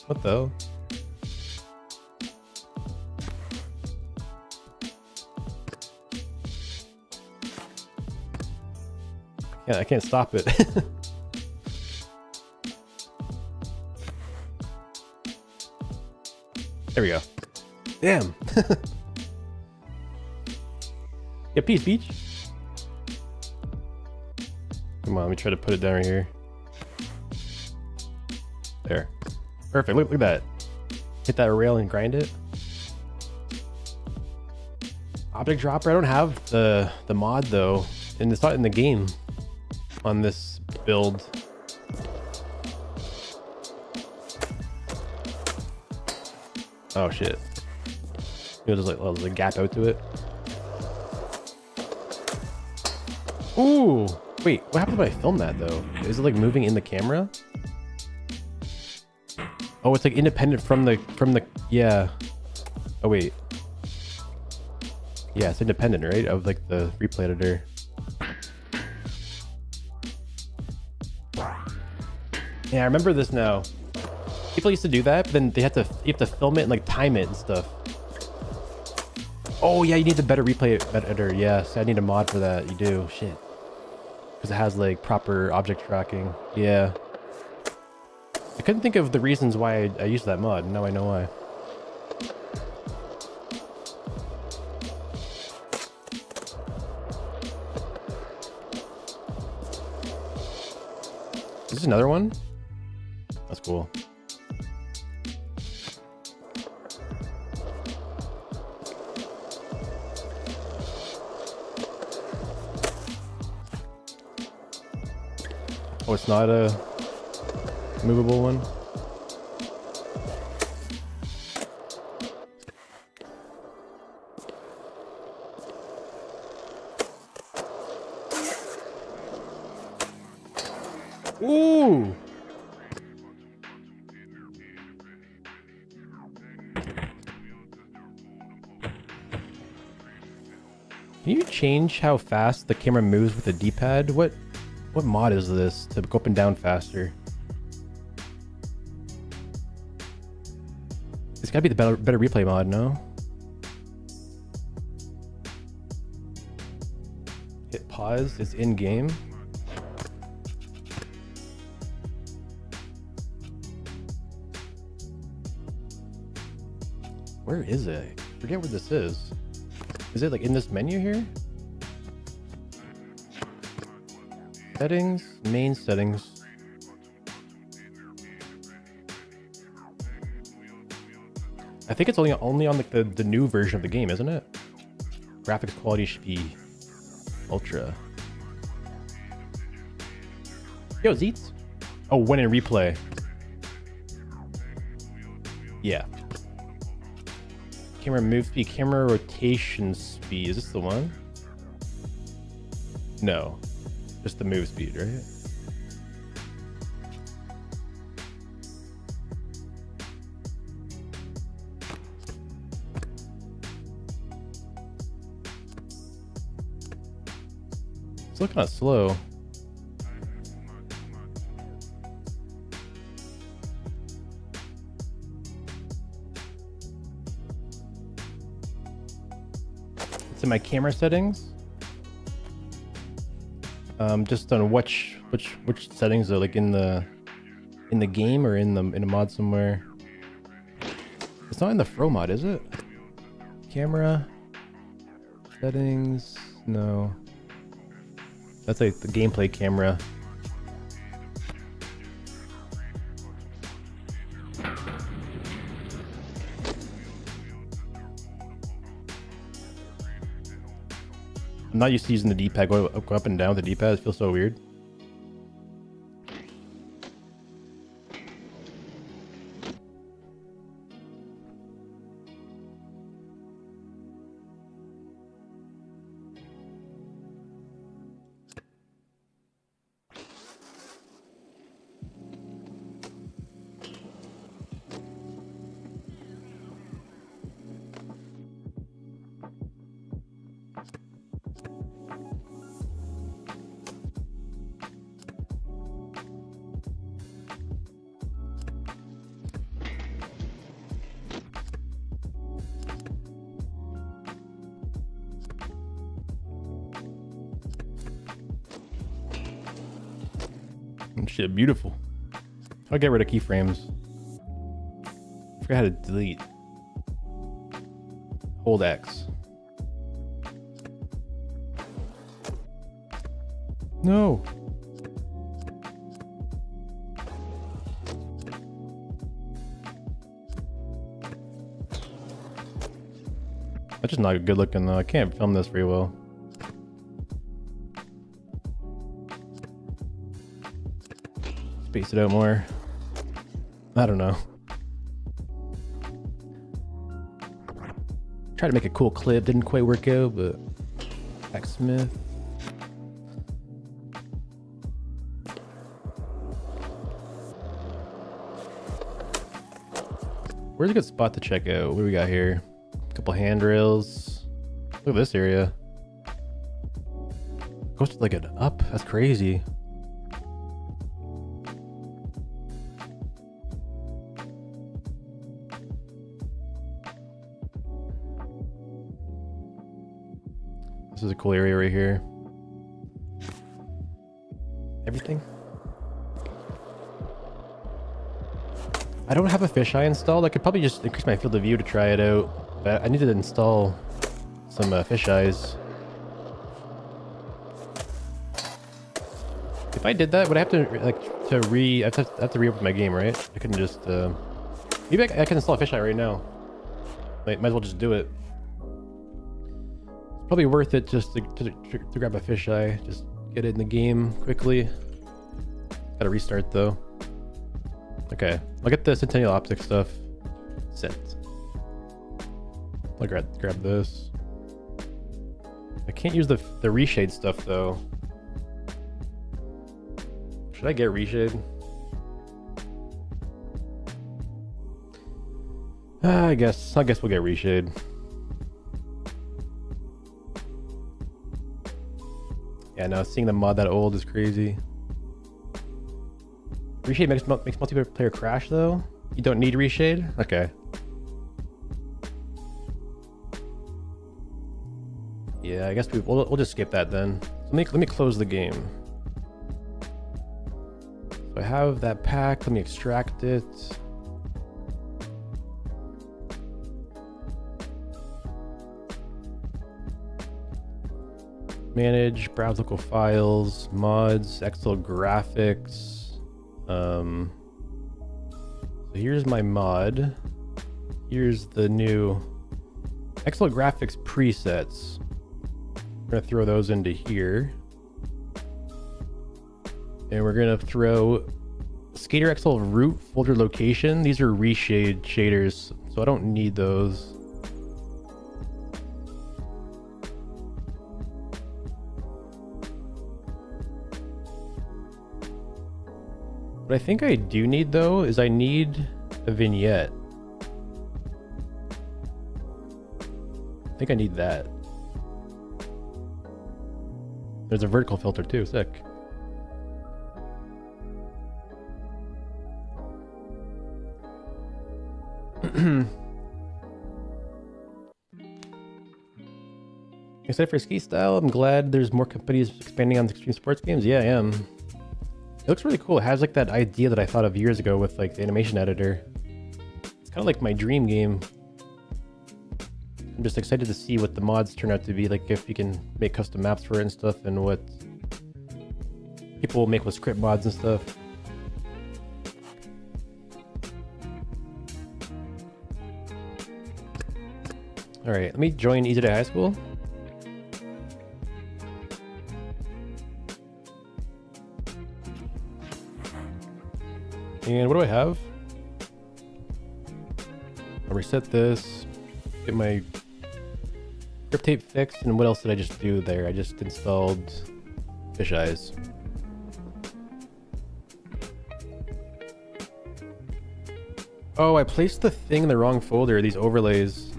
What the hell? Yeah, I can't stop it. There we go. Damn. Yeah, peace, Beach. Come on, let me try to put it down right here. There. Perfect. Look at that. Hit that rail and grind it. Object dropper. I don't have the mod though, and it's not in the game on this build. Oh shit. There's like a gap out to it. Ooh! Wait, what happened when I filmed that though? Is it like moving in the camera? Oh, it's like independent from the yeah. Oh wait. Yeah, it's independent, right? Of like the replay editor. Yeah, I remember this now. People used to do that, but then you have to film it and like time it and stuff. Oh yeah, you need the better replay editor. Yes, I need a mod for that. You do. Shit. Because it has like proper object tracking. Yeah. I couldn't think of the reasons why I used that mod. Now I know why. Is this another one? That's cool. Oh, it's not a movable one? Ooh! Can you change how fast the camera moves with the D-pad? What mod is this to go up and down faster? It's gotta be the better replay mod, no? Hit pause, it's in game. Where is it? I forget where this is. Is it like in this menu here? Settings, main settings. I think it's only on like the new version of the game, isn't it? Graphics quality should be ultra. Yo, Zeets. Oh, when in replay. Yeah. Camera move speed, camera rotation speed. Is this the one? No. Just the move speed, right? It's looking kind of slow. It's in my camera settings. Just on which settings are like in the game or in a mod somewhere. It's not in the Fro mod, is it? Camera settings, no. That's like the gameplay camera. I'm not used to using the D-pad. Go up and down with the D-pad. It feels so weird. Shit, beautiful. I'll get rid of keyframes. I forgot how to delete. Hold X. No. That's just not good looking though. I can't film this very well. Space it out more. I don't know. Tried to make a cool clip, didn't quite work out, but X Smith. Where's a good spot to check out? What do we got here? A couple handrails. Look at this area. Goes to like an up. That's crazy. This is a cool area right here. Everything. I don't have a fisheye installed. I could probably just increase my field of view to try it out. But I need to install some fisheyes. If I did that, would I have to I have to reopen my game, right? I couldn't just maybe I can install a fisheye right now. Might as well just do it. Probably worth it just to grab a fisheye, just get it in the game quickly. Gotta restart though. Okay, I'll get the Centennial Optic stuff set. I'll grab this. I can't use the reshade stuff though. Should I get reshade? I guess we'll get reshade. Yeah, no, seeing the mod that old is crazy. Reshade makes multiplayer crash though. You don't need reshade? Okay. Yeah, I guess we'll just skip that then. Let me close the game. So I have that pack. Let me extract it. Manage, browse local files, mods, Excel graphics. So here's my mod. Here's the new Excel graphics presets. We're gonna throw those into here. And we're gonna throw Skater XL root folder location. These are reshade shaders, so I don't need those. What I think I do need though is I need a vignette. I think I need that. There's a vertical filter too, sick. Except for ski style, I'm glad there's more companies expanding on extreme sports games. Yeah, I am. It looks really cool. It has like that idea that I thought of years ago with like the animation editor. It's kind of like my dream game. I'm just excited to see what the mods turn out to be, like if you can make custom maps for it and stuff, and what people will make with script mods and stuff. All right, let me join Easy Day High School. And what do I have? I'll reset this, get my grip tape fixed, and what else did I just do there? I just installed fish eyes. Oh, I placed the thing in the wrong folder, these overlays.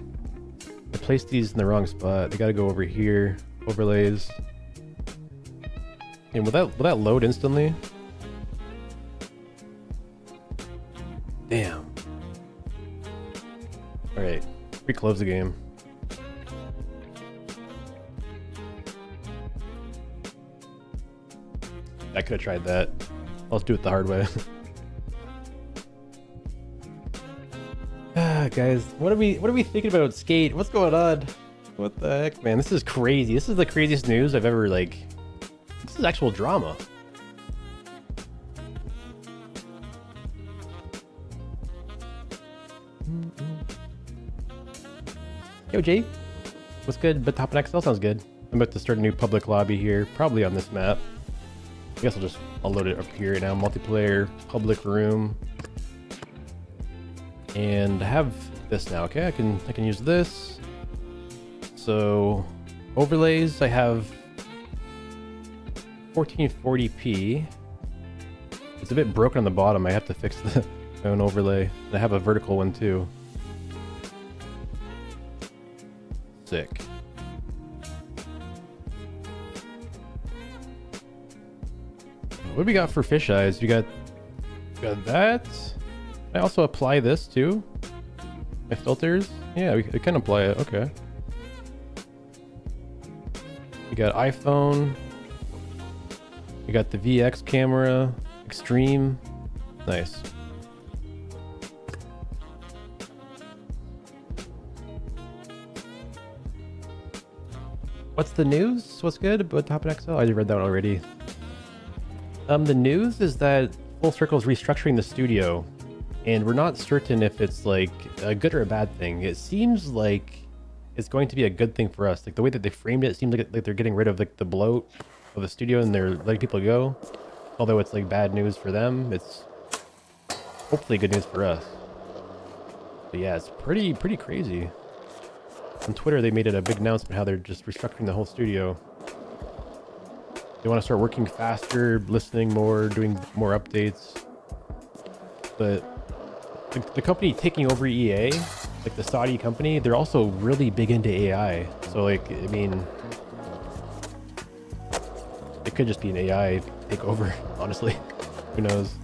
I placed these in the wrong spot. They gotta go over here, overlays. And will that load instantly? Damn. Alright, reclose the game. I could have tried that. Let's do it the hard way. Guys, what are we thinking about Skate? What's going on? What the heck, man? This is crazy. This is the craziest news I've ever, like... This is actual drama. Yo, Jay. What's good? But Top and XL sounds good. I'm about to start a new public lobby here, probably on this map. I guess I'll load it up here right now. Multiplayer, public room. And I have this now, okay? I can use this. So, overlays, I have 1440p. It's a bit broken on the bottom. I have to fix my own overlay. And I have a vertical one too. Sick. What do we got for fish eyes? We got that. I also apply this too. My filters. Yeah, we can apply it. Okay. We got iPhone. We got the VX camera. Extreme. Nice. What's the news? What's good about Top and XL? I read that already. The news is that Full Circle is restructuring the studio, and we're not certain if it's like a good or a bad thing. It seems like it's going to be a good thing for us. Like the way that they framed it, it seems like they're getting rid of like the bloat of the studio and they're letting people go. Although it's like bad news for them, it's hopefully good news for us. But yeah, it's pretty crazy. On Twitter, they made it a big announcement how they're just restructuring the whole studio. They want to start working faster, listening more, doing more updates. But the company taking over EA, like the Saudi company, they're also really big into AI. So like, I mean, it could just be an AI takeover, honestly. Who knows?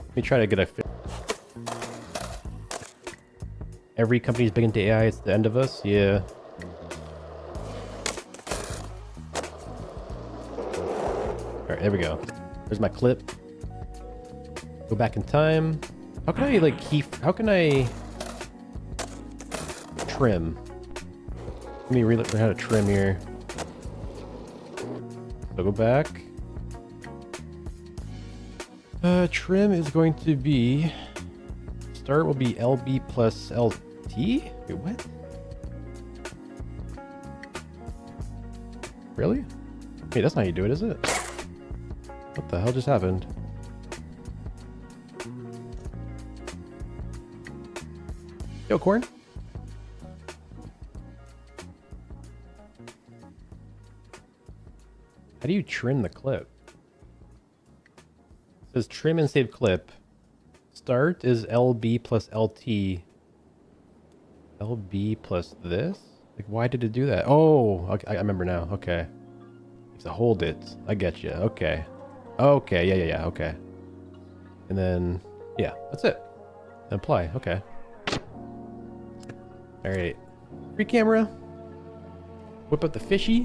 Let me try to get a fit. Every company's big into AI, it's the end of us? Yeah. Alright, there we go. There's my clip. Go back in time. How can I like how can I trim? Let me learn how to trim here. So go back. Trim is going to be... Start will be LB plus LT? Wait, what? Really? Wait, that's not how you do it, is it? What the hell just happened? Yo, Corn? How do you trim the clip? It says trim and save clip. Start is LB plus LT. LB plus this? Like, why did it do that? Oh, okay, I remember now. Okay. You have to hold it. I get you. Okay. Okay, yeah, okay. And then, yeah, that's it. Apply, okay. Alright. Free camera. Whip up the fishy.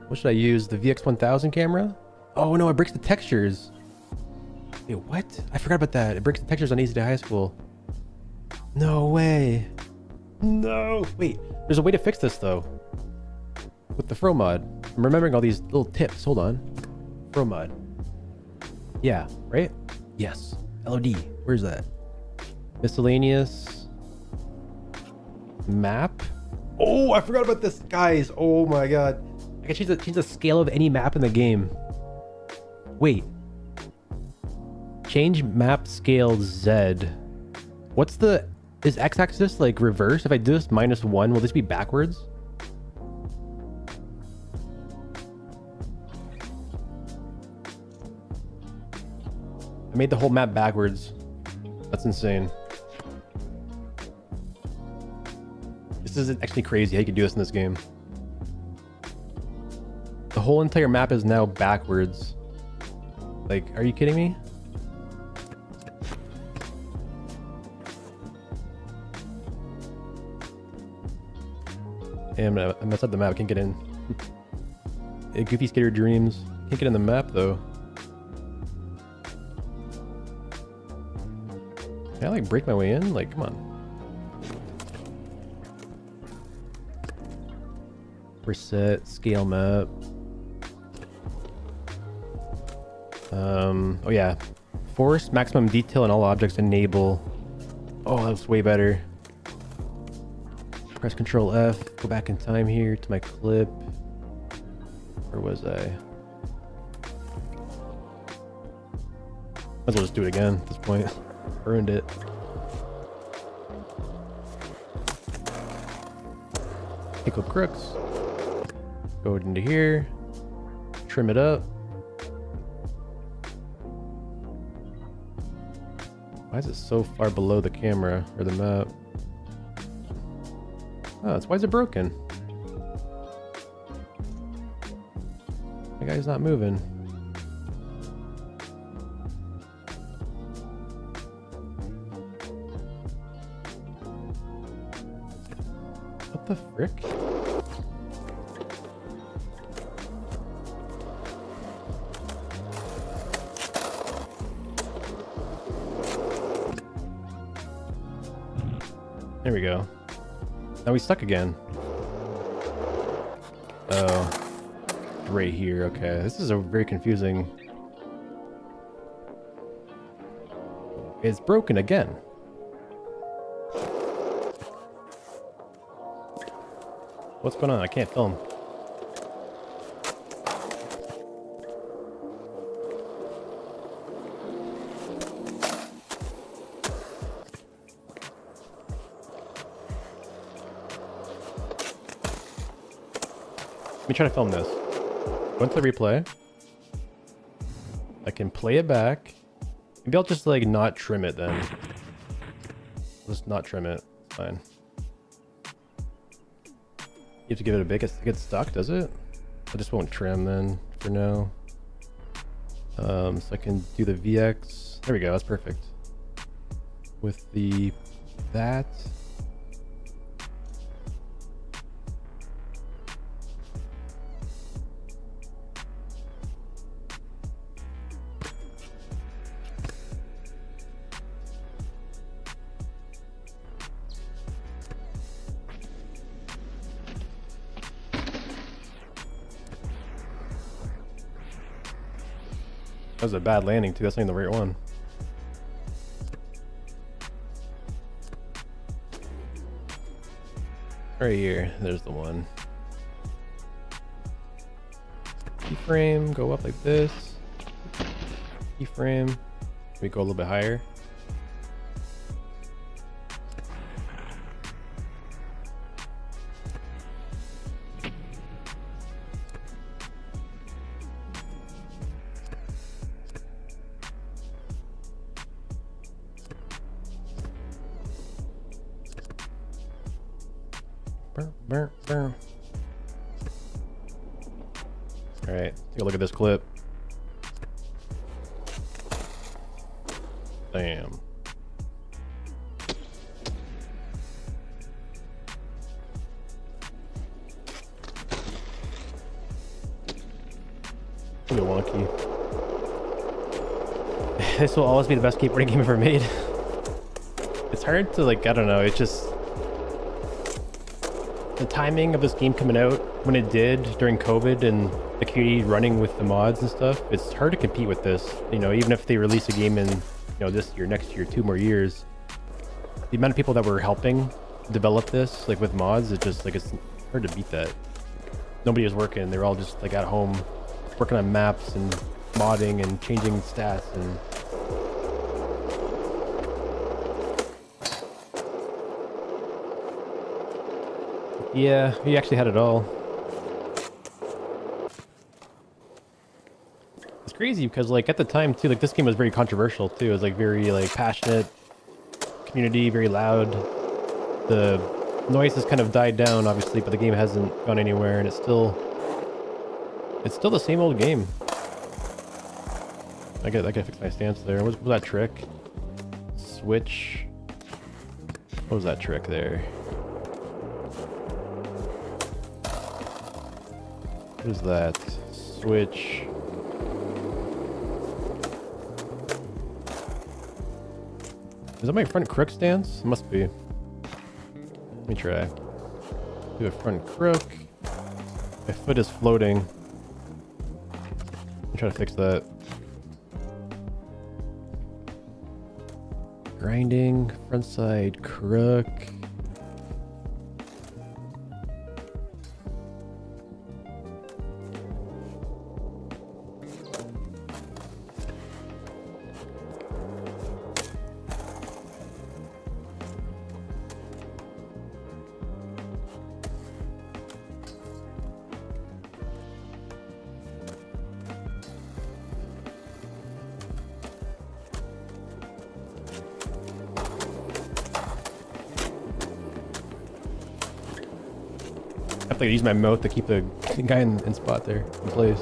What should I use? The VX1000 camera? Oh no, it breaks the textures. Wait, what? I forgot about that. It breaks the textures on Easy to High School. No way. No. Wait, there's a way to fix this though. With the Fro mod. I'm remembering all these little tips. Hold on. Fro mod. Yeah, right? Yes. LOD. Where's that? Miscellaneous. Map. Oh, I forgot about this, guys. Oh my god. I can change the scale of any map in the game. Wait. Change map scale Z. What's the... Is x-axis like reverse? If I do this -1, will this be backwards? I made the whole map backwards. That's insane. This is actually crazy how you can do this in this game. The whole entire map is now backwards. Like, are you kidding me? Damn, I messed up the map. I can't get in. Hey, Goofy Skater Dreams. Can't get in the map though. Can I like break my way in? Like, come on. Reset, scale map. Oh yeah. Force maximum detail in all objects enable. Oh, that's way better. Press Control F, go back in time here to my clip. Where was I? Might as well just do it again at this point. Ruined it. Pick up crooks. Go into here. Trim it up. Why is it so far below the camera or the map? Oh, that's why is it broken? The guy's not moving. What the frick? There we go. Now he's stuck again. Oh. Right here, okay. This is a very confusing... It's broken again. What's going on? I can't film. Let me try to film this. Go into the replay. I can play it back. Maybe I'll just like not trim it then. Just not trim it. It's fine. You have to give it a bit. It gets stuck, does it? I just won't trim then for now. So I can do the VX. There we go. That's perfect. With the that. That was a bad landing too. That's not even the right one. Right here, there's the one. Keyframe, go up like this. Keyframe, we go a little bit higher. Alright, take a look at this clip. Damn. A bit wonky. This will always be the best skateboarding game ever made. It's hard to, like, I don't know, it's just... The timing of this game coming out when it did during COVID and the community running with the mods and stuff, it's hard to compete with this. You know, even if they release a game in, you know, this year, next year, 2 more years, the amount of people that were helping develop this, like with mods, it's just like, it's hard to beat that. Nobody was working. They were all just like at home working on maps and modding and changing stats and yeah, he actually had it all. It's crazy because like at the time too, like this game was very controversial too. It was like very like passionate community, very loud. The noise has kind of died down obviously, but the game hasn't gone anywhere and it's still the same old game. I gotta fix my stance there. What was that trick? Switch. What was that trick there? What is that? Switch. Is that my front crook stance? It must be. Let me try. Do a front crook. My foot is floating. Let me try to fix that. Grinding, front side crook. I have to use my mouth to keep the guy in spot there in place.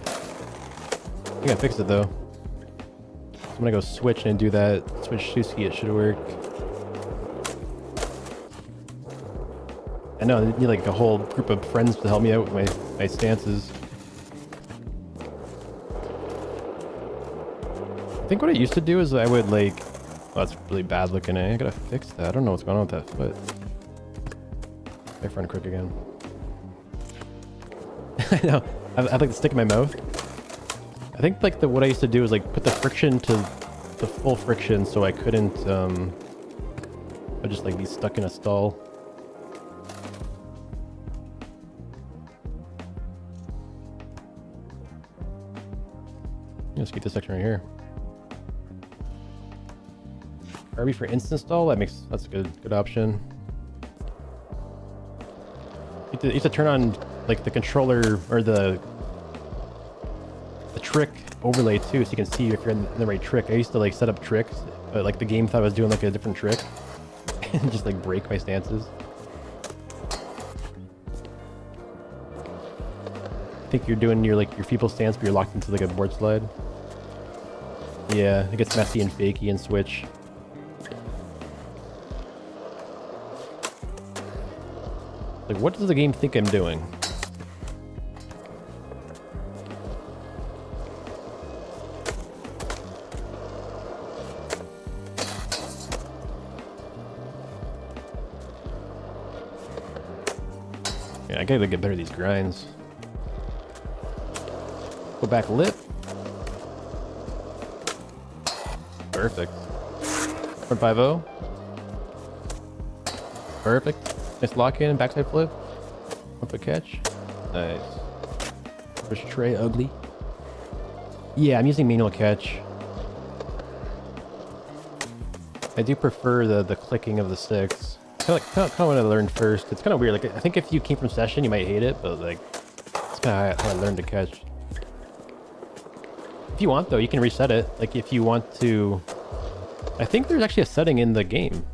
I think I fixed it though. So I'm gonna go switch and do that. Switch to ski, it should work. I know, I need like a whole group of friends to help me out with my stances. I think what I used to do is I would like... Oh, that's really bad looking, eh? I gotta fix that. I don't know what's going on with that foot. My front crook again. I know. I have like the stick in my mouth. I think like what I used to do is like put the friction to the full friction so I couldn't I'd just like be stuck in a stall. Let's get this section right here. RB for instant stall? That's a good option. You have to turn on like the controller or the trick overlay too, so you can see if you're in the right trick. I used to like set up tricks, but like the game thought I was doing like a different trick and just like break my stances. I think you're doing your feeble stance, but you're locked into like a board slide. Yeah, it gets messy and fakey and switch. Like, what does the game think I'm doing? Yeah, I gotta get better at these grinds. Go back lip. Perfect. Front 5-0. Perfect. Nice lock in, backside flip. Up a catch. Nice. First tray, ugly. Yeah, I'm using manual catch. I do prefer the clicking of the sticks. Kind of what I learned first. It's kind of weird. Like, I think if you came from Session, you might hate it, but like, it's kind of how I learned to catch. If you want, though, you can reset it. Like, if you want to... I think there's actually a setting in the game.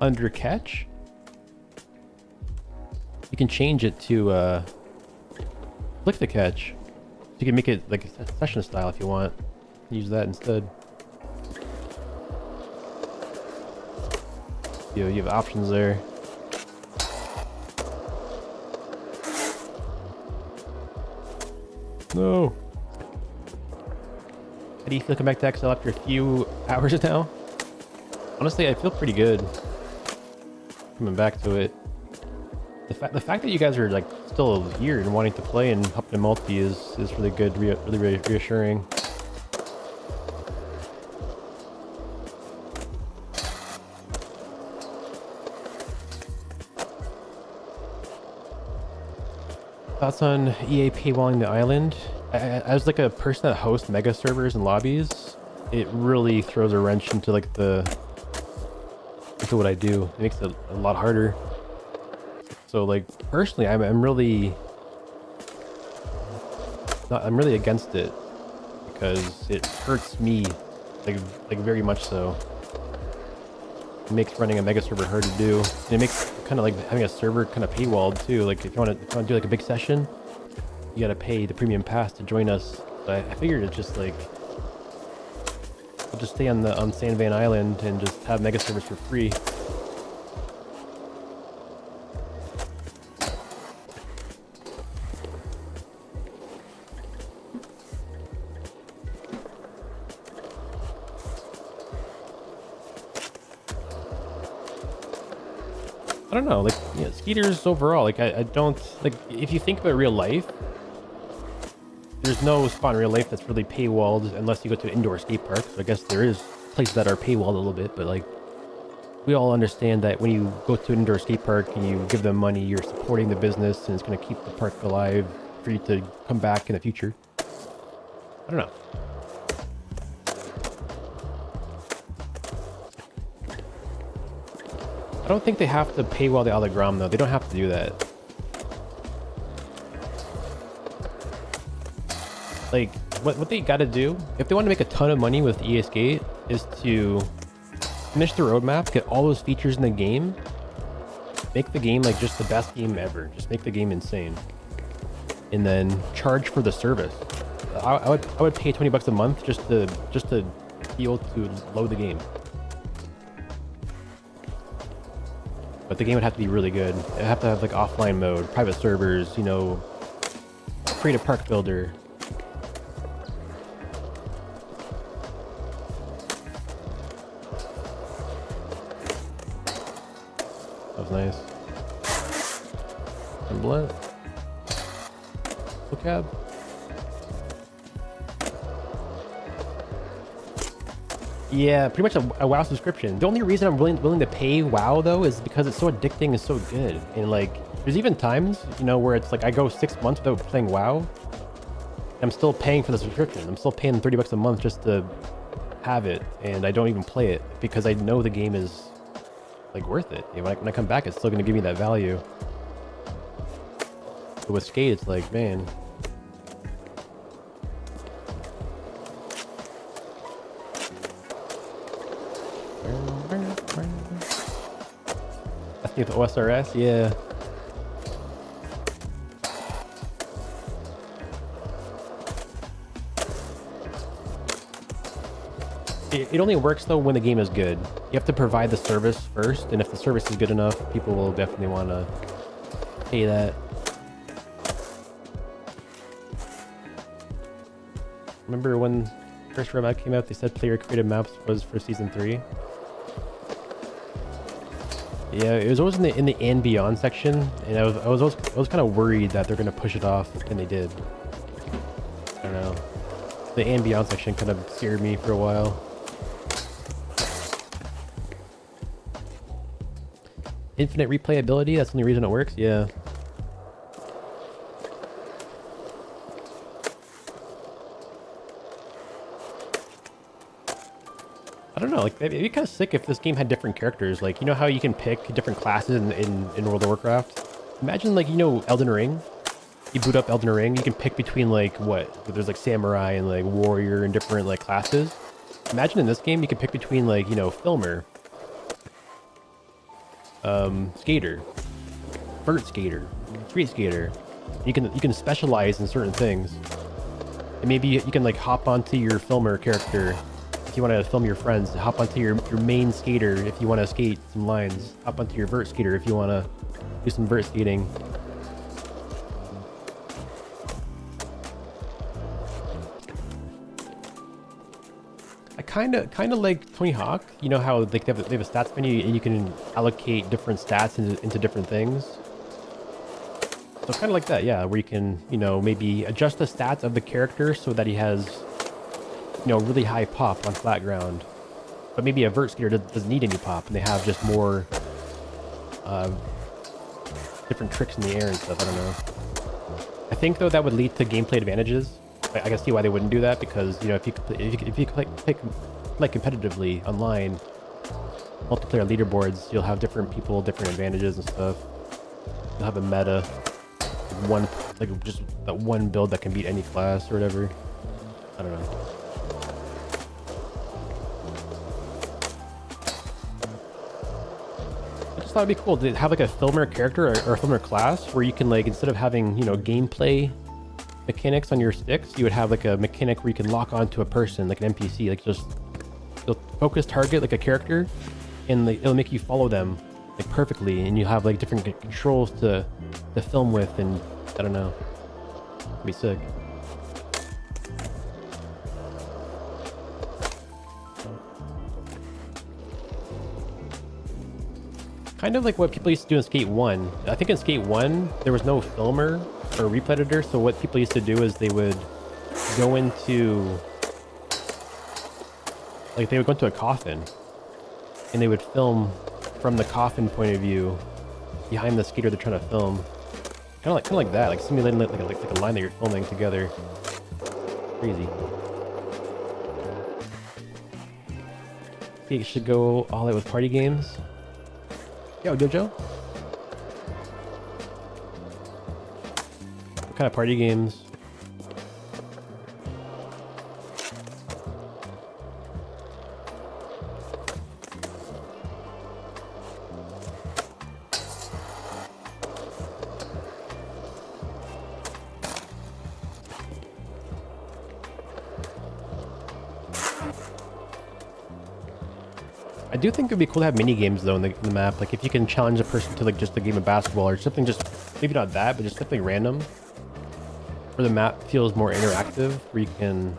Under catch. You can change it to, flick the catch. You can make it, like, Session style if you want. Use that instead. You have options there. No. How do you feel coming back to XL after a few hours now? Honestly, I feel pretty good coming back to it. The fact that you guys are like still here and wanting to play and up in multi is really good, really reassuring. Thoughts on EA paywalling the island? As like a person that hosts mega servers and lobbies, it really throws a wrench into like into what I do. It makes it a lot harder. So like personally, I'm really against it because it hurts me, like very much so. It makes running a mega server hard to do. And it makes kind of like having a server kind of paywalled too. Like if you want to do like a big session, you gotta pay the premium pass to join us. But I figured it's just like we'll just stay on Sandvan Island and just have mega servers for free. I don't know, like, you know, skaters overall, like, I don't, like, if you think about real life, there's no spot in real life that's really paywalled unless you go to an indoor skate park. So I guess there is places that are paywalled a little bit, but, like, we all understand that when you go to an indoor skate park and you give them money, you're supporting the business and it's going to keep the park alive for you to come back in the future. I don't know. I don't think they have to paywall the Autogram though. They don't have to do that. Like, what they gotta do, if they want to make a ton of money with EA Skate, is to finish the roadmap, get all those features in the game, make the game like just the best game ever. Just make the game insane. And then charge for the service. I would pay $20 a month just to be able to load the game. But the game would have to be really good. It'd have to have like offline mode, private servers, you know, create a park builder. That was nice. And blunt. Full cab. Yeah, pretty much a WoW subscription. The only reason I'm willing to pay WoW though is because it's so addicting and so good. And like, there's even times, you know, where it's like I go 6 months without playing WoW. And I'm still paying for the subscription. I'm still paying $30 a month just to have it, and I don't even play it because I know the game is like worth it. And when I come back, it's still going to give me that value. But with Skate, it's like, man. Asking with OSRS, yeah. It only works though when the game is good. You have to provide the service first, and if the service is good enough, people will definitely want to pay that. Remember when first roadmap came out, they said player created maps was for season 3. Yeah, it was always in the and beyond section, and I was kind of worried that they're gonna push it off, and they did. I don't know. The and beyond section kind of scared me for a while. infinite replayability. That's the only reason it works. Yeah. I don't know, like, it'd be kind of sick if this game had different characters. Like, you know how you can pick different classes in World of Warcraft? Imagine, like, you know, Elden Ring? You boot up Elden Ring, you can pick between, like, what? There's, like, Samurai and, like, Warrior and different, like, classes. Imagine in this game, you can pick between, like, you know, Filmer, Skater, Vert Skater, Street Skater. You can specialize in certain things. And maybe you can, like, hop onto your Filmer character if you want to film your friends, hop onto your main skater if you want to skate some lines, hop onto your vert skater if you want to do some vert skating. I kind of like Tony Hawk. You know how like they have a stats menu and you can allocate different stats into different things. So kind of like that, yeah, where you can, you know, maybe adjust the stats of the character so that he has, you know, really high pop on flat ground. But maybe a vert skater doesn't need any pop and they have just more different tricks in the air and stuff. I don't know. I think though that would lead to gameplay advantages. I can see why they wouldn't do that because, you know, if you play competitively online, multiplayer leaderboards, you'll have different people, different advantages and stuff. You'll have a meta, like just that one build that can beat any class or whatever. I don't know. I just thought it'd be cool to have like a filmer character or a filmer class where you can, like, instead of having, you know, gameplay mechanics on your sticks, you would have like a mechanic where you can lock onto a person, like an NPC, like just you'll focus target like a character, and like, it'll make you follow them like perfectly, and you have like different controls to film with, and I don't know, it'd be sick. Kind of like what people used to do in Skate 1. I think in Skate 1, there was no filmer or replay editor, so what people used to do is they would go into, like, they would go into a coffin, and they would film from the coffin point of view behind the skater they're trying to film. Kind of like that, like simulating like a line that you're filming together. Crazy. You should go all out with party games. Yo, Dojo. What kind of party games? I do think it'd be cool to have mini games though in the map. Like if you can challenge a person to like just a game of basketball or something, just maybe not that, but just something random, where the map feels more interactive, where you can,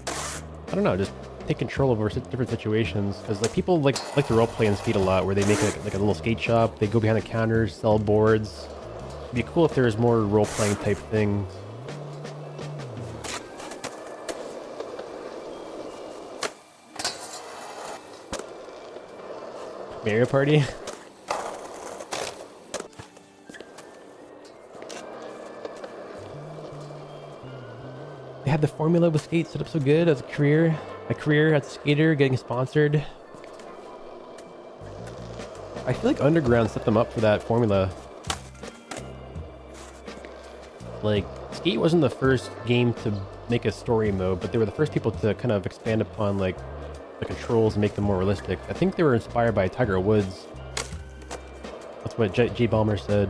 I don't know, just take control over different situations. Because like people like to role play and skate a lot, where they make like a little skate shop, they go behind the counters, sell boards. It'd be cool if there was more role playing type things. Mario Party? They had the formula with skate set up so good as a career as a skater, getting sponsored. I feel like Underground set them up for that formula. Like, Skate wasn't the first game to make a story mode, but they were the first people to kind of expand upon like the controls and make them more realistic. I think they were inspired by Tiger Woods. That's what Jay Ballmer said,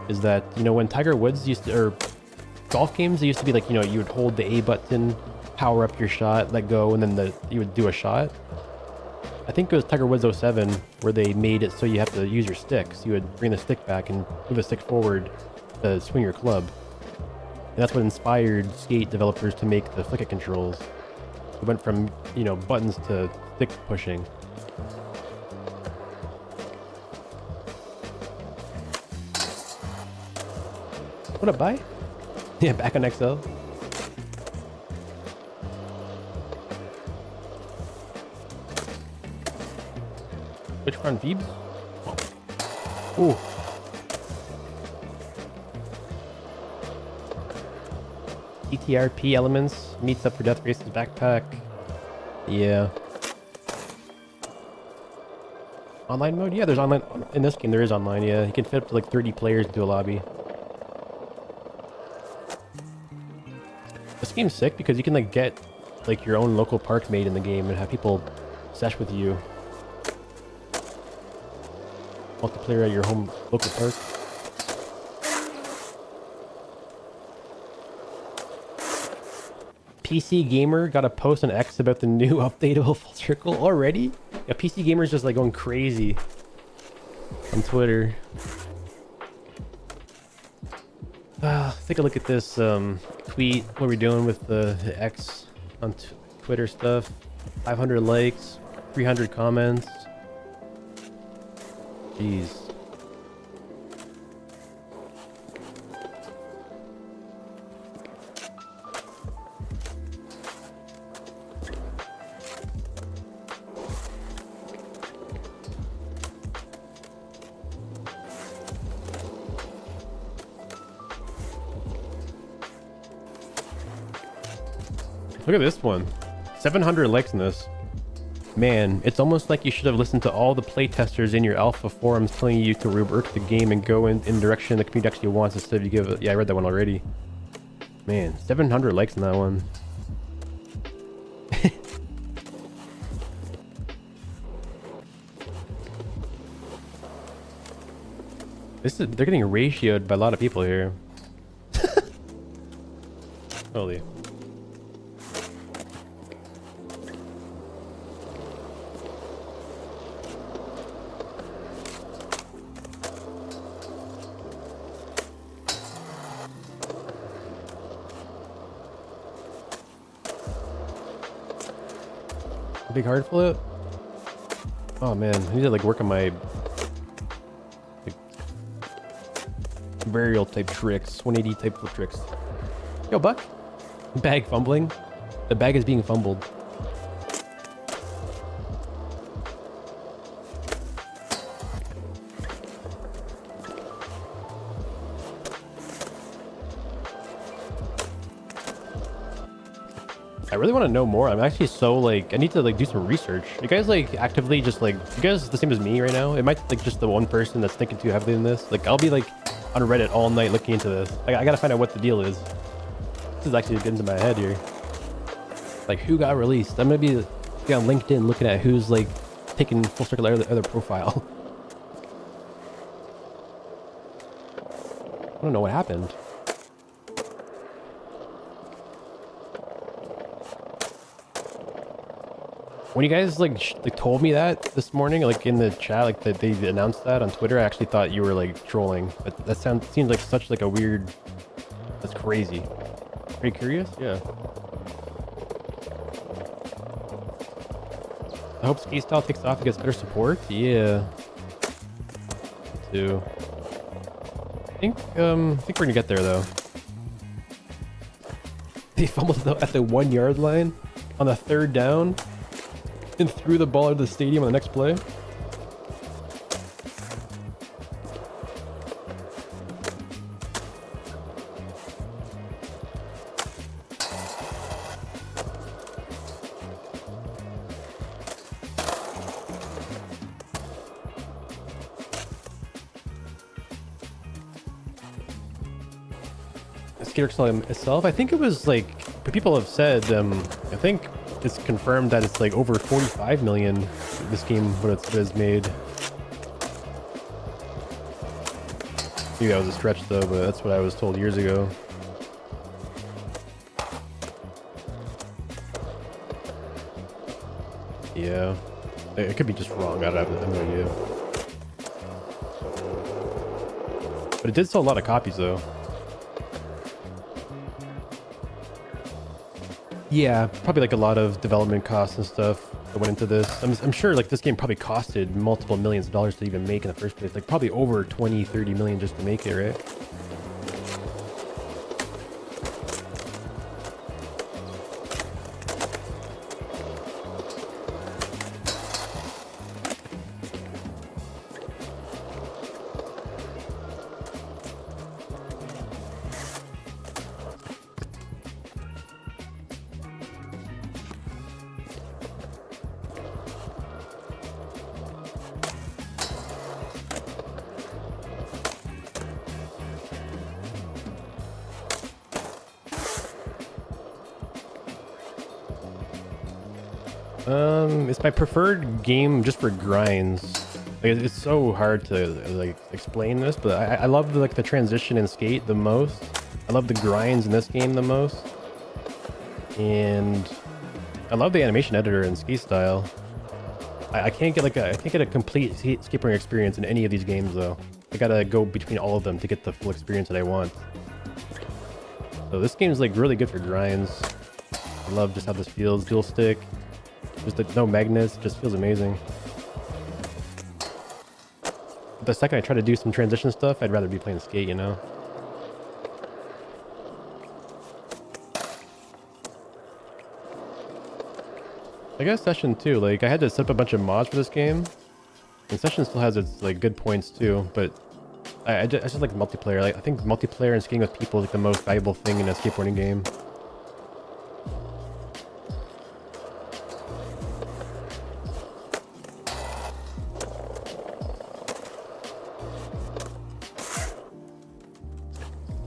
is that, you know, when Tiger Woods used to, or golf games, they used to be like, you know, you would hold the A button, power up your shot, let go, and then you would do a shot. I think it was Tiger Woods 07 where they made it so you have to use your stick. So you would bring the stick back and move the stick forward to swing your club. And that's what inspired Skate developers to make the flick it controls. It went from, you know, buttons to stick pushing. What up, bye? Yeah, back on XL. Which one, Veebs? Ooh. ETRP elements meets up for Death Race's backpack. Yeah. Online mode? Yeah, there's online. In this game, there is online, yeah. You can fit up to like 30 players into a lobby. This game's sick because you can like get like your own local park made in the game and have people sesh with you. Multiplayer at your home local park. PC Gamer got a post on X about the new updatable full circle already? Yeah, PC Gamer's just like going crazy on Twitter. Take a look at this tweet. What we're doing with the X on Twitter stuff. 500 likes, 300 comments. Jeez. Look at this one. 700 likes in this. Man, it's almost like you should have listened to all the playtesters in your alpha forums telling you to rework the game and go in the direction the community actually wants instead of you give it. Yeah, I read that one already. Man, 700 likes in that one. They're getting ratioed by a lot of people here. Holy. Big hard flip? Oh man, I need to like work on my like varial type tricks, 180 type flip tricks. Yo, Buck. Bag fumbling. The bag is being fumbled. I really want to know more. I'm actually so like, I need to like do some research. You guys like actively just like, you guys the same as me right now? It might like just the one person that's thinking too heavily in this. Like I'll be like on Reddit all night looking into this. I gotta find out what the deal is. This is actually getting to my head here. Like who got released? I'm gonna be on LinkedIn looking at who's like taking full circle out of their profile. I don't know what happened. When you guys like told me that this morning, like in the chat, like that they announced that on Twitter, I actually thought you were like trolling. But that seems like such like a weird. That's crazy. Are you curious? Yeah. I hope Ski Style takes off and gets better support. Yeah. Me too. I think we're gonna get there though. They fumbled at the 1 yard line on the 3rd down. And threw the ball out of the stadium on the next play. Skater itself, I think it was like, people have said, I think it's confirmed that it's like over 45 million this game what it has made. Maybe that was a stretch though, but that's what I was told years ago. Yeah, it could be just wrong. I have no idea. But it did sell a lot of copies though. Yeah, probably like a lot of development costs and stuff that went into this. I'm sure like this game probably costed multiple millions of dollars to even make in the first place. Like probably over 20-30 million just to make it, right? It's my preferred game just for grinds. Like, it's so hard to like explain this, but I love the, like the transition in Skate the most. I love the grinds in this game the most, and I love the animation editor in Skate Style. I can't get a complete skateboarding experience in any of these games though. I gotta go between all of them to get the full experience that I want. So this game is like really good for grinds. I love just how this feels. Dual stick, just no magnets, just feels amazing. The second I try to do some transition stuff, I'd rather be playing Skate, you know? I guess Session too, like I had to set up a bunch of mods for this game. And Session still has its like good points too, but I just like multiplayer. Like I think multiplayer and skating with people is like the most valuable thing in a skateboarding game.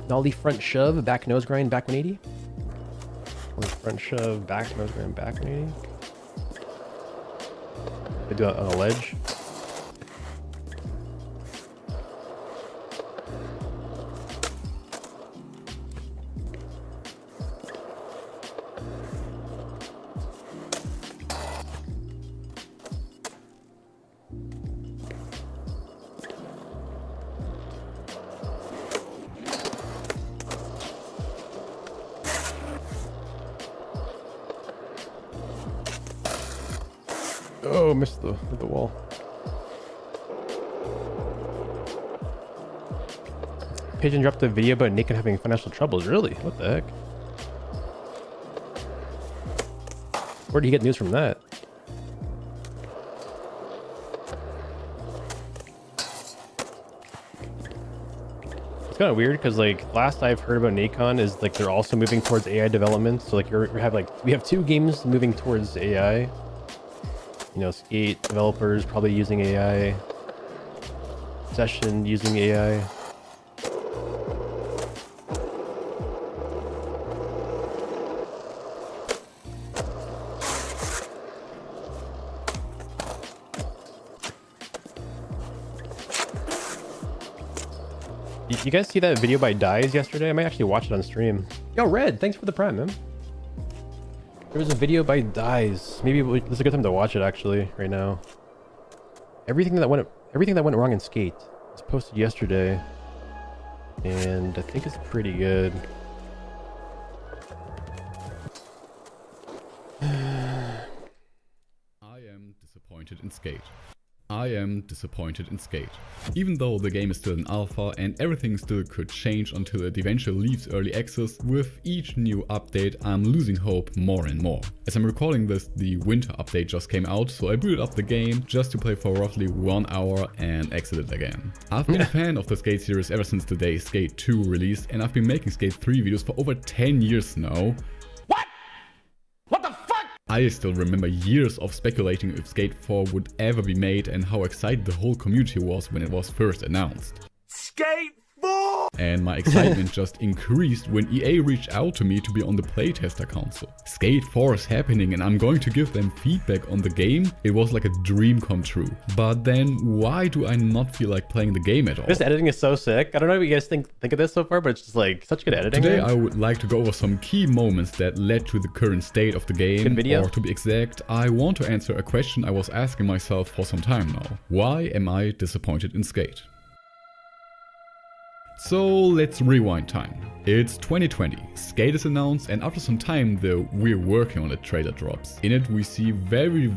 Nollie front shove, back nose grind, back 180. Front shove, back nose grind, back 180. I do it on a ledge. Oh, missed the wall. Pigeon dropped a video about Naked having financial troubles. Really? What the heck? Where did he get news from that? It's kind of weird because like last I've heard about Nacon is like they're also moving towards AI development. So like we have two games moving towards AI. You know, Skate developers probably using AI. Session using AI. You guys see that video by Dies yesterday? I might actually watch it on stream. Yo, Red, thanks for the prime, man. There was a video by Dies. Maybe this is a good time to watch it actually right now. Everything that went wrong in Skate was posted yesterday, and I think it's pretty good. I am disappointed in Skate. I am disappointed in Skate. Even though the game is still in alpha and everything still could change until it eventually leaves early access, with each new update I'm losing hope more and more. As I'm recording this, the winter update just came out, so I booted up the game just to play for roughly 1 hour and exited again. I've been a fan of the Skate series ever since the day Skate 2 released, and I've been making Skate 3 videos for over 10 years now. I still remember years of speculating if Skate 4 would ever be made and how excited the whole community was when it was first announced. Skate 4! And my excitement just increased when EA reached out to me to be on the playtester council. Skate 4 is happening and I'm going to give them feedback on the game. It was like a dream come true. But then why do I not feel like playing the game at all? This editing is so sick. I don't know what you guys think of this so far, but it's just like such good editing. Today I would like to go over some key moments that led to the current state of the game. Good video. Or to be exact, I want to answer a question I was asking myself for some time now. Why am I disappointed in Skate? So let's rewind time. It's 2020, Skate is announced, and after some time the "we're working on it" trailer drops. In it we see very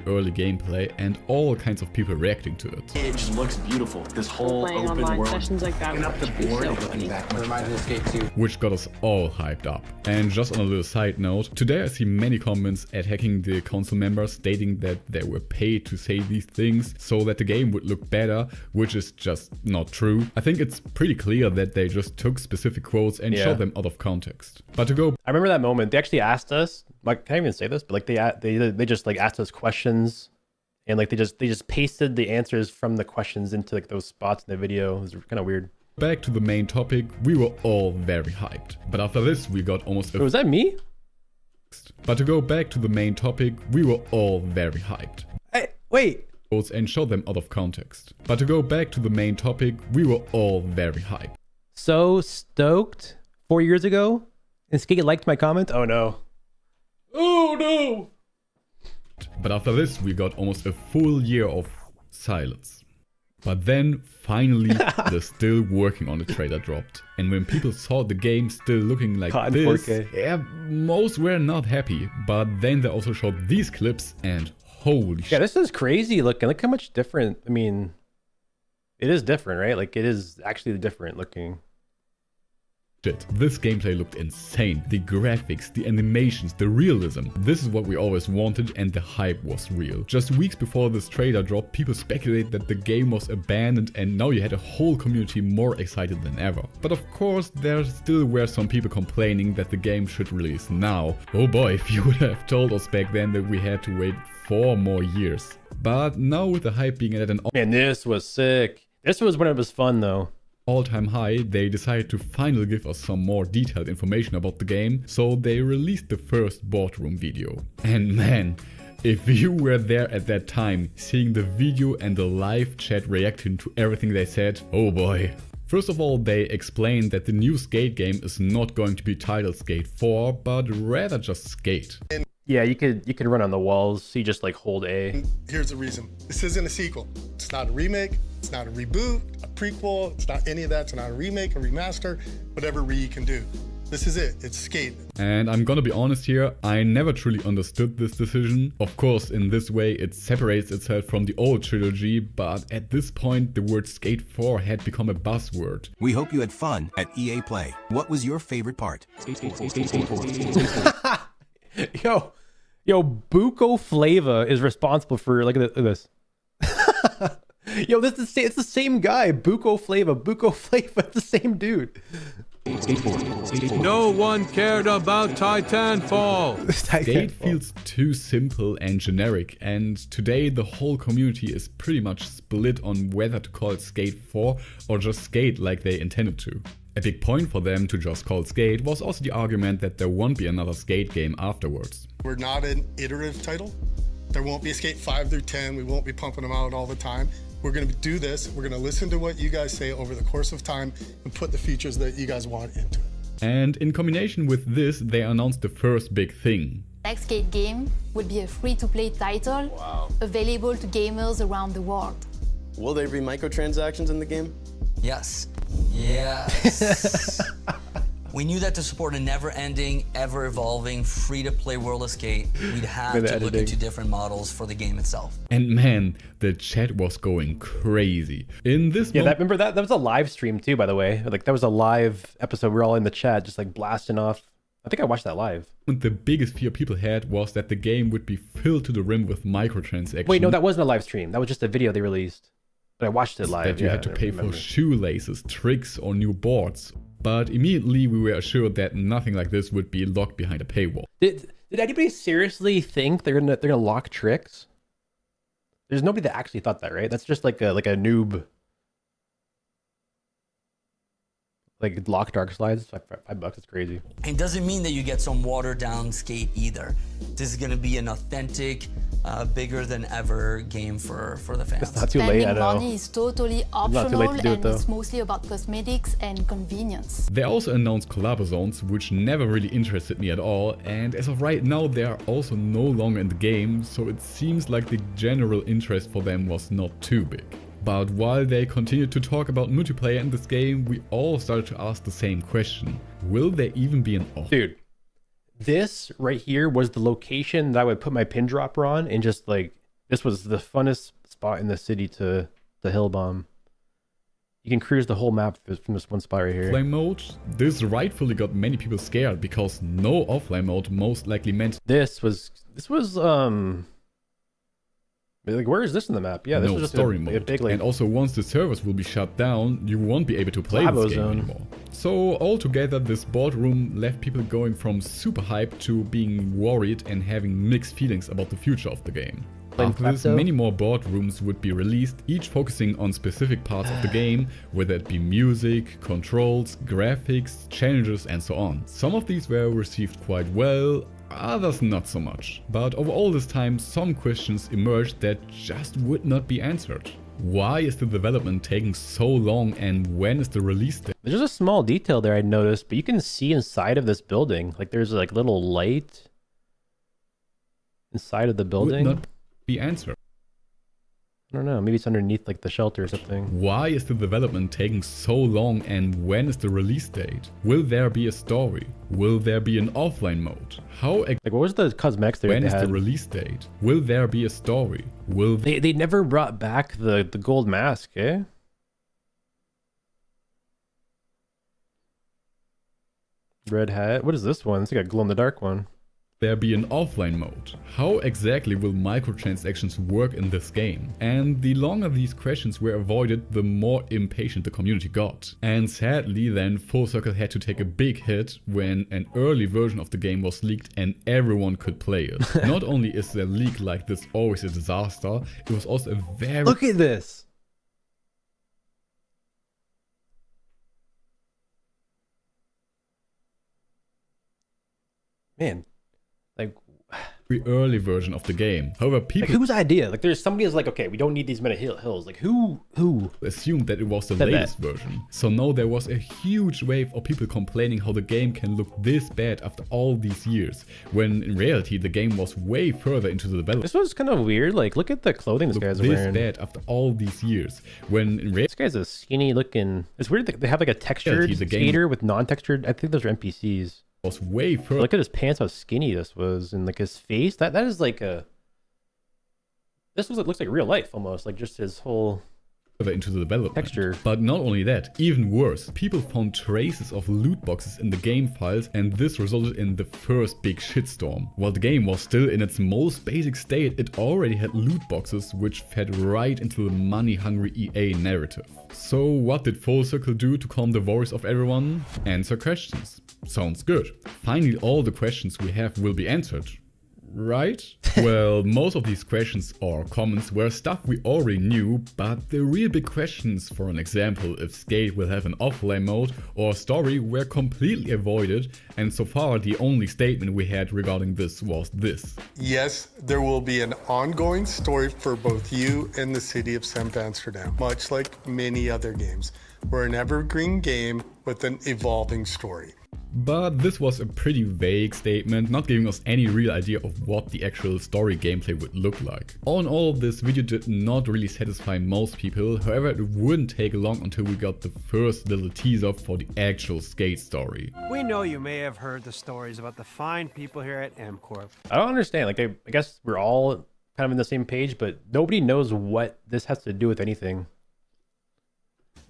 early gameplay and all kinds of people reacting to it. It just looks beautiful. This whole playing open online world. sessions like that, Up the board and looking back. Reminds me of Skate 2. Which got us all hyped up. And just on a little side note, today I see many comments attacking the council members, stating that they were paid to say these things so that the game would look better, which is just not true. I think it's pretty clear that they just took specific quotes and showed them out of context. But to go, I remember that moment. They actually asked us. Like, can I even say this? But like they just like asked us questions, and like they just pasted the answers from the questions into like those spots in the video. It was kind of weird. Back to the main topic, we were all very hyped. But after this, we got almost a... Was that me? But to go back to the main topic, we were all very hyped. Hey, wait. And show them out of context. But to go back to the main topic, we were all very hyped. So stoked 4 years ago, and Skate liked my comment. Oh no. Oh no. But after this, we got almost a full year of silence. But then, finally, the still working on the trailer dropped. And when people saw the game still looking like Caught in this, 4K. yeah, most were not happy. But then they also showed these clips and holy Yeah, shit. this is crazy looking. Look how much different. I mean, it is different, right? Like, it is actually different looking. This gameplay looked insane. The graphics, the animations, the realism. This is what we always wanted and the hype was real. Just weeks before this trailer dropped, people speculated that the game was abandoned and now you had a whole community more excited than ever. But of course, there still were some people complaining that the game should release now. Oh boy, if you would have told us back then that we had to wait 4 more years. But now with the hype being at an Man, this was sick. This was when it was fun though. all-time high, they decided to finally give us some more detailed information about the game, so they released the first boardroom video. And man, if you were there at that time, seeing the video and the live chat reacting to everything they said, oh boy. First of all, they explained that the new Skate game is not going to be titled Skate 4, but rather just Skate. Yeah, you could run on the walls, so you just like hold A. Here's the reason. This isn't a sequel. It's not a remake. It's not a reboot, a prequel. It's not any of that. It's not a remake, a remaster, whatever Re can do. This is it. It's Skate. And I'm gonna be honest here, I never truly understood this decision. Of course, in this way it separates itself from the old trilogy, but at this point the word Skate 4 had become a buzzword. We hope you had fun at EA Play. What was your favorite part? Yo, Buko Flava is responsible for, look at this. Yo, it's the same guy. Buko Flava, it's the same dude. No one cared about Titanfall. Skate feels too simple and generic, and today the whole community is pretty much split on whether to call it Skate 4 or just Skate like they intended to. A big point for them to just call Skate was also the argument that there won't be another Skate game afterwards. We're not an iterative title. There won't be a Skate 5 through 10. We won't be pumping them out all the time. We're going to do this. We're going to listen to what you guys say over the course of time and put the features that you guys want into it. And in combination with this, they announced the first big thing. Next Skate game will be a free-to-play title available to gamers around the world. Will there be microtransactions in the game? Yes. Yes. We knew that to support a never-ending, ever-evolving, free-to-play world of Skate, we'd have to look into different models for the game itself. And man, the chat was going crazy. In this remember that was a live stream too, by the way. Like that was a live episode. We were all in the chat just like blasting off. I think I watched that live. The biggest fear people had was that the game would be filled to the rim with microtransactions. Wait, no, that wasn't a live stream. That was just a video they released. But I watched it live. That you had to pay for shoelaces, tricks, or new boards. But immediately we were assured that nothing like this would be locked behind a paywall. Did anybody seriously think they're gonna lock tricks? There's nobody that actually thought that, right? That's just like a noob. Like lock dark slides, $5. It's crazy. It doesn't mean that you get some watered down Skate either. This is going to be an authentic, bigger than ever game for the fans. It's not too late, I know. Spending money is totally optional and it's mostly about cosmetics and convenience. They also announced collabo zones, which never really interested me at all, and as of right now they are also no longer in the game, so it seems like the general interest for them was not too big. But while they continued to talk about multiplayer in this game, we all started to ask the same question. Will there even be an off? Dude, this right here was the location that I would put my pin dropper on, and just like, this was the funnest spot in the city to hill bomb. You can cruise the whole map from this one spot right here. Offline mode? This rightfully got many people scared because no offline mode most likely meant this was like, where is this in the map? Yeah, this no was just story a mode. big, like, and also once the servers will be shut down, you won't be able to play this game anymore. So altogether, this boardroom left people going from super hyped to being worried and having mixed feelings about the future of the game. After this, many more boardrooms would be released, each focusing on specific parts of the game, whether it be music, controls, graphics, challenges and so on. Some of these were received quite well, others not so much. But over all this time, some questions emerged that just would not be answered. Why is the development taking so long, and when is the release date? There's just a small detail there I noticed, but you can see inside of this building. Like there's like little light inside of the building. Would not be answered. I don't know, maybe it's underneath like the shelter or something. Why is the development taking so long, and when is the release date? Will there be a story? Will there be an offline mode? Like what was the cosmetics there? When is the release date? Will there be a story? Will they never brought back the gold mask, eh? Red hat. What is this one? It's like a glow in the dark one. there be an offline mode? How exactly will microtransactions work in this game? And the longer these questions were avoided, the more impatient the community got. And sadly then Full Circle had to take a big hit when an early version of the game was leaked and everyone could play it. Not only is a leak like this always a disaster, it was also a very... Look at this! Man, like... early version of the game. However, people... Like, whose idea? Like, there's somebody who's like, okay, we don't need these many hills. Like, who assumed that it was the latest version. So now there was a huge wave of people complaining how the game can look this bad after all these years, when in reality the game was way further into the development. This was kind of weird. Like, look at the clothing this guy's wearing. This bad after all these years, when in reality... This guy's a skinny looking... It's weird that they have like a textured skater with non-textured... I think those are NPCs. Was way further. Look at his pants, how skinny this was, and like his face. That is like a... This looks like real life almost, like just his whole... into the development. Texture. But not only that, even worse, people found traces of loot boxes in the game files, and this resulted in the first big shitstorm. While the game was still in its most basic state, it already had loot boxes which fed right into the money-hungry EA narrative. So what did Full Circle do to calm the worries of everyone? Answer questions. Sounds good. Finally, all the questions we have will be answered. Right? Well, most of these questions or comments were stuff we already knew, but the real big questions, for an example, if Skate will have an offline mode or story, were completely avoided, and so far the only statement we had regarding this was this. Yes, there will be an ongoing story for both you and the city of St. Amsterdam, much like many other games. We're an evergreen game with an evolving story. But this was a pretty vague statement, not giving us any real idea of what the actual story gameplay would look like. All in all, this video did not really satisfy most people, however it wouldn't take long until we got the first little teaser for the actual Skate story. We know you may have heard the stories about the fine people here at M Corp. I don't understand, like I guess we're all kind of on the same page, but nobody knows what this has to do with anything.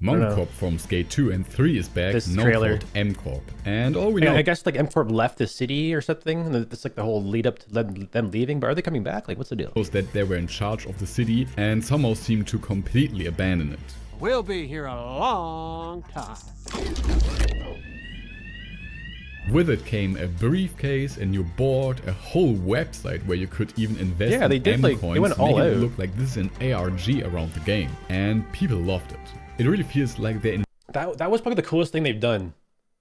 Monk Corp from Skate 2 and 3 is back, now called M Corp. And all we know... I guess like M Corp left the city or something, and it's like the whole lead up to them leaving, but are they coming back? Like, what's the deal? ...was that they were in charge of the city and somehow seemed to completely abandon it. We'll be here a long time. With it came a briefcase, a new board, a whole website where you could even invest in they did, M like, coins, they went all making out. it look like this is an ARG around the game. And people loved it. It really feels like they're in... That was probably the coolest thing they've done,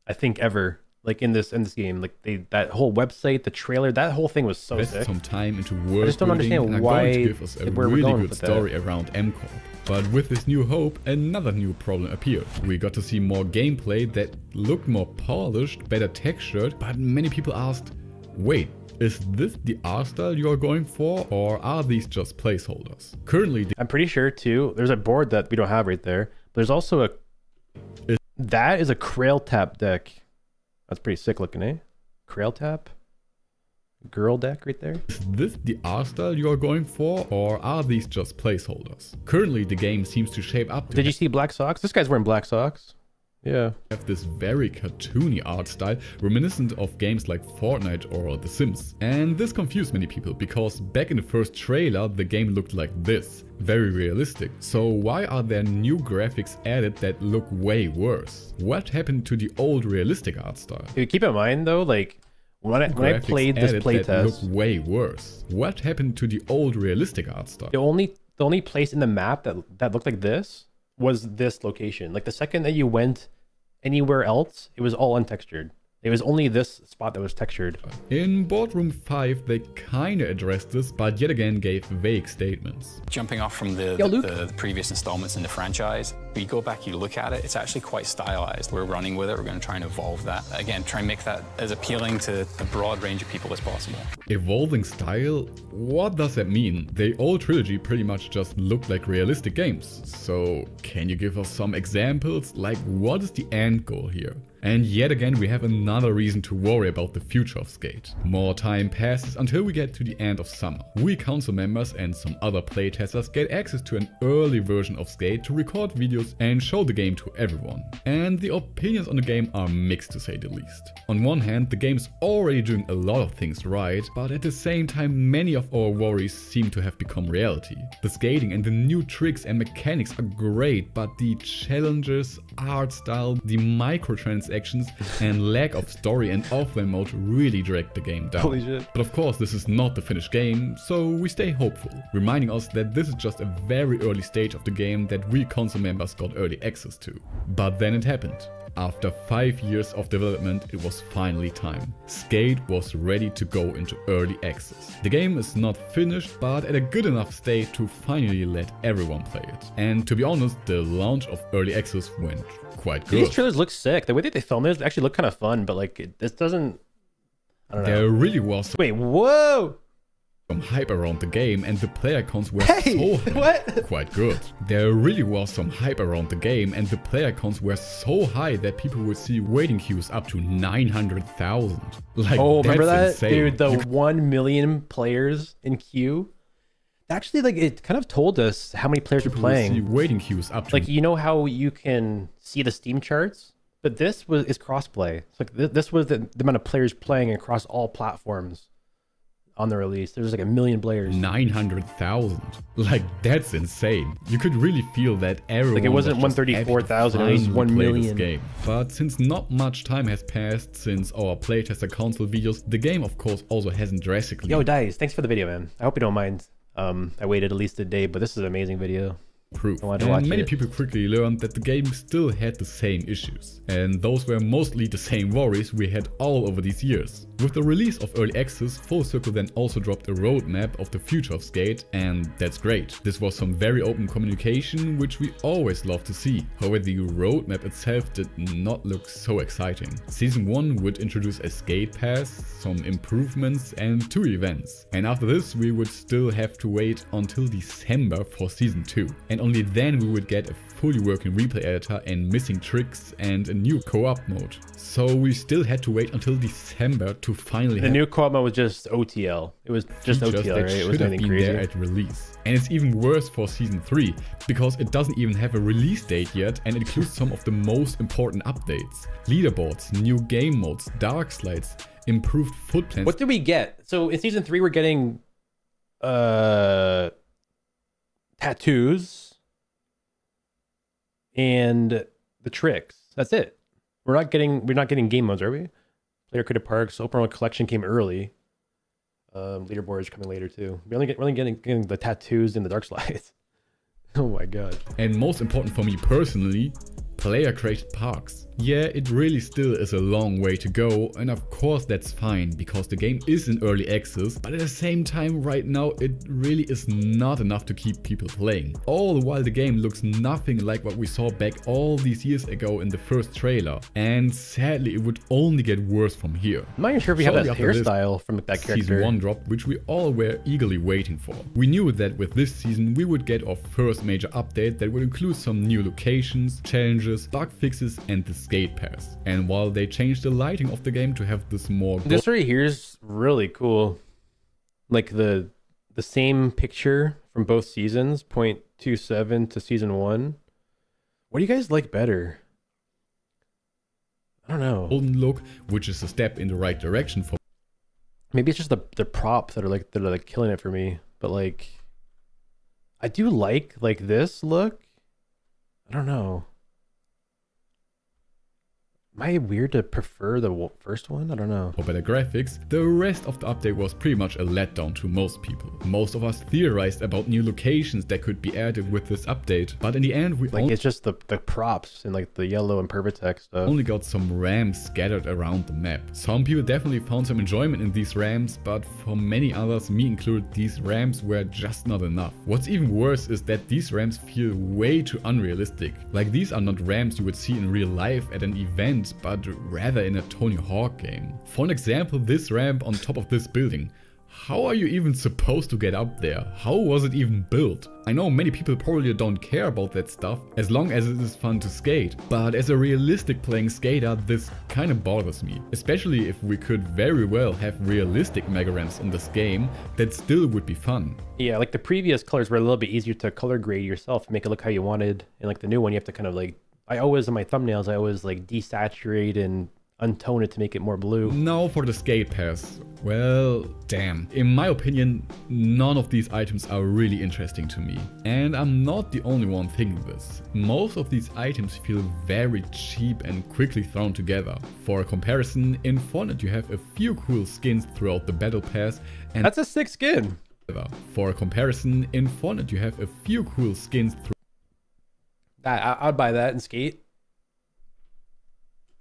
I think, ever. Like in this game, like that whole website, the trailer, that whole thing was so sick. Some time into work. I just don't understand why to give us a really good story around M Corp. But with this new hope, another new problem appeared. We got to see more gameplay that looked more polished, better textured, but many people asked, wait, is this the art style you're going for, or are these just placeholders? Currently, I'm pretty sure too, there's a board that we don't have right there, but there's also that is a Krail Tap deck. That's pretty sick looking, eh? Krail Tap? Girl deck right there. Is this the art style you're going for, or are these just placeholders? Currently, the game seems to shape up to... Did you see black socks? This guy's wearing black socks. Yeah. Have this very cartoony art style reminiscent of games like Fortnite or The Sims. And this confused many people because back in the first trailer the game looked like this. Very realistic. So why are there new graphics added that look way worse? What happened to the old realistic art style? Keep in mind though, like when I played this playtest, look way worse. What happened to the old realistic art style? The only place in the map that looked like this was this location. Like the second that you went anywhere else, it was all untextured. It was only this spot that was textured. In Boardroom 5, they kinda addressed this, but yet again gave vague statements. Jumping off from the previous installments in the franchise, you go back, you look at it, it's actually quite stylized. We're running with it, we're going to try and evolve that. Again, try and make that as appealing to the broad range of people as possible. Evolving style? What does that mean? The old trilogy pretty much just looked like realistic games. So can you give us some examples? Like, what is the end goal here? And yet again, we have another reason to worry about the future of Skate. More time passes until we get to the end of summer. We council members and some other playtesters get access to an early version of Skate to record videos and show the game to everyone. And the opinions on the game are mixed, to say the least. On one hand, the game's already doing a lot of things right, but at the same time, many of our worries seem to have become reality. The skating and the new tricks and mechanics are great, but the challenges, art style, the microtransactions and lack of story and offline mode really dragged the game down. Holy shit. But of course, this is not the finished game, so we stay hopeful, reminding us that this is just a very early stage of the game that we console members got early access to. But then it happened. After 5 years of development, it was finally time. Skate was ready to go into early access. The game is not finished, but at a good enough state to finally let everyone play it. And to be honest, the launch of early access went quite good. These trailers look sick. The way that they filmed this actually look kind of fun, but like this doesn't. I don't know. There really was. Wait, whoa! Some hype around the game and the player counts were what? Quite good. There really was some hype around the game and the player counts were so high that people would see waiting queues up to 900,000. Like, oh, remember that? insane. Dude, the 1 million players in queue? Actually, like, it kind of told us how many players were playing. See waiting queues up to, like, you know how you can see the Steam charts? But this is crossplay. It's like this was the amount of players playing across all platforms on the release. There's like 1 million players. 900,000. Like, that's insane. You could really feel that everyone. Like, it wasn't 134,000, it was 1 million. Game. But since not much time has passed since our playtester console videos, the game of course also hasn't drastically. Yo, Dice, thanks for the video, man. I hope you don't mind. I waited at least a day, but this is an amazing video. Proof. And many people quickly learned that the game still had the same issues. And those were mostly the same worries we had all over these years. With the release of Early Access, Full Circle then also dropped a roadmap of the future of Skate, and that's great. This was some very open communication, which we always love to see. However, the roadmap itself did not look so exciting. Season 1 would introduce a Skate Pass, some improvements and 2 events. And after this, we would still have to wait until December for Season 2. And only then we would get a fully working replay editor and missing tricks and a new co-op mode. So we still had to wait until December to finally The new co-op mode was just OTL. It was just OTL, right? It was nothing crazy. There at release. And it's even worse for Season 3, because it doesn't even have a release date yet and it includes some of the most important updates. Leaderboards, new game modes, dark slides, improved foot plans. What did we get? So in Season 3 we're getting tattoos and the tricks. That's it. We're not getting game modes, are we? Player Creative Parks, Open World Collection came early. Leaderboard is coming later too. We're only getting the tattoos and the dark slides. Oh my god. And most important for me personally, player created parks. Yeah, it really still is a long way to go, and of course that's fine, because the game is in early access, but at the same time right now it really is not enough to keep people playing. All the while the game looks nothing like what we saw back all these years ago in the first trailer, and sadly it would only get worse from here. I'm not even sure if we have that hairstyle from that character. Season 1 dropped, which we all were eagerly waiting for. We knew that with this season we would get our first major update that would include some new locations, challenges, bug fixes and the Skate Pass. And while they changed the lighting of the game to have this more... This right here is really cool. Like the same picture from both seasons, 0.27 to Season 1. What do you guys like better? I don't know. Golden look, which is a step in the right direction for... Maybe it's just the props that are like killing it for me. But like, I do like this look. I don't know. Am I weird to prefer the first one? I don't know. For better graphics, the rest of the update was pretty much a letdown to most people. Most of us theorized about new locations that could be added with this update, but in the end we it's just the props and like the yellow and Permatex stuff. Only got some ramps scattered around the map. Some people definitely found some enjoyment in these ramps, but for many others, me included, these ramps were just not enough. What's even worse is that these ramps feel way too unrealistic. Like, these are not ramps you would see in real life at an event, but rather in a Tony Hawk game. For an example, this ramp on top of this building. How are you even supposed to get up there? How was it even built? I know many people probably don't care about that stuff, as long as it is fun to skate. But as a realistic playing skater, this kinda bothers me. Especially if we could very well have realistic mega ramps in this game, that still would be fun. Yeah, like the previous colors were a little bit easier to color grade yourself, make it look how you wanted. And like the new one, you have to kind of like, I always, in my thumbnails, I always like desaturate and untone it to make it more blue. Now for the skate pass. Well, damn. In my opinion, none of these items are really interesting to me. And I'm not the only one thinking this. Most of these items feel very cheap and quickly thrown together. For a comparison, in Fortnite you have a few cool skins throughout the battle pass, and that's a sick skin. For a comparison, in Fortnite you have a few cool skins I'd buy that and skate.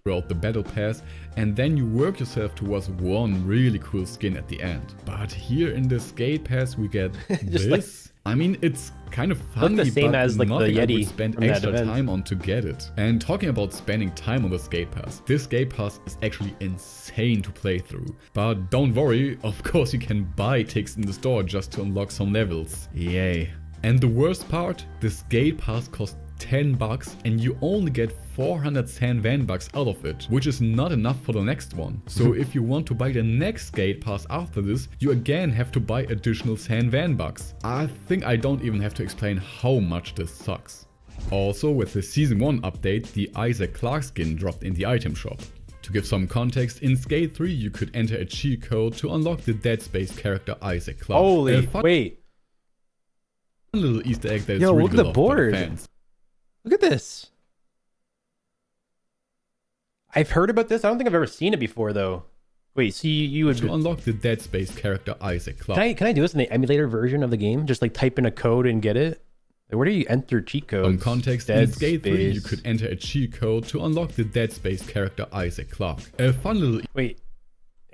Throughout the battle pass, and then you work yourself towards one really cool skin at the end. But here in the skate pass we get this. Like, I mean, it's kind of funny, the same but as like the nothing I Yeti would spend from that extra event. time on to get it. And talking about spending time on the skate pass, this skate pass is actually insane to play through. But don't worry, of course you can buy tickets in the store just to unlock some levels. Yay. And the worst part, the skate pass costs $10 and you only get 400 San Van bucks out of it, which is not enough for the next one. So if you want to buy the next skate pass after this, you again have to buy additional San Van bucks. I think I don't even have to explain how much this sucks. Also, with the Season 1 update, the Isaac Clarke skin dropped in the item shop. To give some context, in Skate 3 you could enter a cheat code to unlock the Dead Space character Isaac Clarke. Holy, wait. A little Easter egg that is Yo, really look at the beloved by board. fans. Look at this. I've heard about this. I don't think I've ever seen it before, though. Wait, so you would To unlock the Dead Space character Isaac Clarke. Can I do this in the emulator version of the game? Just like type in a code and get it? Like, where do you enter cheat codes? Some context, Dead in Skate 3 you Space. could enter a cheat code to unlock the Dead Space character Isaac Clarke. A fun little... Wait,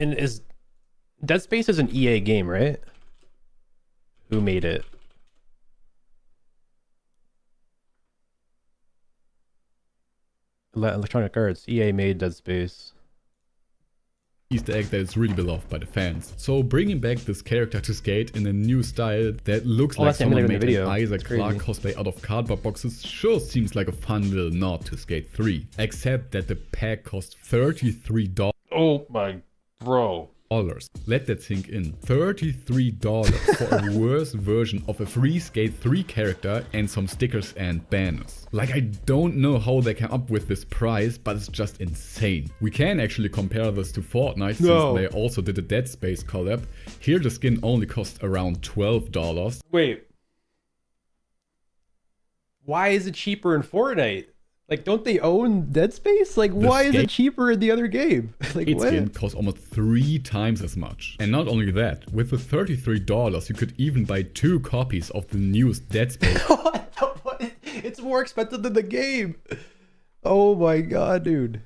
and is Dead Space is an EA game, right? Who made it? Electronic Arts. EA made Dead Space. Easter egg that is really beloved by the fans. So bringing back this character to Skate in a new style that looks like that's someone emulated in made the an video. Isaac That's crazy. Clarke cosplay out of cardboard boxes sure seems like a fun little nod to Skate 3. Except that the pack costs $33. Oh my bro. Let that sink in. $33 for a worse version of a free Skate 3 character and some stickers and banners. Like, I don't know how they came up with this price, but it's just insane. We can actually compare this to Fortnite since they also did a Dead Space collab. Here the skin only costs around $12. Wait. Why is it cheaper in Fortnite? Like, don't they own Dead Space? Like, why is it cheaper in the other game? Like, Its what? skin costs almost 3 times as much. And not only that, with the $33 you could even buy 2 copies of the newest Dead Space. What? It's more expensive than the game. Oh my god, dude.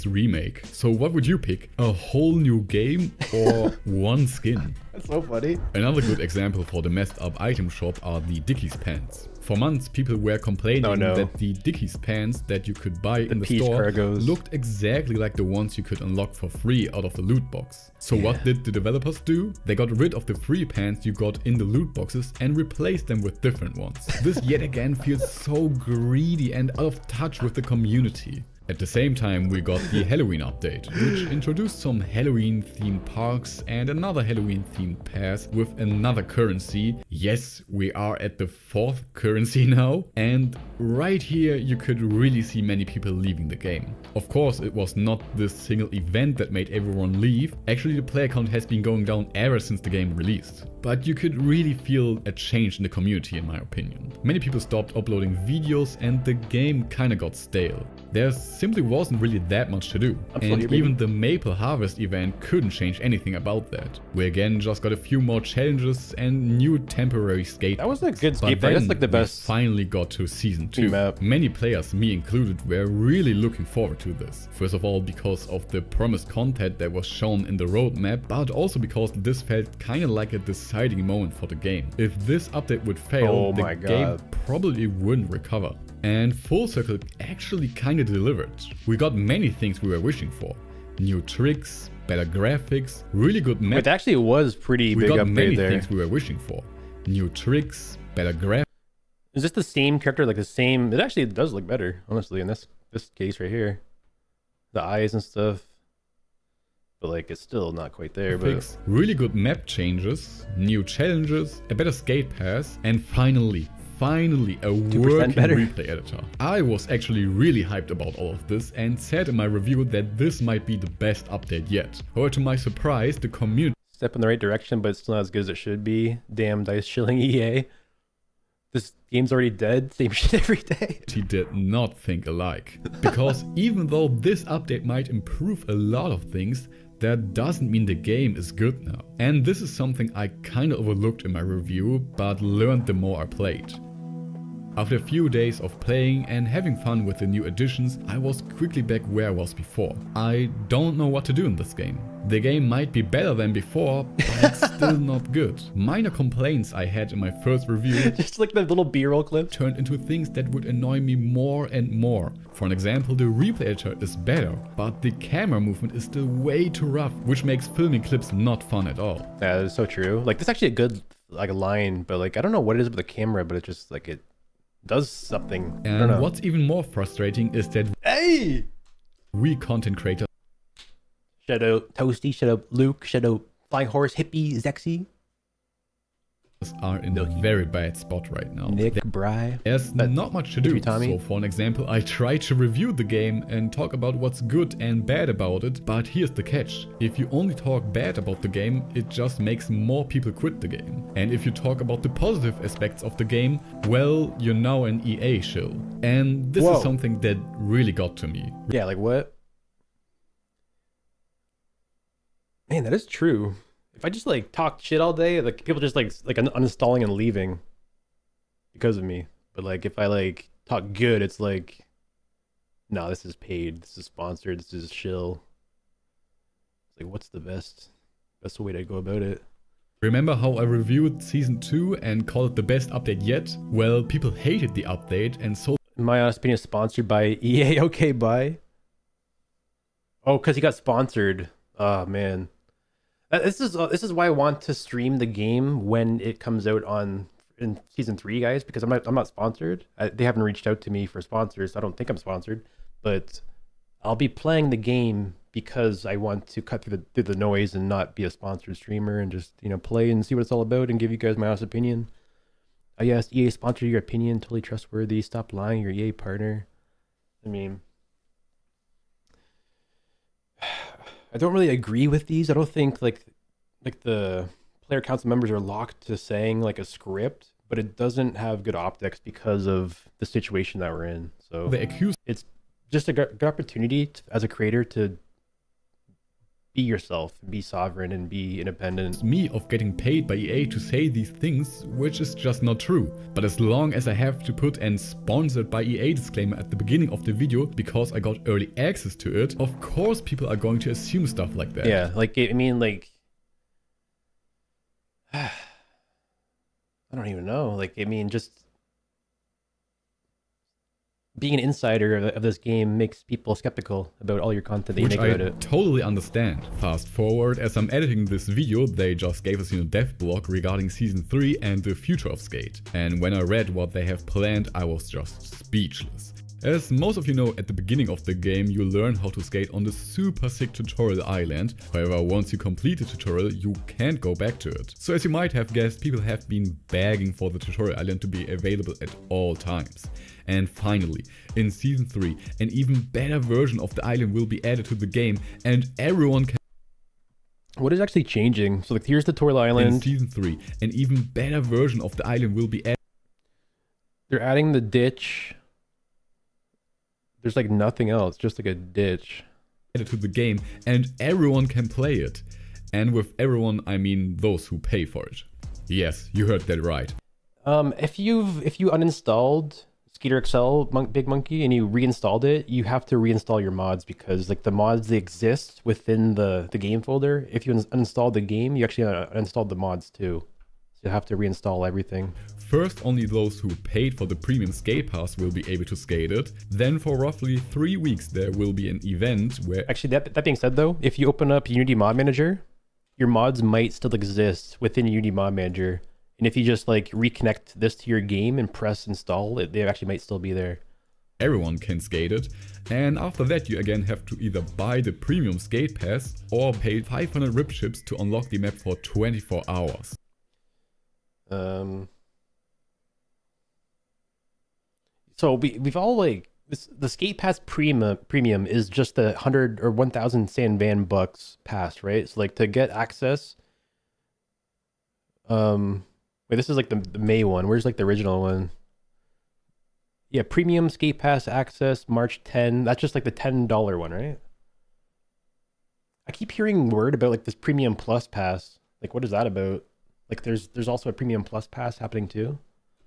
Remake. So what would you pick? A whole new game or one skin? That's so funny. Another good example for the messed up item shop are the Dickies pants. For months people were complaining that the Dickies pants that you could buy in the store looked exactly like the ones you could unlock for free out of the loot box. So what did the developers do? They got rid of the free pants you got in the loot boxes and replaced them with different ones. This yet again feels so greedy and out of touch with the community. At the same time we got the Halloween update, which introduced some Halloween themed parks and another Halloween themed pass with another currency. Yes, we are at the 4th currency now, and right here you could really see many people leaving the game. Of course it was not this single event that made everyone leave, actually the player count has been going down ever since the game released. But you could really feel a change in the community in my opinion. Many people stopped uploading videos and the game kinda got stale. There's simply wasn't really that much to do. Absolutely, and even the Maple Harvest event couldn't change anything about that. We again just got a few more challenges and new temporary skate. That was a good But skate park. That's then like the best. we finally got to Season 2. map. Many players, me included, were really looking forward to this. First of all because of the promised content that was shown in the roadmap, but also because this felt kinda like a deciding moment for the game. If this update would fail, the game probably wouldn't recover. And Full Circle actually kinda delivered. We got many things we were wishing for. New tricks, better graphics, really good map. It actually was pretty big upgrade there. We got many things we were wishing for. New tricks, better graphics. Is this the same character, like the same? It actually does look better, honestly, in this case right here. The eyes and stuff. But like, it's still not quite there, but... Really good map changes, new challenges, a better skate pass, and finally a working replay editor. I was actually really hyped about all of this and said in my review that this might be the best update yet. However, to my surprise, the community... Step in the right direction, but it's still not as good as it should be. Damn dice shilling EA. This game's already dead, same shit every day. He did not think alike. Because even though this update might improve a lot of things, that doesn't mean the game is good now. And this is something I kinda overlooked in my review, but learned the more I played. After a few days of playing and having fun with the new additions, I was quickly back where I was before. I don't know what to do in this game. The game might be better than before, but it's still not good. Minor complaints I had in my first review just like the little B-roll clip turned into things that would annoy me more and more. For an example, the replay editor is better, but the camera movement is still way too rough, which makes filming clips not fun at all. Yeah, that's so true. Like, this is actually a good like line, but like, I don't know what it is with the camera, but it just like, it does something. And what's even more frustrating is that we content creators, shout out Toasty, shout out Luke, shout out Flying Horse, Hippie, Zexy, are in a very bad spot right now. Nick, Bry. There's not much to do. So for an example, I tried to review the game and talk about what's good and bad about it, but here's the catch. If you only talk bad about the game, it just makes more people quit the game. And if you talk about the positive aspects of the game, well, you're now an EA shill. And this is something that really got to me. Yeah, like what? Man, that is true. If I just like talk shit all day, like people just like uninstalling and leaving because of me. But like if I like talk good, it's like, no, this is paid, this is sponsored, this is shill. It's like, what's the best way to go about it? Remember how I reviewed Season 2 and called it the best update yet? Well, people hated the update and so... In my honest opinion, sponsored by EA. Okay, bye. Oh, because he got sponsored. Oh man. This is why I want to stream the game when it comes out in Season 3, guys, because I'm not sponsored. They haven't reached out to me for sponsors. So I don't think I'm sponsored, but I'll be playing the game because I want to cut through the noise and not be a sponsored streamer and just, you know, play and see what it's all about and give you guys my honest opinion. Yes, EA sponsor your opinion, totally trustworthy. Stop lying, your EA partner. I mean, I don't really agree with these. I don't think like the player council members are locked to saying like a script, but it doesn't have good optics because of the situation that we're in. So it's just a good opportunity as a creator to be yourself, be sovereign, and be independent. Me of getting paid by EA to say these things, which is just not true. But as long as I have to put an sponsored by EA disclaimer at the beginning of the video because I got early access to it, of course people are going to assume stuff like that. Yeah, like, I mean, like, I don't even know. Like, I mean, just being an insider of this game makes people skeptical about all your content that you make about it. Which I totally understand. Fast forward, as I'm editing this video, they just gave us a dev blog regarding Season 3 and the future of Skate. And when I read what they have planned, I was just speechless. As most of you know, at the beginning of the game you learn how to skate on the super sick tutorial island. However, once you complete the tutorial, you can't go back to it. So as you might have guessed, people have been begging for the tutorial island to be available at all times. And finally, in Season 3, an even better version of the island will be added to the game and everyone can... What is actually changing? So like, here's the tutorial island. In Season 3, an even better version of the island will be added. They're adding the ditch. There's like nothing else, just like a ditch. To the game, and everyone can play it. And with everyone, I mean those who pay for it. Yes, you heard that right. If you uninstalled Skater XL Big Monkey and you reinstalled it, you have to reinstall your mods because like the mods they exist within the game folder. If you uninstalled the game, you actually uninstalled the mods too. So you have to reinstall everything. First, only those who paid for the premium skate pass will be able to skate it. Then for roughly 3 weeks there will be an event where... Actually, that being said though, if you open up Unity Mod Manager, your mods might still exist within Unity Mod Manager. And if you just like reconnect this to your game and press install, they actually might still be there. Everyone can skate it. And after that you again have to either buy the premium skate pass or pay 500 rip chips to unlock the map for 24 hours. So we've all like the skate pass premium is just the 100 or 1,000 San Van bucks pass, right? So like to get access. Wait, this is like the May one. Where's like the original one? Yeah, premium skate pass access March 10. That's just like the $10 one, right? I keep hearing word about like this premium plus pass. Like what is that about? Like there's also a premium plus pass happening too.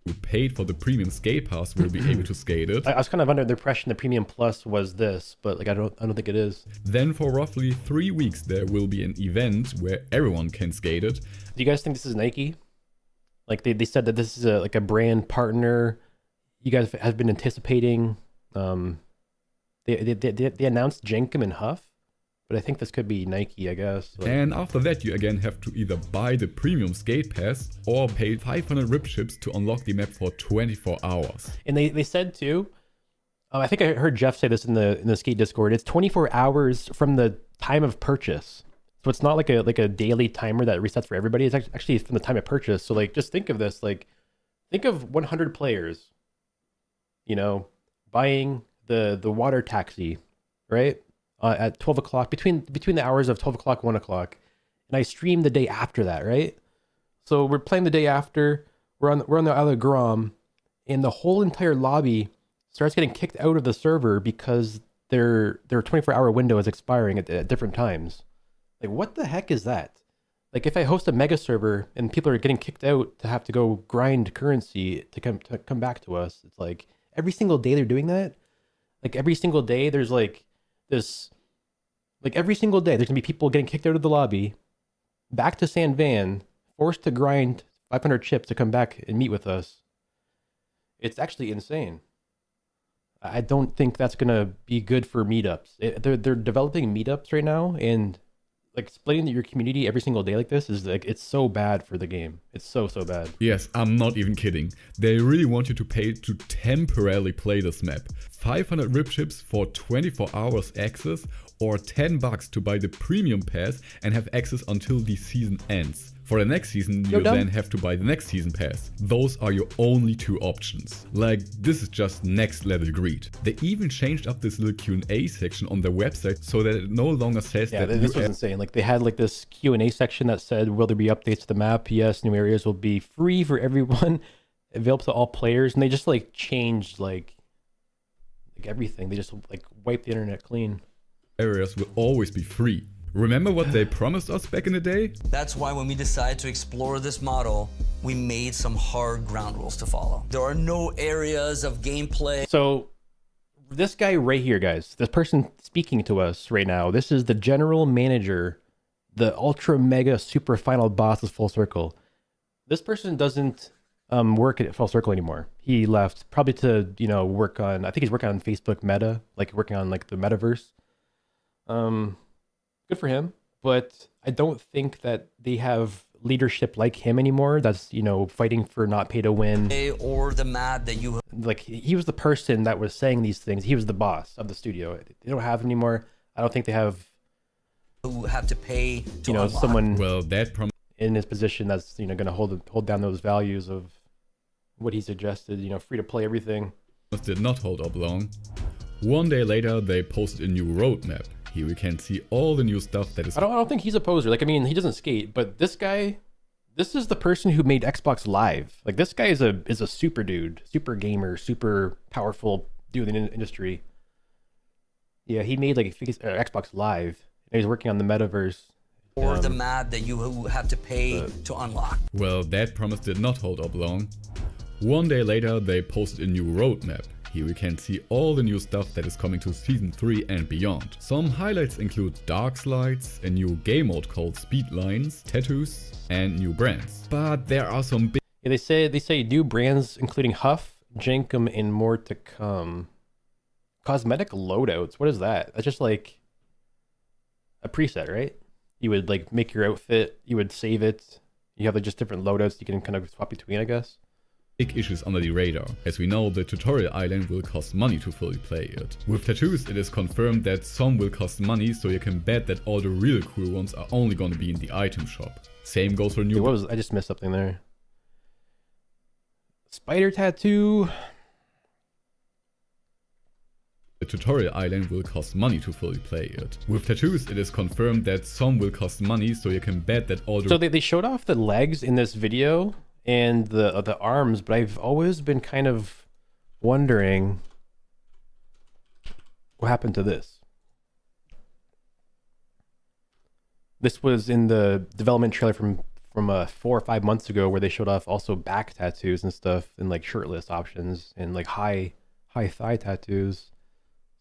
Who paid for the premium skate pass will be able to skate it. I was kind of under the impression the premium plus was this, but like I don't think it is. Then for roughly 3 weeks there will be an event where everyone can skate it. Do you guys think this is Nike? Like they said that this is like a brand partner. You guys have been anticipating. They announced Jenkem and Huff, but I think this could be Nike, I guess. Like, and after that you again have to either buy the premium skate pass or pay 500 rip chips to unlock the map for 24 hours. And they said too, I think I heard Jeff say this in the skate Discord, it's 24 hours from the time of purchase. So it's not like a daily timer that resets for everybody. It's actually from the time of purchase. So like just think of this, like think of 100 players, you know, buying the water taxi, right? At 12 o'clock, between the hours of 12 o'clock, 1 o'clock. And I stream the day after that, right? So we're playing the day after, we're on the Isle of Grom, and the whole entire lobby starts getting kicked out of the server because their 24-hour window is expiring at different times. Like, what the heck is that? Like, if I host a mega server and people are getting kicked out to have to go grind currency to come back to us, it's like every single day they're doing that. Like every single day there's like this, like every single day there's gonna be people getting kicked out of the lobby, back to San Van, forced to grind 500 chips to come back and meet with us. It's actually insane. I don't think that's gonna be good for meetups. They're developing meetups right now, and like splitting your community every single day like this is like, it's so bad for the game. It's so bad. Yes, I'm not even kidding. They really want you to pay to temporarily play this map. 500 rip chips for 24 hours access, or $10 to buy the premium pass and have access until the season ends. For the next season, you then have to buy the next season pass. Those are your only two options. Like, this is just next level greed. They even changed up this little Q&A section on their website so that it no longer says that... Yeah, this was insane. Like, they had like this Q&A section that said, will there be updates to the map? Yes, new areas will be free for everyone, available to all players. And they just like changed like everything. They just like wiped the internet clean. Areas will always be free. Remember what they promised us back in the day? That's why when we decided to explore this model, we made some hard ground rules to follow. There are no areas of gameplay. So this guy right here, guys, this person speaking to us right now, this is the general manager, the ultra mega super final boss of Full Circle. This person doesn't work at Full Circle anymore. He left probably to, you know, work on, I think he's working on Facebook Meta, like working on like the metaverse. Good for him, but I don't think that they have leadership like him anymore. That's, you know, fighting for not pay to win. Or the map that you... Like, he was the person that was saying these things. He was the boss of the studio. They don't have him anymore. I don't think they have... Who have to pay to, you know, unlock. someone that in his position that's, you know, going to hold down those values of what he suggested, you know, free to play everything. Did not hold up long. One day later, they posted a new roadmap. Here we can see all the new stuff that is... I don't think he's a poser. Like, I mean, he doesn't skate, but this guy, this is the person who made Xbox Live. Like, this guy is a super dude, super gamer, super powerful dude in the industry. Yeah, he made like Xbox Live. And he's working on the metaverse. Or the map that you have to pay to unlock. Well, that promise did not hold up long. One day later, they posted a new roadmap. Here we can see all the new stuff that is coming to Season 3 and beyond. Some highlights include dark slides, a new game mode called Speed Lines, tattoos, and new brands. But there are some big... Yeah, they say new brands including Huff, Jenkum, and more to come. Cosmetic loadouts, what is that? That's just like a preset, right? You would like make your outfit, you would save it, you have like just different loadouts you can kind of swap between, I guess. Big issues under the radar. As we know, the tutorial island will cost money to fully play it. With tattoos, it is confirmed that some will cost money, so you can bet that all the real cool ones are only gonna be in the item shop. Same goes for new... What was... I just missed something there. Spider tattoo... The tutorial island will cost money to fully play it. With tattoos, it is confirmed that some will cost money, so you can bet that all the... So they showed off the legs in this video and the arms, but I've always been kind of wondering what happened to this. This was in the development trailer from 4 or 5 months ago, where they showed off also back tattoos and stuff, and like shirtless options and like high thigh tattoos.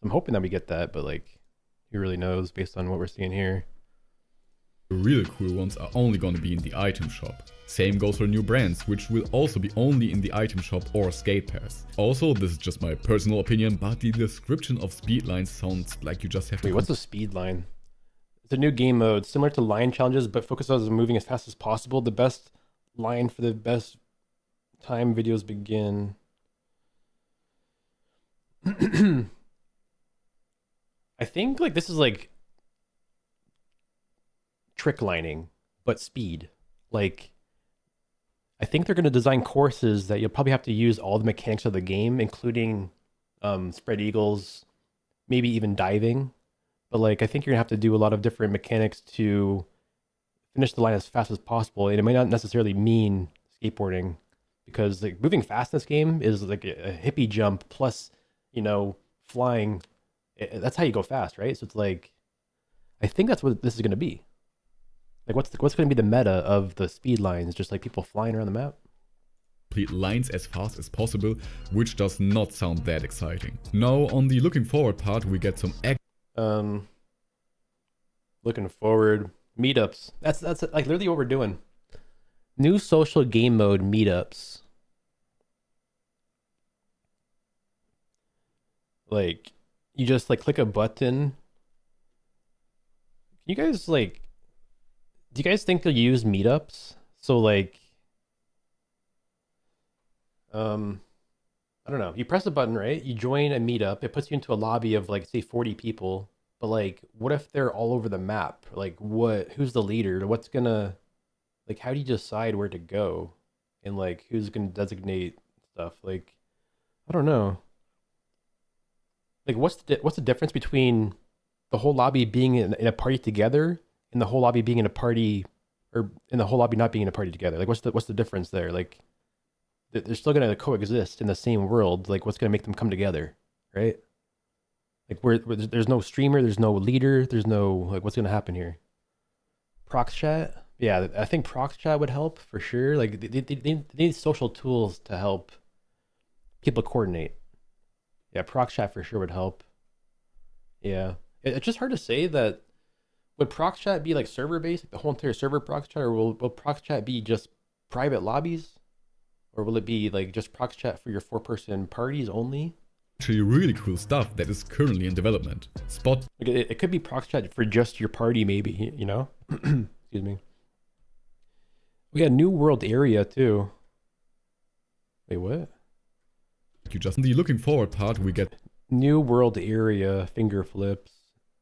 I'm hoping that we get that, but like, who really knows based on what we're seeing here. The real cool ones are only gonna be in the item shop. Same goes for new brands, which will also be only in the item shop or skate pass. Also, this is just my personal opinion, but the description of speed lines sounds like you just have to... Wait, what's a speed line? It's a new game mode, similar to line challenges, but focuses on moving as fast as possible. The best line for the best time videos begin. I think like this is like trick lining, but speed. Like, I think they're going to design courses that you'll probably have to use all the mechanics of the game, including spread eagles, maybe even diving. But like, I think you're gonna have to do a lot of different mechanics to finish the line as fast as possible. And it might not necessarily mean skateboarding, because like moving fast in this game is like a hippie jump plus, you know, flying. That's how you go fast, right? So it's like, I think that's what this is going to be. Like, what's going to be the meta of the speed lines? Just like people flying around the map? Complete lines as fast as possible, which does not sound that exciting. Now, on the looking forward part, we get some looking forward meetups. That's like literally what we're doing. New social game mode meetups. Like, you just like click a button. Can you guys like, do you guys think they'll use meetups? So like, I don't know. You press a button, right? You join a meetup. It puts you into a lobby of like, say 40 people. But like, what if they're all over the map? Like, who's the leader? What's gonna, like, how do you decide where to go? And like, who's gonna designate stuff? Like, I don't know. Like, what's the difference between the whole lobby being in a party together and the whole lobby being in a party, or in the whole lobby not being in a party together? Like, what's the difference there? Like, they're still gonna coexist in the same world. Like, what's gonna make them come together, right? Like, where there's no streamer, there's no leader, there's no, like, what's gonna happen here? Prox chat? Yeah, I think Prox chat would help for sure. Like, they need social tools to help people coordinate. Yeah, Prox chat for sure would help. Yeah, it's just hard to say that. Would Prox chat be like server based, like the whole entire server Prox chat, or will Prox chat be just private lobbies, or will it be like just Prox chat for your 4-person parties only? Actually, really cool stuff that is currently in development. Spot. Like it could be Prox chat for just your party, maybe. You know. Excuse me. We got New World area too. Wait, what? You just in the looking forward part, we get New World area, finger flips,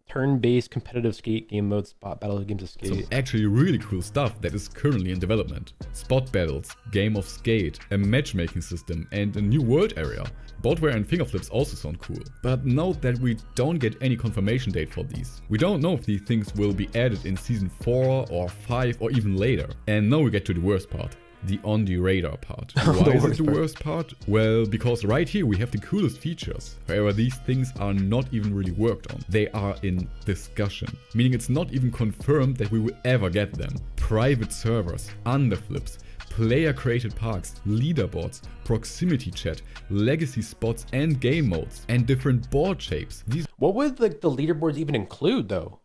turn-based competitive skate game mode, spot battle games of skate. some actually really cool stuff that is currently in development. Spot battles, game of skate, a matchmaking system, and a new world area. Boardware and finger flips also sound cool. But note that we don't get any confirmation date for these. We don't know if these things will be added in season 4 or 5 or even later. And now we get to the worst part. the on-the-radar part. Why is it the worst part? Well, because right here we have the coolest features. However, these things are not even really worked on. They are in discussion, meaning it's not even confirmed that we will ever get them. Private servers, underflips, player-created parks, leaderboards, proximity chat, legacy spots and game modes, and different board shapes. What would the leaderboards even include though?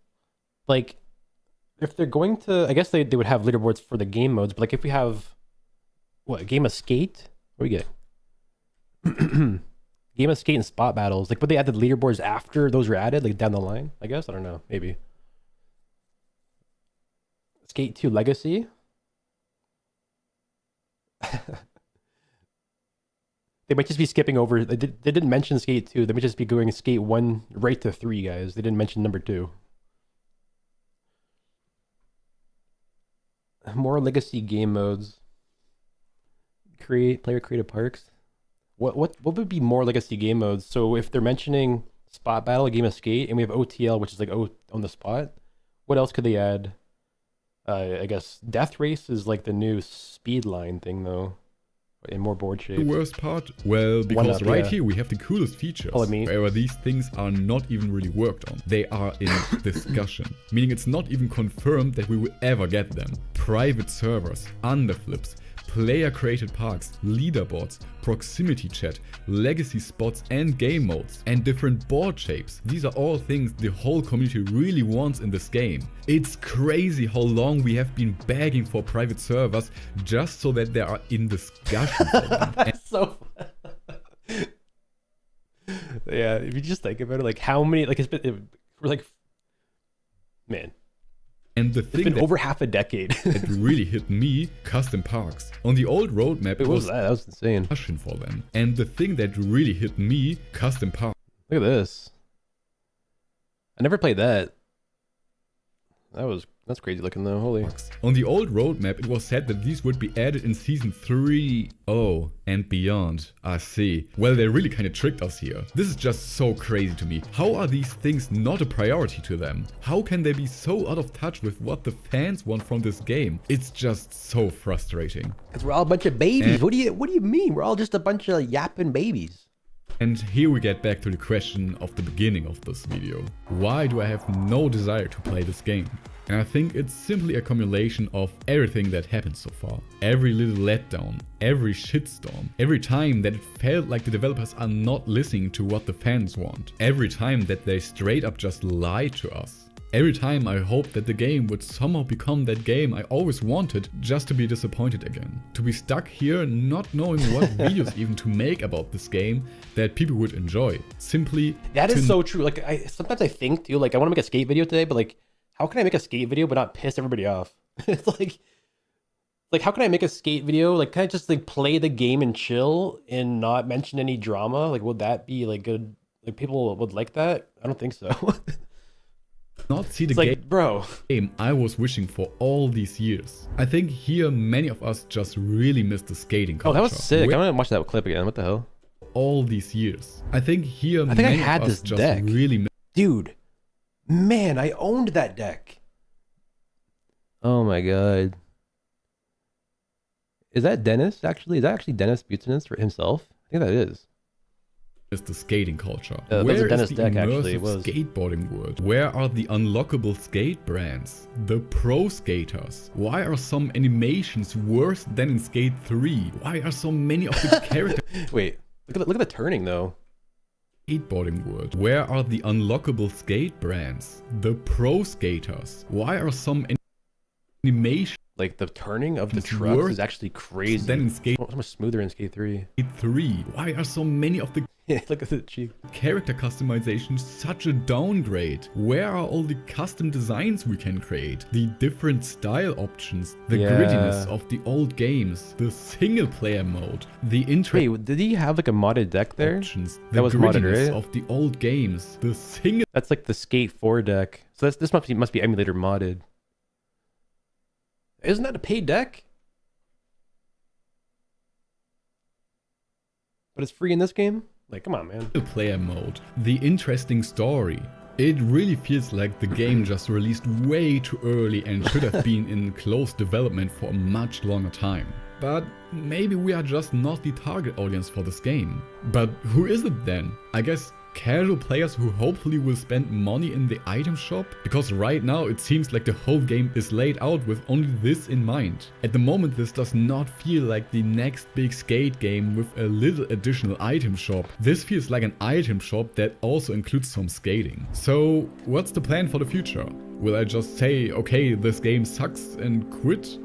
Like, if they're going to, I guess they would have leaderboards for the game modes, but like if we have, what, a game of skate? What do we get? Game of skate and spot battles. Like, would they add the leaderboards after those were added, like down the line? I guess, I don't know, maybe. Skate 2 Legacy? They might just be skipping over. They didn't mention Skate 2. They might just be going Skate 1 right to 3, guys. They didn't mention number 2. More legacy game modes. Player creative parks. What would be more legacy game modes? So if they're mentioning spot battle, a game of skate, and we have OTL, which is like on the spot, what else could they add? I guess Death Race is like the new speed line thing though, in more board shapes. The worst part? Well, because here we have the coolest features. However, these things are not even really worked on. They are in discussion, meaning it's not even confirmed that we will ever get them. Private servers, underflips, player-created parks, leaderboards, proximity chat, legacy spots and game modes, and different board shapes. These are all things the whole community really wants in this game. It's crazy how long we have been begging for private servers just so that they are in discussion for them. So yeah, if you just think about it, like how many, like we're like, man. And the thing that over half a decade that really hit me, custom parks. On the old roadmap, it was that was insane. For them. And the thing that really hit me, custom parks. Look at this. I never played that. That's crazy looking though, holy. On the old roadmap, it was said that these would be added in season 3 and beyond. I see. Well, they really kind of tricked us here. This is just so crazy to me. How are these things not a priority to them? How can they be so out of touch with what the fans want from this game? It's just so frustrating. Because we're all a bunch of babies. What do you mean? We're all just a bunch of yapping babies. And here we get back to the question of the beginning of this video. Why do I have no desire to play this game? And I think it's simply a accumulation of everything that happened so far. Every little letdown, every shitstorm, every time that it felt like the developers are not listening to what the fans want. Every time that they straight up just lied to us. Every time I hoped that the game would somehow become that game I always wanted, just to be disappointed again. To be stuck here not knowing what videos even to make about this game that people would enjoy. Simply that is so true. Like sometimes I think too, like I want to make a skate video today, but like how can I make a skate video but not piss everybody off? It's like how can I make a skate video? Like can I just like play the game and chill and not mention any drama? Like would that be like good? Like people would like that? I don't think so. Not see the game I was wishing for all these years. I think here many of us just really missed the skating culture. Oh, that was sick. I'm gonna watch that clip again. What the hell? All these years. I think here I had this deck. Really dude, man, I owned that deck. Oh my god. Is that Dennis actually? Is that actually Dennis Buchanan for himself? I think that is. Is the skating culture. Where is the deck, immersive skateboarding world? Where are the unlockable skate brands? The pro skaters? Why are some animations worse than in Skate 3? Why are so many of the characters... Wait, look at the turning though. Skateboarding world. Where are the unlockable skate brands? The pro skaters? Why are some animations... Like the turning of the trucks is actually crazy. Then in Skate... So much smoother in Skate 3. Skate 3. Why are so many of the... Yeah, look at the cheek. Character customization such a downgrade. Where are all the custom designs we can create? The different style options, the grittiness of the old games, the single player mode, the interest. Wait, did he have like a modded deck there? Options, that was modded, right? Of the old games, the single. That's like the Skate 4 deck. So this must be emulator modded. Isn't that a paid deck? But it's free in this game? Like, come on, man. The player mode, the interesting story. It really feels like the game just released way too early and should have been in close development for a much longer time. but maybe we are just not the target audience for this game. But who is it then? I guess casual players who hopefully will spend money in the item shop? Because right now it seems like the whole game is laid out with only this in mind. At the moment this does not feel like the next big skate game with a little additional item shop. This feels like an item shop that also includes some skating. So what's the plan for the future? Will I just say, okay, this game sucks and quit?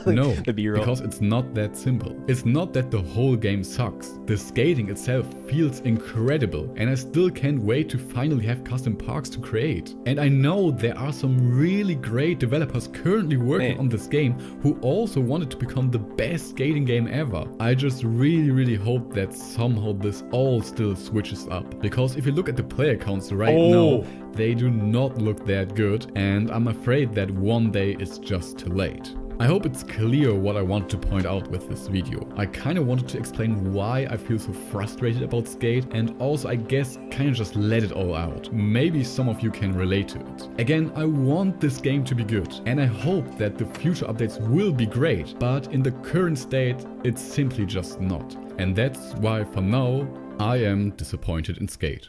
No, because it's not that simple. It's not that the whole game sucks. The skating itself feels incredible and I still can't wait to finally have custom parks to create. And I know there are some really great developers currently working on this game who also want it to become the best skating game ever. I just really hope that somehow this all still switches up. Because if you look at the player counts right now, they do not look that good and I'm afraid that one day is just too late. I hope it's clear what I want to point out with this video. I kinda wanted to explain why I feel so frustrated about Skate and also I guess kinda just let it all out. Maybe some of you can relate to it. Again, I want this game to be good and I hope that the future updates will be great, but in the current state, it's simply just not. And that's why for now, I am disappointed in Skate.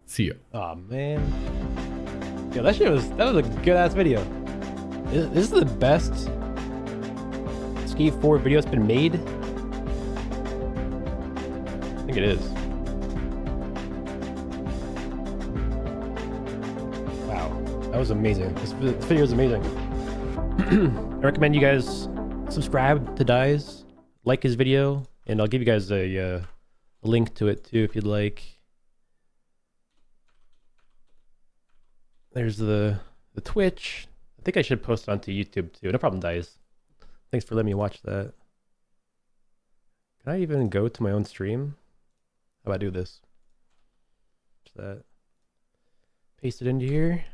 See ya. Aw, man. Yo, that was a good ass video. This is the best Skate 4 video that's been made. I think it is. Wow, that was amazing. This video is amazing. I recommend you guys subscribe to Dies, like his video, and I'll give you guys a link to it too if you'd like. There's the Twitch. I think I should post onto YouTube too. No problem, Dies. Thanks for letting me watch that. Can I even go to my own stream? How about I do this? What's that? Paste it into here.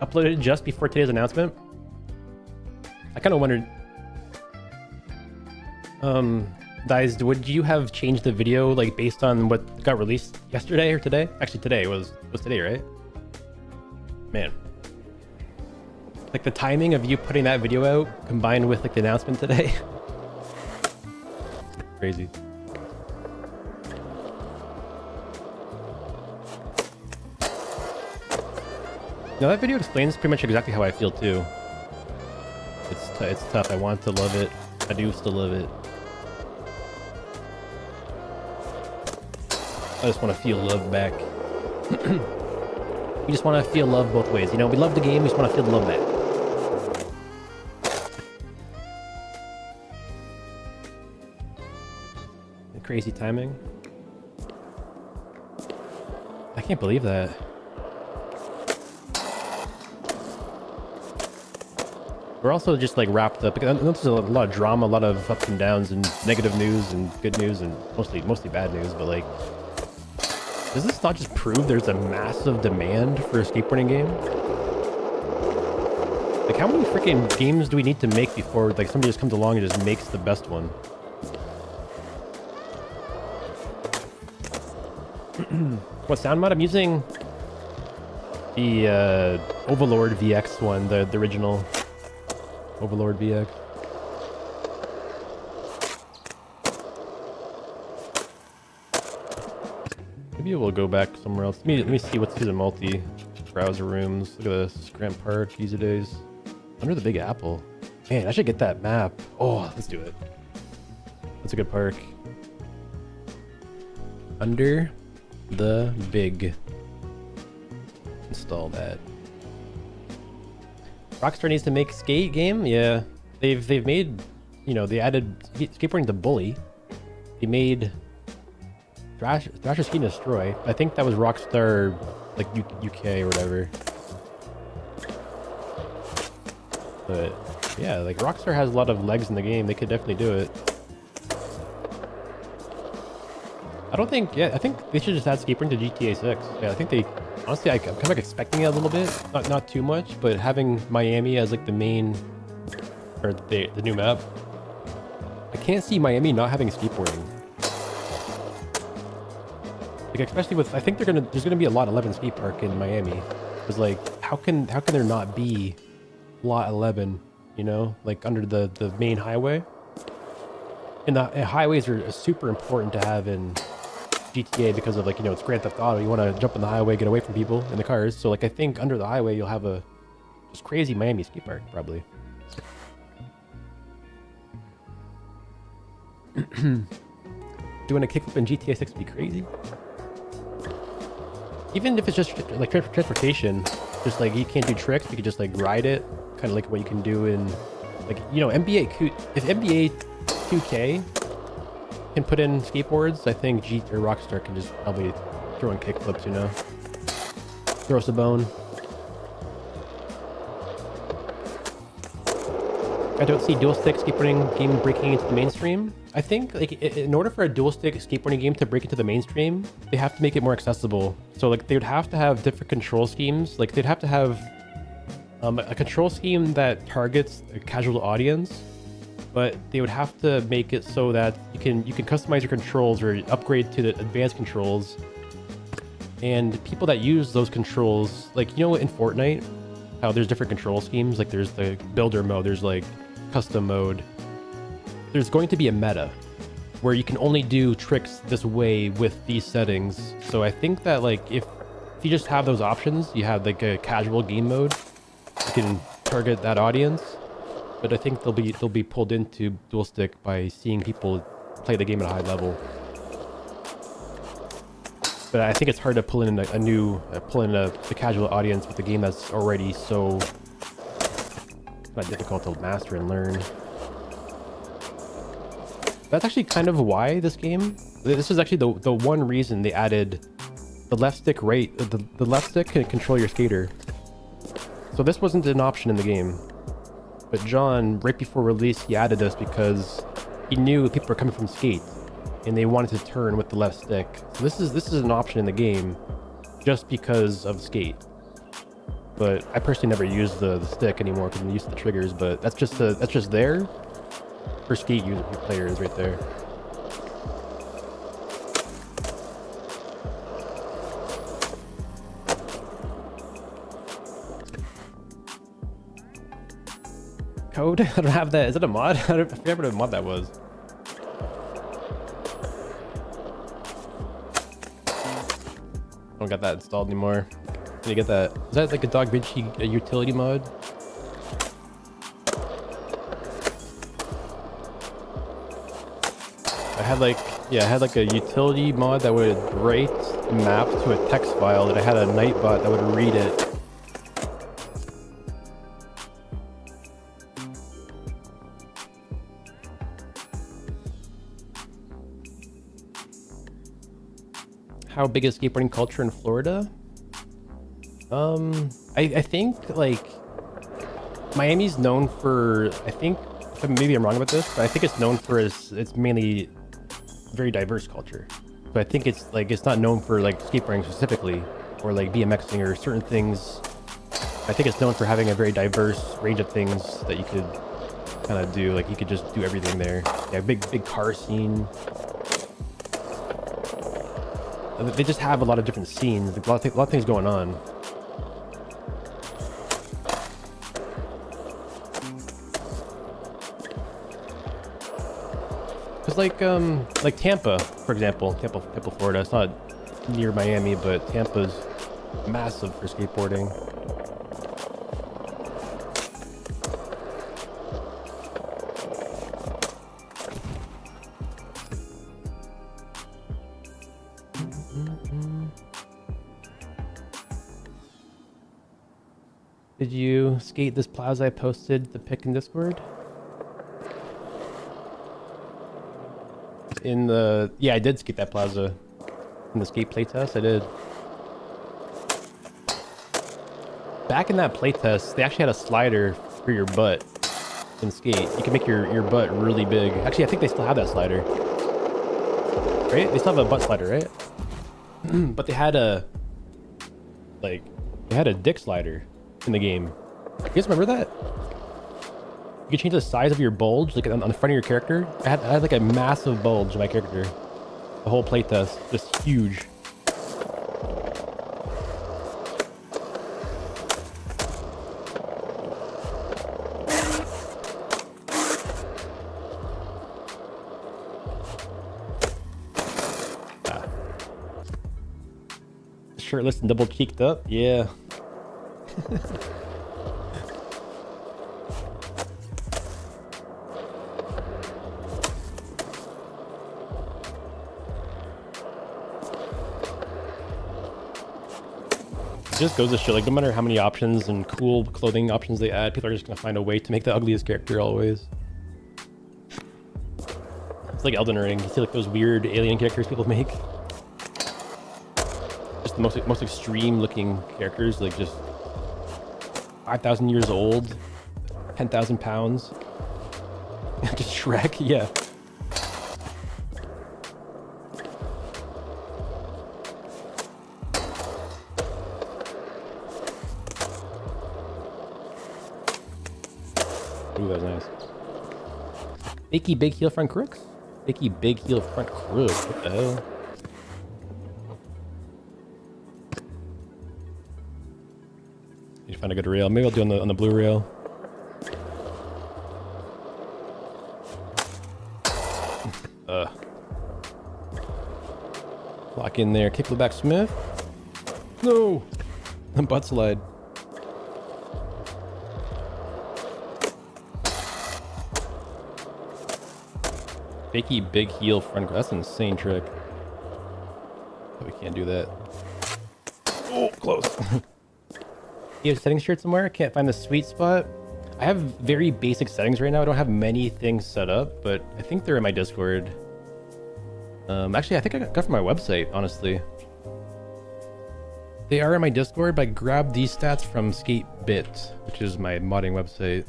Uploaded it just before today's announcement. I kind of wondered. Dies, would you have changed the video like based on what got released yesterday or today? Actually, today was today, right? Man, like the timing of you putting that video out combined with like the announcement today. Crazy. Now that video explains pretty much exactly how I feel too. It's tough. I want to love it. I do still love it. I just want to feel love back. We just want to feel love both ways. You know, we love the game, we just want to feel the love back. The crazy timing. I can't believe that. We're also just like wrapped up because there's a lot of drama, a lot of ups and downs and negative news and good news and mostly bad news, but like, does this not just prove there's a massive demand for a skateboarding game? Like, how many freaking games do we need to make before like somebody just comes along and just makes the best one? What sound mod? I'm using the Overlord VX one, the original Overlord VX. Maybe we'll go back somewhere else. Let me see what's through the multi browser rooms. Look at this, Grant Park, Easy Days. Under the Big Apple. Man, I should get that map. Oh, let's do it. That's a good park. Under the Big. Install that. Rockstar needs to make skate game. Yeah, they've made, you know, they added skateboarding to Bully. They made Thrasher Ski and Destroy. I think that was Rockstar, like UK or whatever. But yeah, like Rockstar has a lot of legs in the game. They could definitely do it. I don't think. Yeah, I think they should just add skateboarding to GTA 6. Yeah, I think they. Honestly, I'm kind of expecting it a little bit. Not too much, but having Miami as like the main, or the new map. I can't see Miami not having skateboarding. Like, especially with, I think there's gonna be a lot 11 skate park in Miami. It's like, how can there not be lot 11? You know, like under the main highway. And the highways are super important to have in GTA because of, like, you know, it's Grand Theft Auto. You want to jump on the highway, get away from people in the cars. So like, I think under the highway you'll have a just crazy Miami skate park probably. Doing a kickflip in GTA 6 would be crazy. Even if it's just like transportation, just like you can't do tricks, you could just like ride it, kind of like what you can do in, like, you know, if NBA 2K can put in skateboards, I think Rockstar can just probably throw in kickflips, you know, throw us a bone. I don't see dual stick skateboarding game breaking into the mainstream. I think, like, in order for a dual stick skateboarding game to break into the mainstream, they have to make it more accessible. So like, they would have to have different control schemes. Like, they'd have to have a control scheme that targets a casual audience, but they would have to make it so that you can customize your controls or upgrade to the advanced controls. And people that use those controls, like, you know, in Fortnite, how there's different control schemes, like there's the builder mode, there's like custom mode. There's going to be a meta where you can only do tricks this way with these settings. So I think that, like, if you just have those options, you have like a casual game mode, you can target that audience. But I think they'll be pulled into dual stick by seeing people play the game at a high level. But I think it's hard to pull in the casual audience with a game that's already so difficult to master and learn. That's actually kind of why this is actually the one reason they added the left stick the left stick can control your skater. So this wasn't an option in the game. But John, right before release, he added this because he knew people were coming from skate and they wanted to turn with the left stick. So this is an option in the game just because of skate. But I personally never use the stick anymore because I'm used to the triggers, but that's just there for skate players right there. Code? I don't have that. Is it a mod? I forget what a mod that was. I don't got that installed anymore. Did you get that? Is that like a Dog Vinci utility mod? I had like a utility mod that would write map to a text file, and I had a Nightbot that would read it. How big is skateboarding culture in Florida? I think like Miami's known for, I think, maybe I'm wrong about this, but I think it's known for it's mainly very diverse culture. So I think it's not known for like skateboarding specifically or like BMXing or certain things. I think it's known for having a very diverse range of things that you could kind of do. Like you could just do everything there. Yeah, big car scene. They just have a lot of different scenes, a lot of things going on. Cause like Tampa, for example, Tampa, Florida. It's not near Miami, but Tampa's massive for skateboarding. Did you skate this plaza I posted the pic in Discord? Yeah, I did skate that plaza in the skate playtest. I did. Back in that playtest, they actually had a slider for your butt in skate. You can make your butt really big. Actually, I think they still have that slider. Right? They still have a butt slider, right? But they had a dick slider in the game. You guys remember that? You can change the size of your bulge, like on the front of your character. I had like a massive bulge in my character. The whole playtest, just huge. Shirtless and double cheeked up. Yeah. It just goes to show, like, no matter how many options and cool clothing options they add, people are just gonna find a way to make the ugliest character always. It's like Elden Ring. You see like those weird alien characters people make. Just the most extreme looking characters, like just 5,000 years old, 10,000 pounds. Just Shrek, yeah. Ooh, that was nice. Icky big heel front crooks? Icky big heel front crook. What the hell? Need to find a good rail. Maybe I'll do on the blue rail. Lock in there. Kick the back Smith. No! Butt slide. Fakey big heel front. That's an insane trick. But we can't do that. Oh, close. You have a settings shirt somewhere? I can't find the sweet spot. I have very basic settings right now. I don't have many things set up, but I think they're in my Discord. Actually, I think I got from my website, honestly. They are in my Discord, but I grabbed these stats from SkateBit, which is my modding website.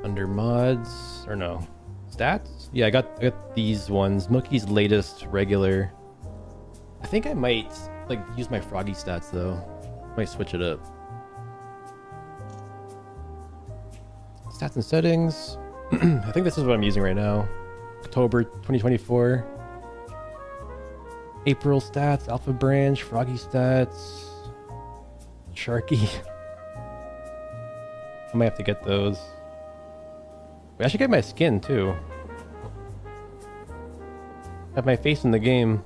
Under mods, or no, stats? Yeah, I got these ones. Milky's latest regular. I think I might like use my Froggy stats though. Might switch it up. Stats and settings. I think this is what I'm using right now. October 2024. April stats, Alpha Branch, Froggy stats, Sharky. I might have to get those. Wait, I should get my skin too. Have my face in the game.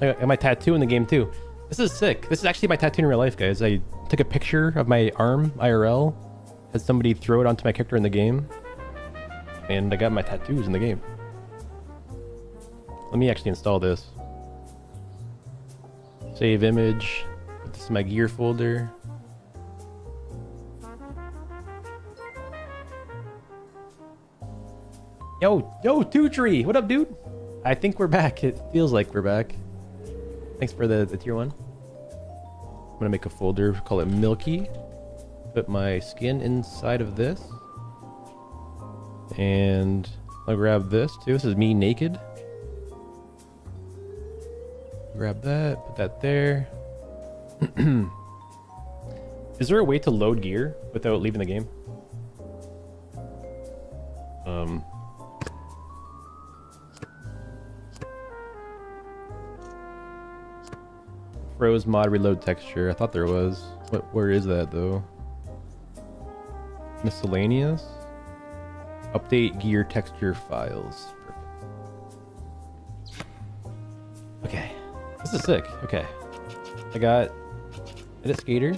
I got my tattoo in the game too. This is sick. This is actually my tattoo in real life, guys. I took a picture of my arm, IRL, had somebody throw it onto my character in the game, and I got my tattoos in the game. Let me actually install this. Save image. Put this in my gear folder. Yo, Two Tree, what up, dude? I think we're back. It feels like we're back. Thanks for the tier 1. I'm gonna make a folder, call it Milky. Put my skin inside of this. And I'll grab this too. This is me naked. Grab that, put that there. Is there a way to load gear without leaving the game? Froze mod reload texture. I thought there was. Where is that though? Miscellaneous. Update gear texture files. Perfect. Okay. This is sick. Okay. I got edit skater.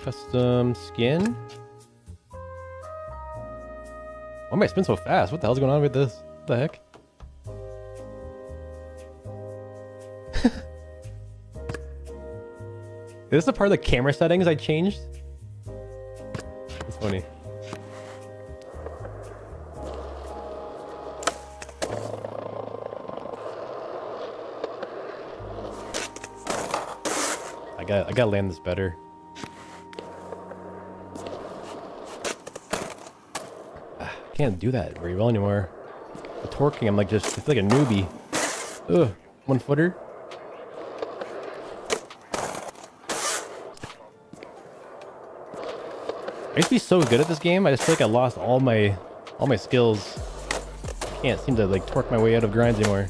Custom skin. Why am I spin so fast? What the hell's going on with this? What the heck? Is this a part of the camera settings I changed? That's funny. I gotta land this better. I can't do that very well anymore. The torquing, I'm like I feel like a newbie. Ugh, 1 footer. I used to be so good at this game. I just feel like I lost all my skills. Can't seem to like torque my way out of grinds anymore.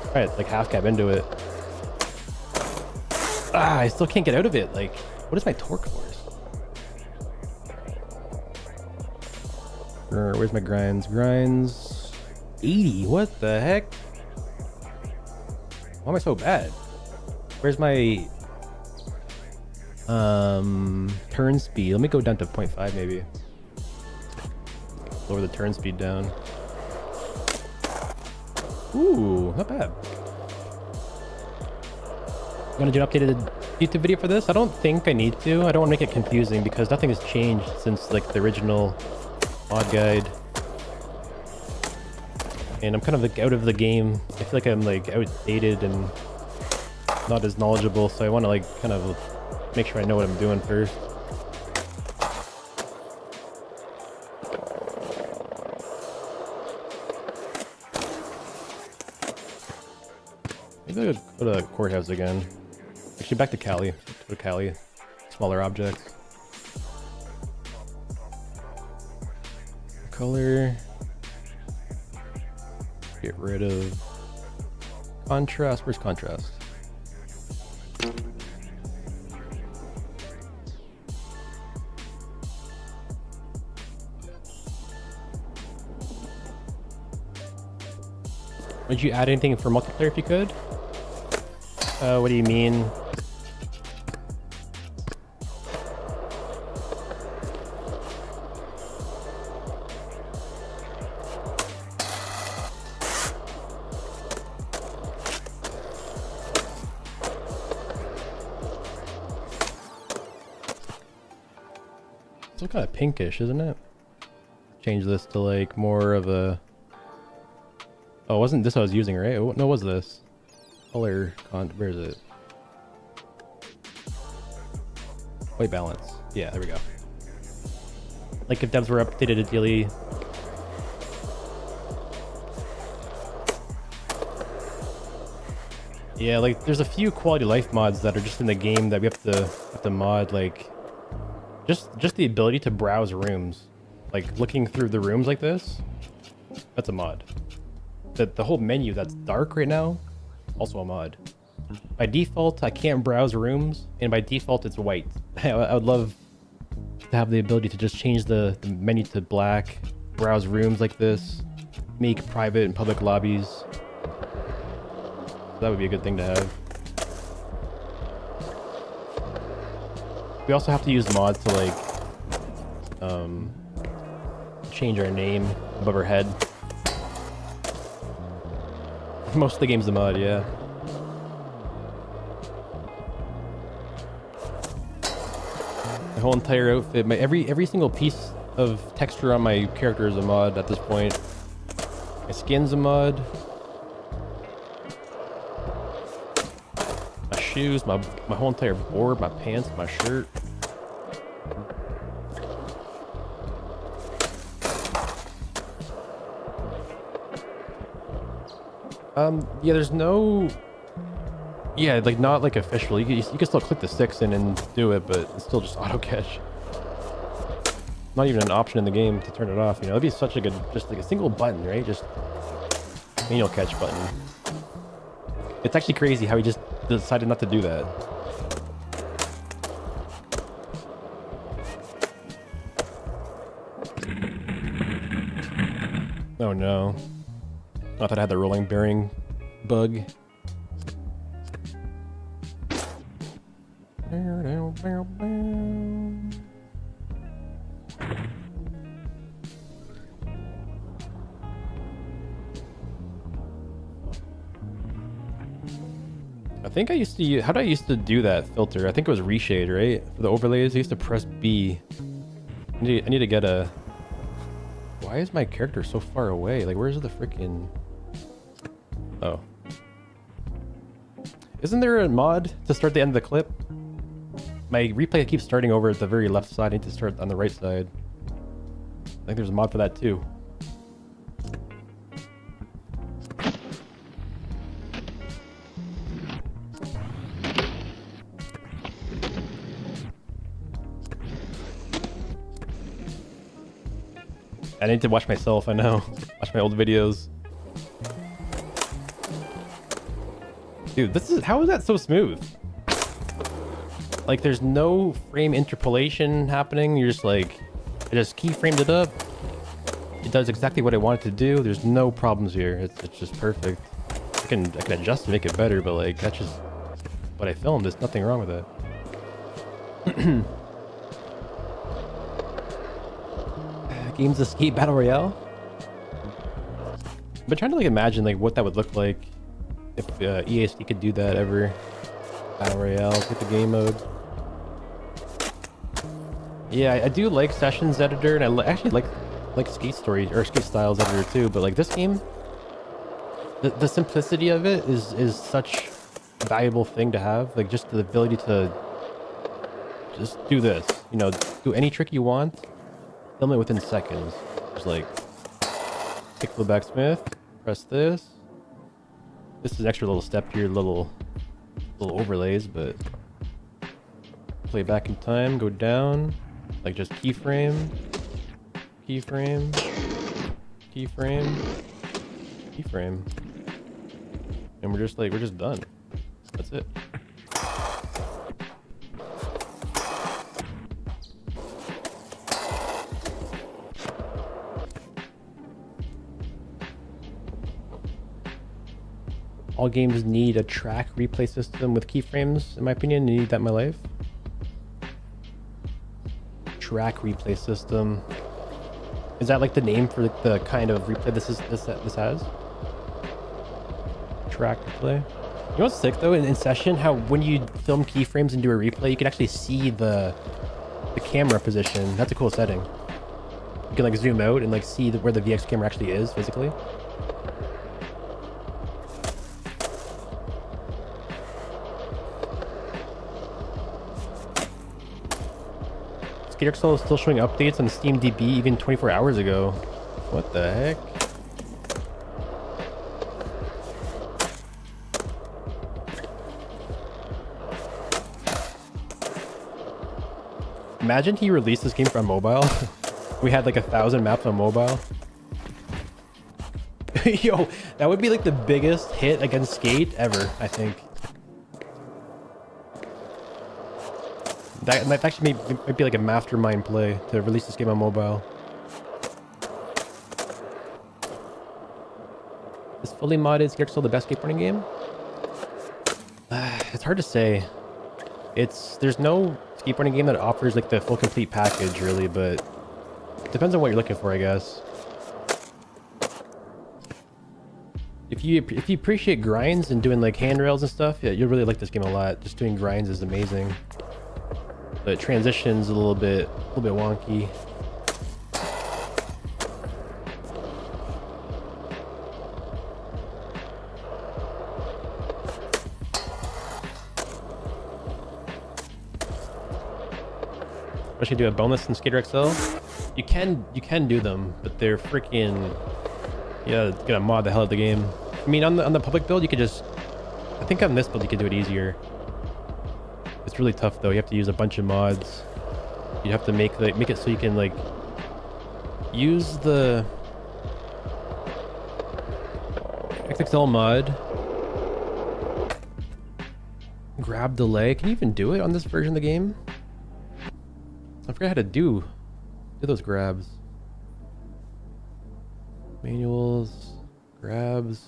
Alright, like half cap into it. I still can't get out of it. Like, what is my torque force? Where's my grinds? Grinds 80. What the heck? Why am I so bad? Where's my turn speed? Let me go down to 0.5 maybe. Lower the turn speed down. Ooh, not bad. I'm gonna do an updated YouTube video for this. I don't think I need to. I don't want to make it confusing because nothing has changed since like the original mod guide. And I'm kind of like out of the game. I feel like I'm like outdated and not as knowledgeable, so I want to like kind of make sure I know what I'm doing first. Maybe I'll go to the courthouse again. Actually, back to Cali. Go to Cali. Smaller objects. Color. Get rid of contrast. Where's contrast? Would you add anything for multiplayer if you could? What do you mean? Still kind of pinkish, isn't it? Change this to like more of a... Oh, wasn't this what I was using, right? No, what was this? Color where is it? White balance. Yeah, there we go. Like if devs were updated ideally. Yeah, like there's a few quality of life mods that are just in the game that we have to mod, like just the ability to browse rooms. Like looking through the rooms like this. That's a mod. The whole menu that's dark right now, also a mod. By default, I can't browse rooms, and by default, it's white. I would love to have the ability to just change the menu to black, browse rooms like this, make private and public lobbies. That would be a good thing to have. We also have to use mods to like change our name above our head. Most of the game's a mod, yeah. My whole entire outfit, every single piece of texture on my character is a mod at this point. My skin's a mod. My shoes, my whole entire board, my pants, my shirt. Yeah, there's no... Yeah, like not like official. You can still click the 6 in and do it, but it's still just auto catch. Not even an option in the game to turn it off, you know? It'd be such a good, just like a single button, right? Just manual catch button. It's actually crazy how he just decided not to do that. Oh no. I thought I had the rolling bearing bug. I think I used to use, how did I used to do that filter? I think it was reshade, right? For the overlays, I used to press B. I need to get a... Why is my character so far away? Like, where's the freaking... Oh. Isn't there a mod to start the end of the clip? My replay keeps starting over at the very left side. I need to start on the right side. I think there's a mod for that too. I need to watch myself, I know. Watch my old videos. Dude, how is that so smooth? Like there's no frame interpolation happening. You're just like, I just keyframed it up. It does exactly what I want it to do. There's no problems here. It's just perfect. I can adjust to make it better, but like that's just what I filmed. There's nothing wrong with it. Games of Skate Battle Royale. I've been trying to like imagine like what that would look like if EASD could do that ever. Battle Royale with the game mode. Yeah, I do like Sessions Editor, and I actually like Skate Story or Skate Styles Editor too. But like this game, the simplicity of it is such a valuable thing to have. Like just the ability to just do this, you know, do any trick you want, film it within seconds. Just like kickflip backsmith, press this. This is an extra little step here, little overlays, but play back in time, go down, like just keyframe, keyframe, keyframe, keyframe, and we're just done. That's it. All games need a track replay system with keyframes, in my opinion. You need that in my life. Track replay system. Is that like the name for the kind of replay this has? Track replay. You know what's sick though in Session? How when you film keyframes and do a replay, you can actually see the camera position. That's a cool setting. You can like zoom out and like see where the VX camera actually is physically. SkateXL is still showing updates on SteamDB even 24 hours ago. What the heck? Imagine he released this game on mobile. We had like 1,000 maps on mobile. Yo, that would be like the biggest hit against Skate ever, I think. That might actually might be like a mastermind play to release this game on mobile. Is fully modded SkateXL the best skateboarding game? It's hard to say. There's no skateboarding game that offers like the full complete package really, but it depends on what you're looking for, I guess. If you appreciate grinds and doing like handrails and stuff, yeah, you'll really like this game a lot. Just doing grinds is amazing. The transition's a little bit wonky. What should I do, a bonus in Skater XL? You can do them, but they're freaking, yeah, it's gonna mod the hell out of the game. I mean, on the public build, you could just, I think on this build you could do it easier. It's really tough though. You have to use a bunch of mods. You have to make it so you can like use the XXL mod. Grab delay. Can you even do it on this version of the game? I forgot how to do those grabs. Manuals, grabs.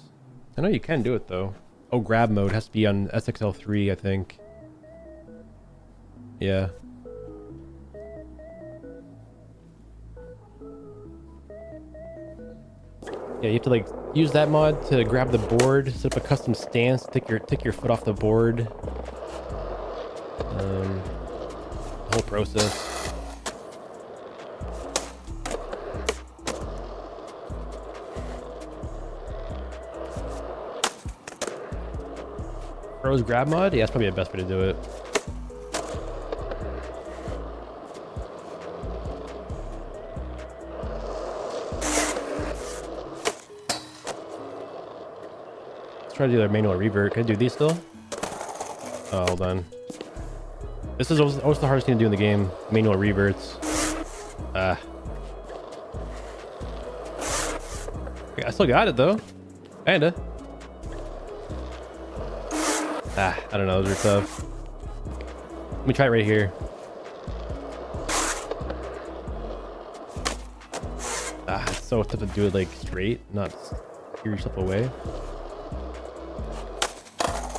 I know you can do it though. Oh, grab mode has to be on SXL3, I think. Yeah. Yeah, you have to like use that mod to grab the board, set up a custom stance, take your foot off the board. The whole process. Pros grab mod? Yeah, that's probably the best way to do it. Try to do a manual revert. Can I do these still? Oh, hold on. This is always the hardest thing to do in the game. Manual reverts. I still got it though. Kinda. I don't know. Those are tough. Let me try it right here. It's so tough to do it like straight, not steer yourself away.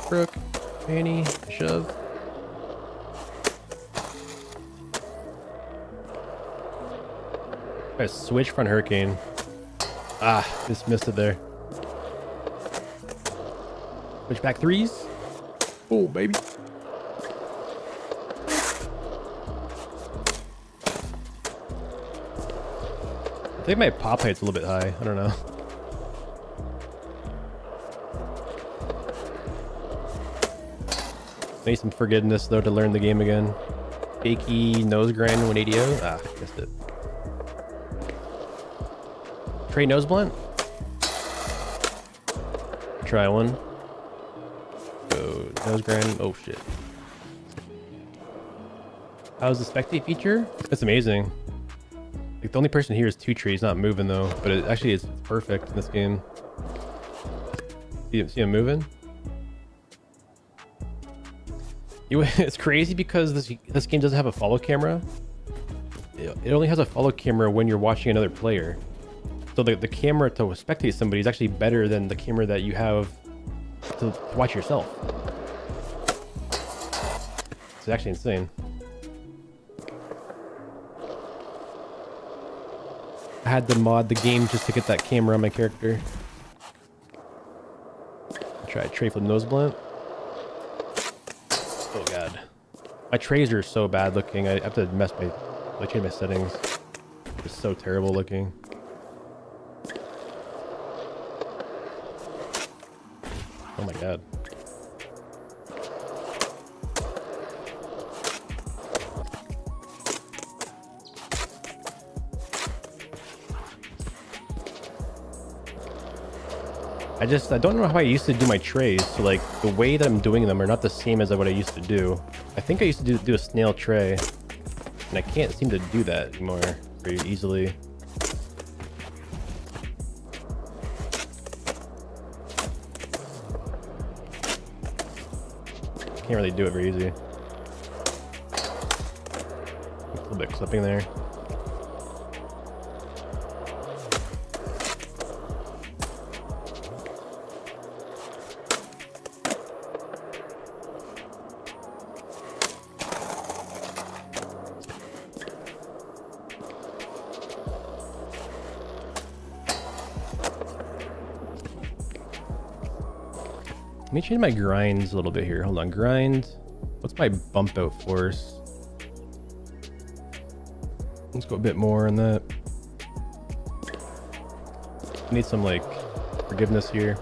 Brook, Fanny, shove. I switch front hurricane. Just missed it there. Switch back threes. Oh, baby. I think my pop height's a little bit high. I don't know. Need some forgiveness though to learn the game again. Fakey nose grind 180. Missed it. Tray nose blunt. Try one. Go nose grind. Oh shit. How's the spectate feature? It's amazing. Like the only person here is 2 trees not moving though, but it actually is perfect in this game. See him moving? It's crazy because this game doesn't have a follow camera. It only has a follow camera when you're watching another player. So the camera to spectate somebody is actually better than the camera that you have to watch yourself. It's actually insane. I had to mod the game just to get that camera on my character. Try a tray flip nose blunt. Oh god. My trays are so bad looking. I have to change my settings. It's so terrible looking. Oh my god. I don't know how I used to do my trays, so like the way that I'm doing them are not the same as what I used to do. I think I used to do a snail tray, and I can't seem to do that anymore very easily. Can't really do it very easy. A little bit clipping there. Let me change my grinds a little bit here. Hold on, grind. What's my bump out force? Let's go a bit more on that. I need some like forgiveness here.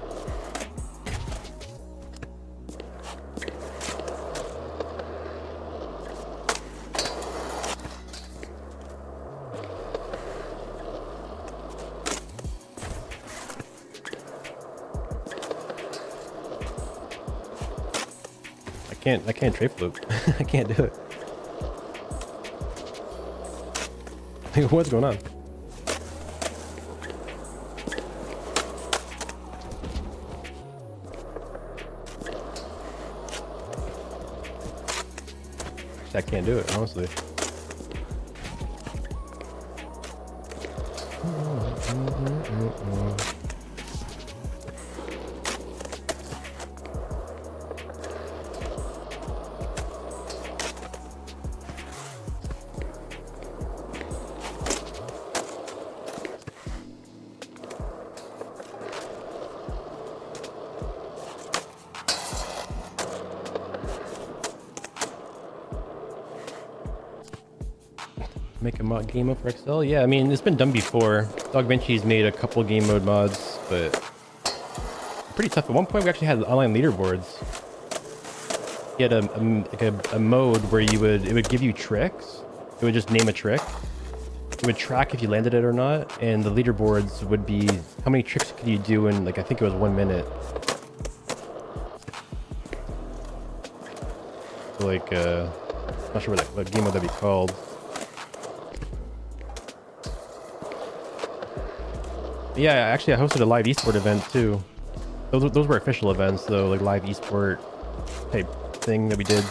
I can't tray flip. I can't do it. What's going on? I can't do it, honestly. Make a mod game mode for XL? Yeah, I mean, it's been done before. Dog Vinci's made a couple game mode mods, but pretty tough. At one point, we actually had online leaderboards. You had a mode where it would give you tricks. It would just name a trick. It would track if you landed it or not, and the leaderboards would be how many tricks could you do in, like, I think it was 1 minute. So, like, not sure what game mode that'd be called. Yeah, actually, I hosted a live esport event too. Those were official events, though, like live esport type thing that we did.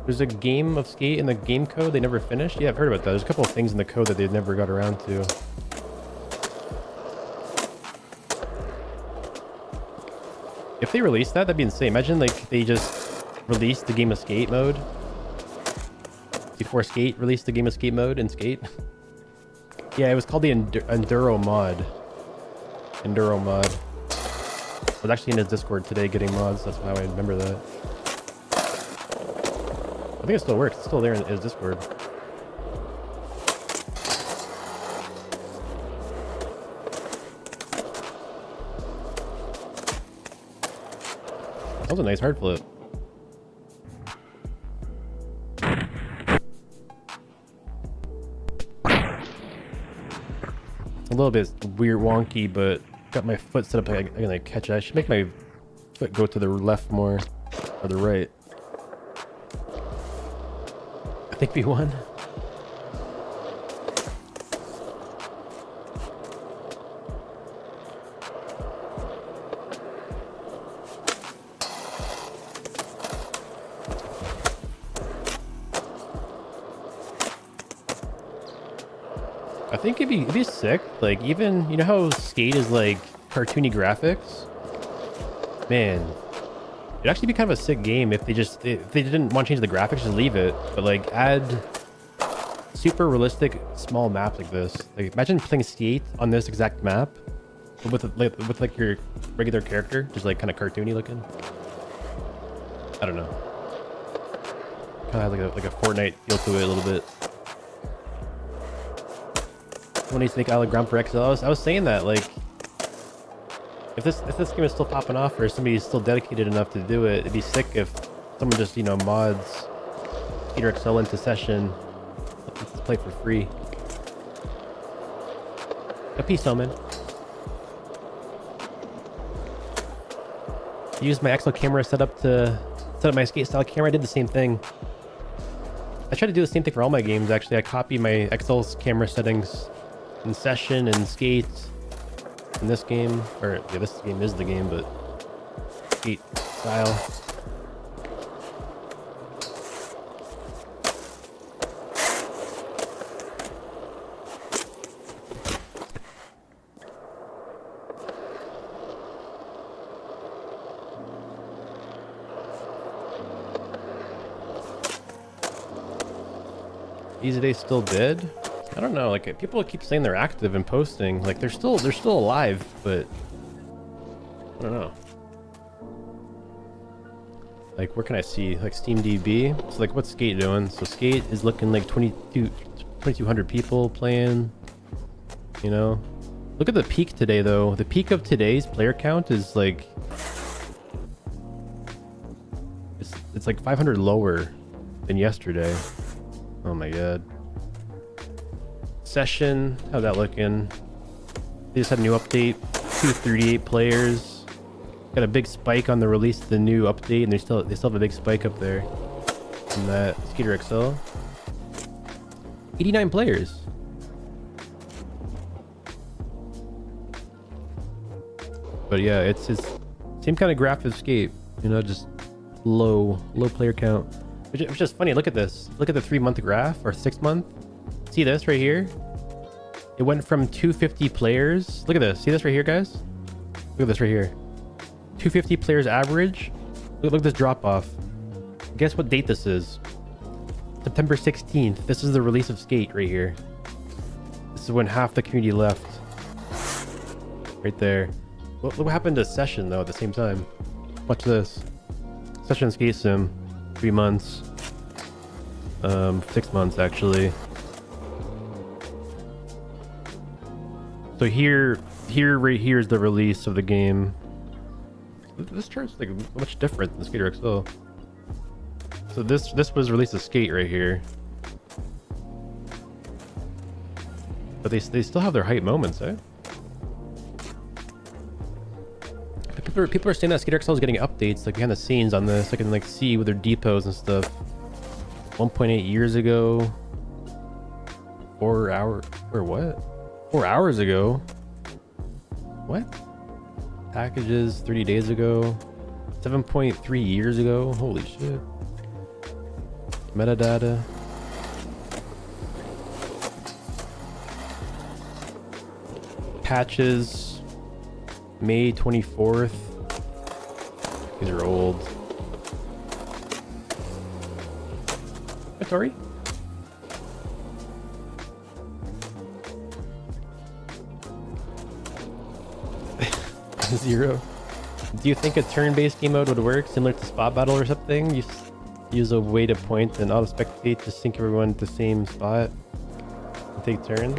There's a game of Skate in the game code they never finished. Yeah, I've heard about that. There's a couple of things in the code that they never got around to. If they released that, that'd be insane. Imagine like they just released the game of Skate mode before Skate released the game of Skate mode in Skate. Yeah, it was called the Enduro mod. Enduro mod. I was actually in his Discord today getting mods. That's how I remember that. I think it still works. It's still there in his Discord. That was a nice hard flip. A little bit weird, wonky, but got my foot set up. I can like catch it. I should make my foot go to the left more, or the right. I think we won. I think it'd be sick. Like, even, you know how Skate is like cartoony graphics? Man, it'd actually be kind of a sick game if they didn't want to change the graphics, just leave it. But like, add super realistic small maps like this. Like, imagine playing Skate on this exact map with like your regular character, just like kind of cartoony looking. I don't know. Kind of has like a Fortnite feel to it a little bit. When needs to make Island Ground for XL. I was saying that, like, if this game is still popping off, or somebody's still dedicated enough to do it, it'd be sick if someone just, you know, mods Peter XL into session. Let's play for free. A peace, Omen. Used my XL camera set up my Skate style camera. I did the same thing. I try to do the same thing for all my games, actually. I copy my XL's camera settings in session and Skate in this game, or yeah, this game is the game, but Skate style. Easy Day still dead? I don't know, like, people keep saying they're active and posting, like they're still alive, but I don't know. Like, where can I see? Like SteamDB. So like, what's Skate doing? So Skate is looking like 2,200 people playing, you know. Look at the peak today though. The peak of today's player count is like, it's like 500 lower than yesterday. Oh my god. Session, how's that looking? They just had a new update, 238 players. Got a big spike on the release of the new update, and they still have a big spike up there in that Skater XL. 89 players. But yeah, it's same kind of graph as Skate, you know, just low player count. Which is just funny. Look at this. Look at the 3-month graph or 6-month. See this right here? It went from 250 players. Look at this. See this right here, guys? Look at this right here. 250 players average. Look at this drop off. Guess what date this is? September 16th. This is the release of Skate right here. This is when half the community left. Right there. Look what happened to Session though at the same time. Watch this. Session Skate Sim. 3 months. 6 months actually. So right here is the release of the game. This chart's like much different than Skater XL. So this was released as Skate right here. But they still have their hype moments, eh? People are saying that Skater XL is getting updates, like behind the scenes on this. I can like see with their depots and stuff. 1.8 years ago. 4 hours or what? 4 hours ago. What? Packages 30 days ago. 7.3 years ago. Holy shit. Metadata. Patches. May 24th. These are old. Sorry? Zero. Do you think a turn-based game mode would work, similar to Spot Battle or something? You use a way to point and auto-spectate to sync everyone at the same spot and take turns?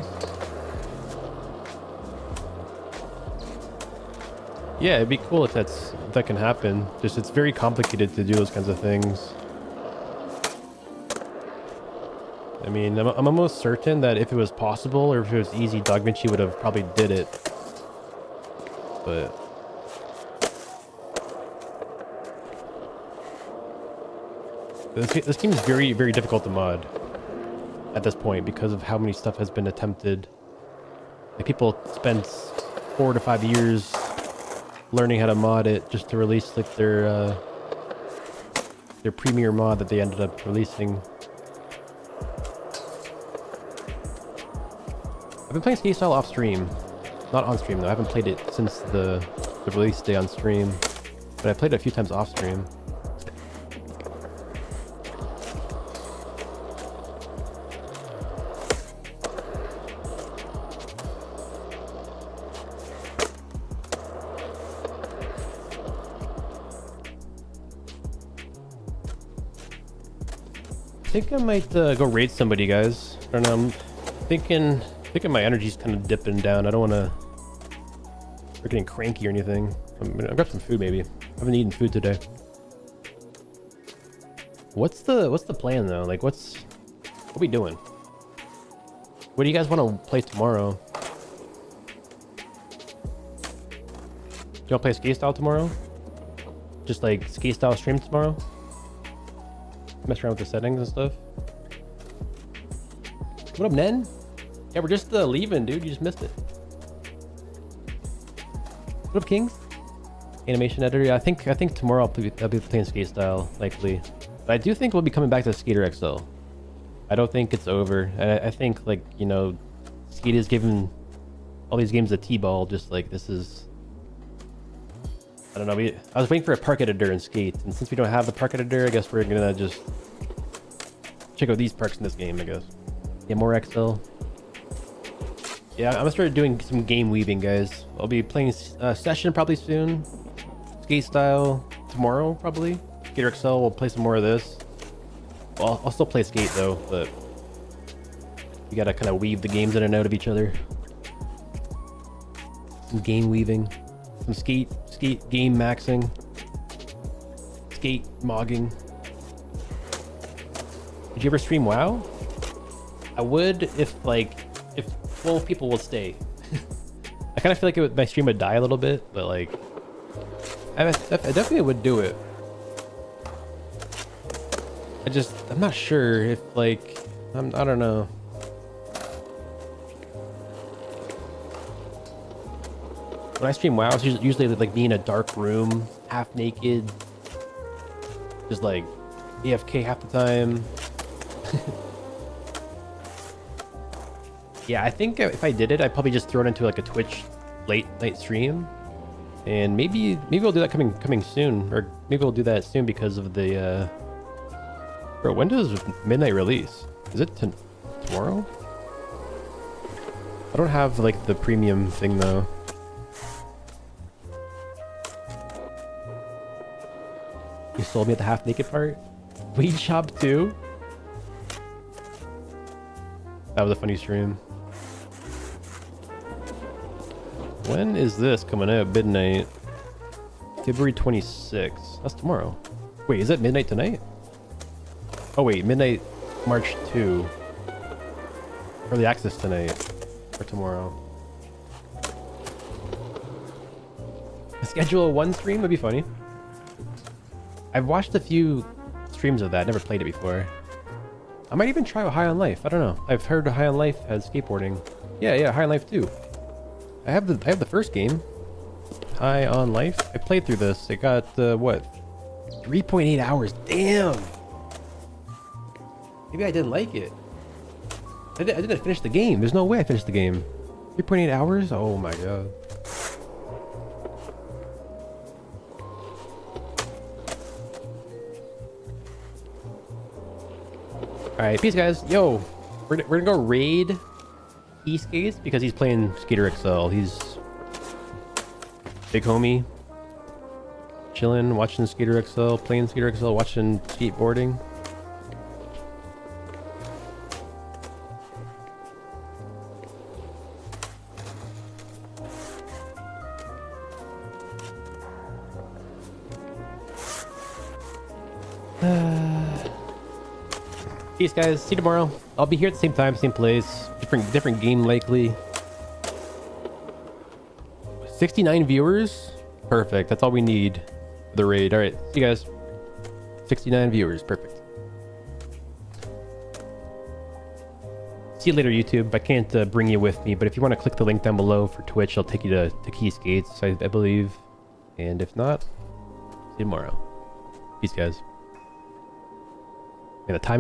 Yeah, it'd be cool if that can happen. Just it's very complicated to do those kinds of things. I mean, I'm almost certain that if it was possible or if it was easy, Dogvinci would have probably did it. But this game is very, very difficult to mod at this point because of how many stuff has been attempted. Like people spent 4 to 5 years learning how to mod it just to release like their premiere mod that they ended up releasing. I've been playing skate style off stream. Not on stream though, I haven't played it since the release day on stream. But I played it a few times off stream. I think I might go raid somebody, guys. I don't know, I'm thinking my energy's kind of dipping down. I don't want to start getting cranky or anything. I've got some food maybe. I haven't eaten food today. What's the plan though? Like what are we doing? What do you guys want to play tomorrow? Do you want to play skate style tomorrow? Just like skate style stream tomorrow? Mess around with the settings and stuff. What up, Nen? Yeah, we're just leaving, dude. You just missed it. What up, Kings? Animation editor. Yeah, I think tomorrow I'll be playing skate style likely, but I do think we'll be coming back to Skater XL. I don't think it's over. I think like Skate is giving all these games a T-ball. Just like this is. I don't know. I was waiting for a park editor in Skate, and since we don't have the park editor, I guess we're gonna just check out these parks in this game. I guess. Yeah, more XL. Yeah, I'm gonna start doing some game weaving, guys. I'll be playing Session probably soon. Skate style tomorrow probably. Skater XL. We'll play some more of this. Well, I'll still play Skate though, but you gotta kind of weave the games in and out of each other. Some game weaving. Some skate game maxing, skate mogging. Did you ever stream WoW? I would if 12 people will stay. I kind of feel like my stream would die a little bit, but like I definitely would do it. I'm not sure if I don't know. When I stream WoW, it's usually like me in a dark room, half naked, just like AFK half the time. Yeah, I think if I did it, I'd probably just throw it into like a Twitch late night stream, and maybe we'll do that coming soon, or maybe we'll do that soon because of the. Bro, when does midnight release? Is it tomorrow? I don't have like the premium thing though. You sold me at the half naked part? Weed shop too? That was a funny stream. When is this coming out? Midnight. February 26th. That's tomorrow. Wait, is that midnight tonight? Oh wait, midnight March 2. Early access tonight. Or tomorrow. Schedule one stream would be funny. I've watched a few streams of that, never played it before. I might even try High on Life. I don't know. I've heard High on Life has skateboarding. Yeah, High on Life too. I have the first game. High on Life. I played through this. It got what? 3.8 hours. Damn. Maybe I didn't like it. I didn't finish the game. There's no way I finished the game. 3.8 hours? Oh my god. Alright, peace guys. Yo, we're gonna go raid E-Skates because he's playing Skater XL. He's big homie. Chilling, watching Skater XL, playing Skater XL, watching skateboarding. Peace guys, see you tomorrow. I'll be here at the same time, same place. Different game likely. 69 viewers? Perfect, that's all we need for the raid. Alright, see you guys. 69 viewers, perfect. See you later YouTube. I can't bring you with me, but if you want to click the link down below for Twitch, I'll take you to Key Skates, I believe. And if not, see you tomorrow. Peace guys. And the timing